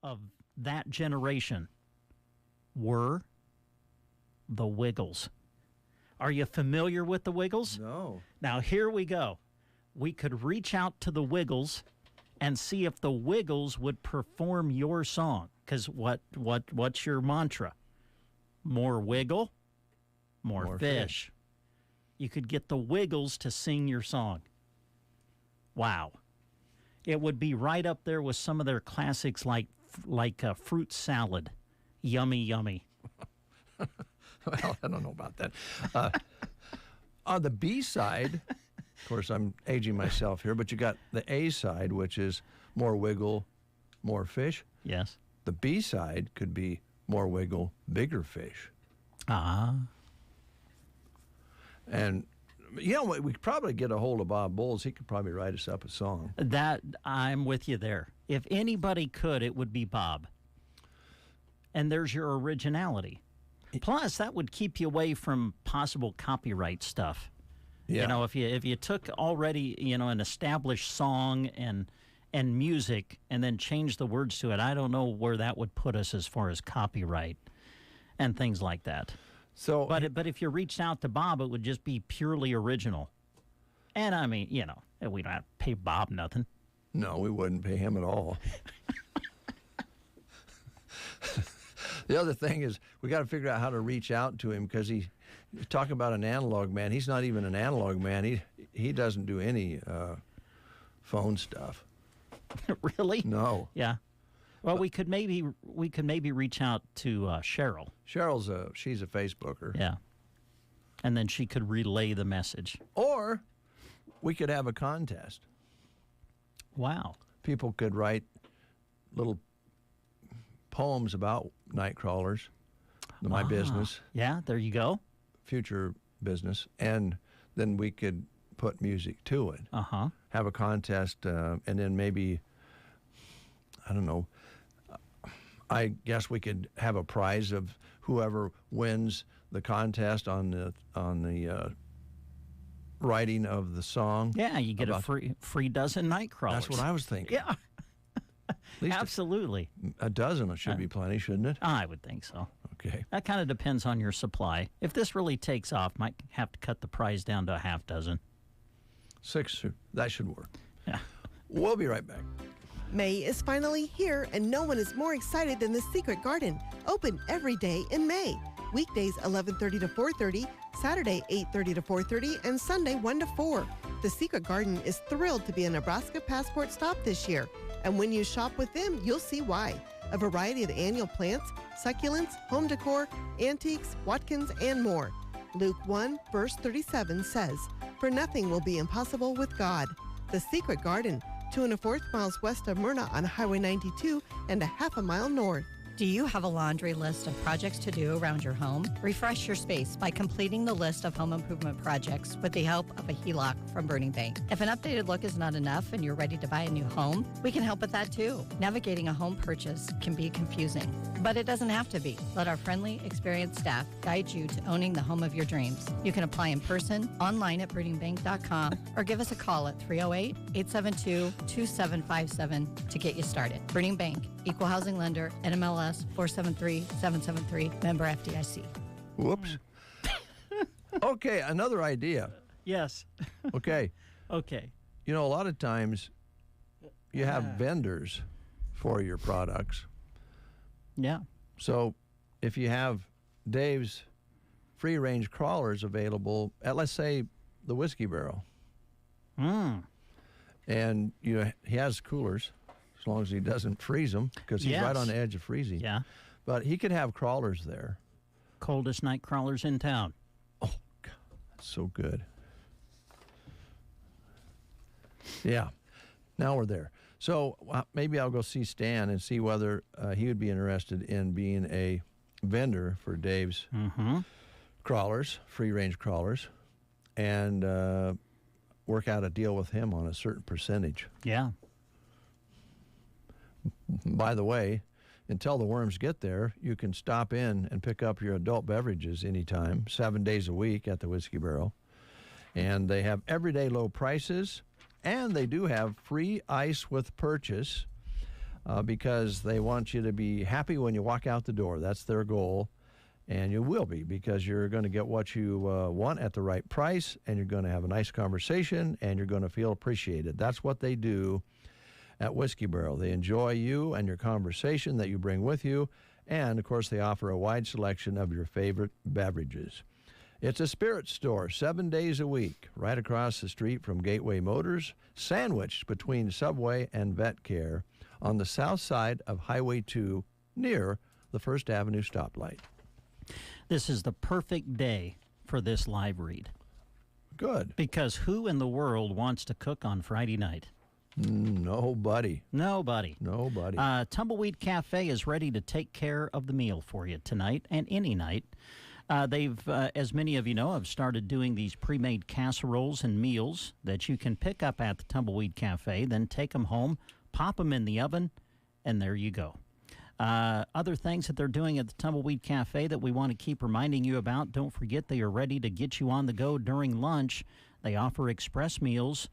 of that generation were the Wiggles. Are you familiar with the Wiggles? No. Now, here we go. We could reach out to the Wiggles and see if the Wiggles would perform your song. Because what's your mantra? More wiggle, more fish. You could get the Wiggles to sing your song. Wow. It would be right up there with some of their classics like fruit salad. Yummy, yummy. Well, I don't know about that. On the B side, of course, I'm aging myself here, but you got the A side, which is more wiggle, more fish. Yes. The B side could be more wiggle, bigger fish. Ah. And, we could probably get a hold of Bob Bowles. He could probably write us up a song. That, I'm with you there. If anybody could, it would be Bob. And there's your originality. Plus, that would keep you away from possible copyright stuff. Yeah. If you took already, an established song and music and then changed the words to it, I don't know where that would put us as far as copyright and things like that. So, but if you reached out to Bob, it would just be purely original. And I mean, we don't have to pay Bob nothing. No, we wouldn't pay him at all. The other thing is we got to figure out how to reach out to him, because he's talking about an analog man. He's not even an analog man. He doesn't do any phone stuff. Really? No. Yeah. Well, we could maybe reach out to Cheryl. Cheryl's she's a Facebooker. Yeah. And then she could relay the message. Or we could have a contest. Wow. People could write little poems about night crawlers, my business. Yeah, there you go. Future business. And then we could put music to it. Uh-huh. Have a contest, and then maybe, I don't know, I guess we could have a prize of whoever wins the contest on the writing of the song. Yeah, you get a free dozen night crawlers. That's what I was thinking. Yeah. Absolutely. A dozen should be plenty, shouldn't it? I would think so. Okay. That kind of depends on your supply. If this really takes off, might have to cut the price down to a half dozen. 6, that should work. Yeah. We'll be right back. May is finally here, and no one is more excited than the Secret Garden. Open every day in May. Weekdays 11:30 to 4:30, Saturday 8:30 to 4:30, and Sunday 1 to 4. The Secret Garden is thrilled to be a Nebraska Passport stop this year. And when you shop with them, you'll see why. A variety of annual plants, succulents, home decor, antiques, Watkins, and more. Luke 1, verse 37 says, "For nothing will be impossible with God." The Secret Garden, 2 1/4 miles west of Myrna on Highway 92 and a half a mile north. Do you have a laundry list of projects to do around your home? Refresh your space by completing the list of home improvement projects with the help of a HELOC from Burning Bank. If an updated look is not enough and you're ready to buy a new home, we can help with that too. Navigating a home purchase can be confusing, but it doesn't have to be. Let our friendly, experienced staff guide you to owning the home of your dreams. You can apply in person, online at burningbank.com, or give us a call at 308-872-2757 to get you started. Burning Bank, Equal Housing Lender, NMLS 473773, member FDIC. Whoops. Okay, another idea. Yes. Okay. Okay. A lot of times you have vendors for your products. Yeah. So if you have Dave's free-range crawlers available at, let's say, the Whiskey Barrel, and he has coolers, as long as he doesn't freeze them, because he's right on the edge of freezing. Yeah. But he could have crawlers there. Coldest night crawlers in town. Oh, God, that's so good. Yeah. Now we're there. So maybe I'll go see Stan and see whether he would be interested in being a vendor for Dave's crawlers, free-range crawlers, and work out a deal with him on a certain percentage. Yeah. By the way, until the worms get there, you can stop in and pick up your adult beverages anytime, 7 days a week at the Whiskey Barrel. And they have everyday low prices, and they do have free ice with purchase. because they want you to be happy when you walk out the door. That's their goal. And you will be, because you're going to get what you want at the right price, and you're going to have a nice conversation, and you're going to feel appreciated. That's what they do at Whiskey Barrel. They enjoy you and your conversation that you bring with you, and, of course, they offer a wide selection of your favorite beverages. It's a spirit store 7 days a week, right across the street from Gateway Motors, sandwiched between Subway and Vet Care on the south side of Highway 2 near the First Avenue stoplight. This is the perfect day for this live read. Good. Because who in the world wants to cook on Friday night? Nobody. Nobody. Tumbleweed Cafe is ready to take care of the meal for you tonight and any night. They've, as many of you know, have started doing these pre-made casseroles and meals that you can pick up at the Tumbleweed Cafe, then take them home, pop them in the oven, and there you go. Other things that they're doing at the Tumbleweed Cafe that we want to keep reminding you about, don't forget they are ready to get you on the go during lunch. They offer express meals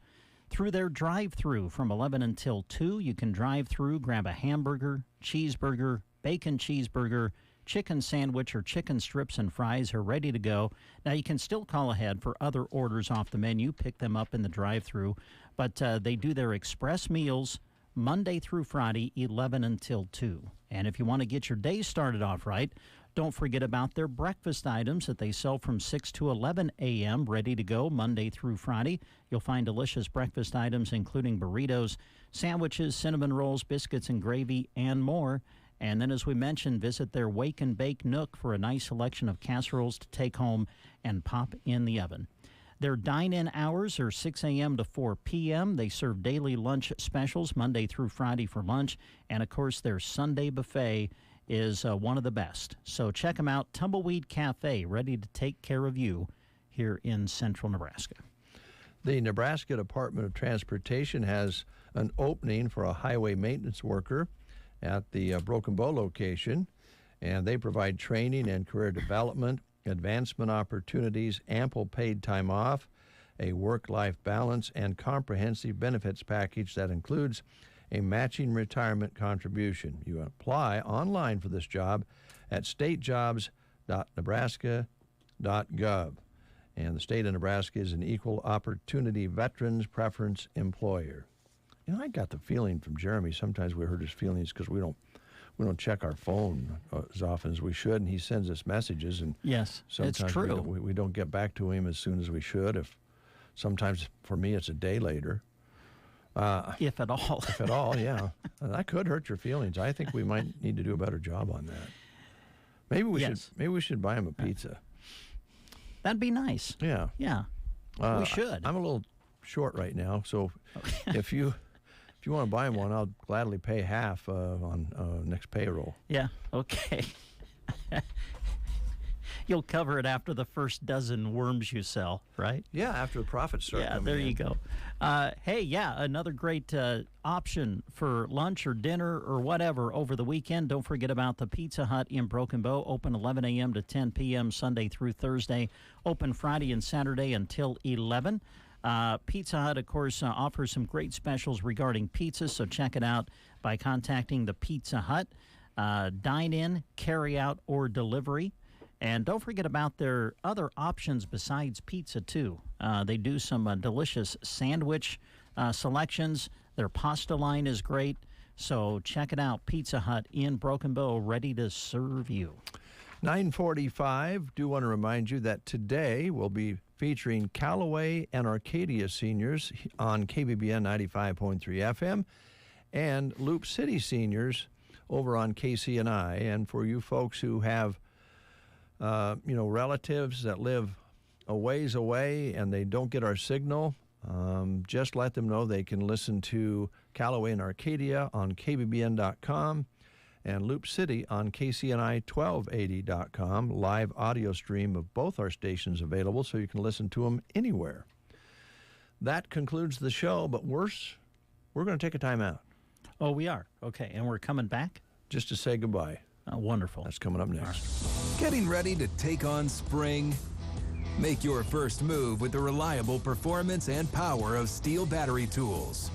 through their drive-thru from 11 until 2. You can drive through, grab a hamburger, cheeseburger, bacon cheeseburger, chicken sandwich, or chicken strips and fries are ready to go. Now, you can still call ahead for other orders off the menu, pick them up in the drive-thru, but they do their express meals Monday through Friday, 11 until 2. And if you want to get your day started off right, don't forget about their breakfast items that they sell from 6 to 11 a.m., ready to go Monday through Friday. You'll find delicious breakfast items including burritos, sandwiches, cinnamon rolls, biscuits and gravy, and more. And then, as we mentioned, visit their Wake and Bake Nook for a nice selection of casseroles to take home and pop in the oven. Their dine-in hours are 6 a.m. to 4 p.m. They serve daily lunch specials Monday through Friday for lunch. And, of course, their Sunday buffet is one of the best. So check them out, Tumbleweed Cafe, ready to take care of you here in central Nebraska. The Nebraska Department of Transportation has an opening for a highway maintenance worker at the Broken Bow location, and they provide training and career development, advancement opportunities, ample paid time off, a work-life balance, and comprehensive benefits package that includes a matching retirement contribution. You apply online for this job at statejobs.nebraska.gov. And the state of Nebraska is an equal opportunity veterans preference employer. You know, I got the feeling from Jeremy, sometimes we hurt his feelings because we don't check our phone as often as we should, and he sends us messages, and yes, sometimes it's true. We don't get back to him as soon as we should. Sometimes for me it's a day later. If at all. If at all, yeah. That could hurt your feelings. I think we might need to do a better job on that. Maybe we should buy him a pizza. That'd be nice. Yeah. Yeah. We should. I'm a little short right now, so if you want to buy him one, I'll gladly pay half on next payroll. Yeah, okay. You'll cover it after the first dozen worms you sell, right? Yeah, after the profits start coming in. Yeah, there you go. Hey, yeah, another great option for lunch or dinner or whatever over the weekend. Don't forget about the Pizza Hut in Broken Bow, open 11 a.m. to 10 p.m. Sunday through Thursday, open Friday and Saturday until 11. Pizza Hut, of course, offers some great specials regarding pizzas, so check it out by contacting the Pizza Hut. Dine-in, carry-out, or delivery. And don't forget about their other options besides pizza, too. They do some delicious sandwich selections. Their pasta line is great. So check it out, Pizza Hut in Broken Bow, ready to serve you. 9:45. Do want to remind you that today we'll be featuring Callaway and Arcadia seniors on KBBN 95.3 FM and Loop City seniors over on KCNI. And for you folks who have relatives that live a ways away and they don't get our signal, just let them know they can listen to Callaway and Arcadia on KBBN.com and Loop City on KCNI1280.com. Live audio stream of both our stations available, so you can listen to them anywhere. That concludes the show, but worse, we're going to take a time out. Oh, we are? Okay, and we're coming back? Just to say goodbye. Wonderful. That's coming up next. Getting ready to take on spring? Make your first move with the reliable performance and power of Steel battery tools.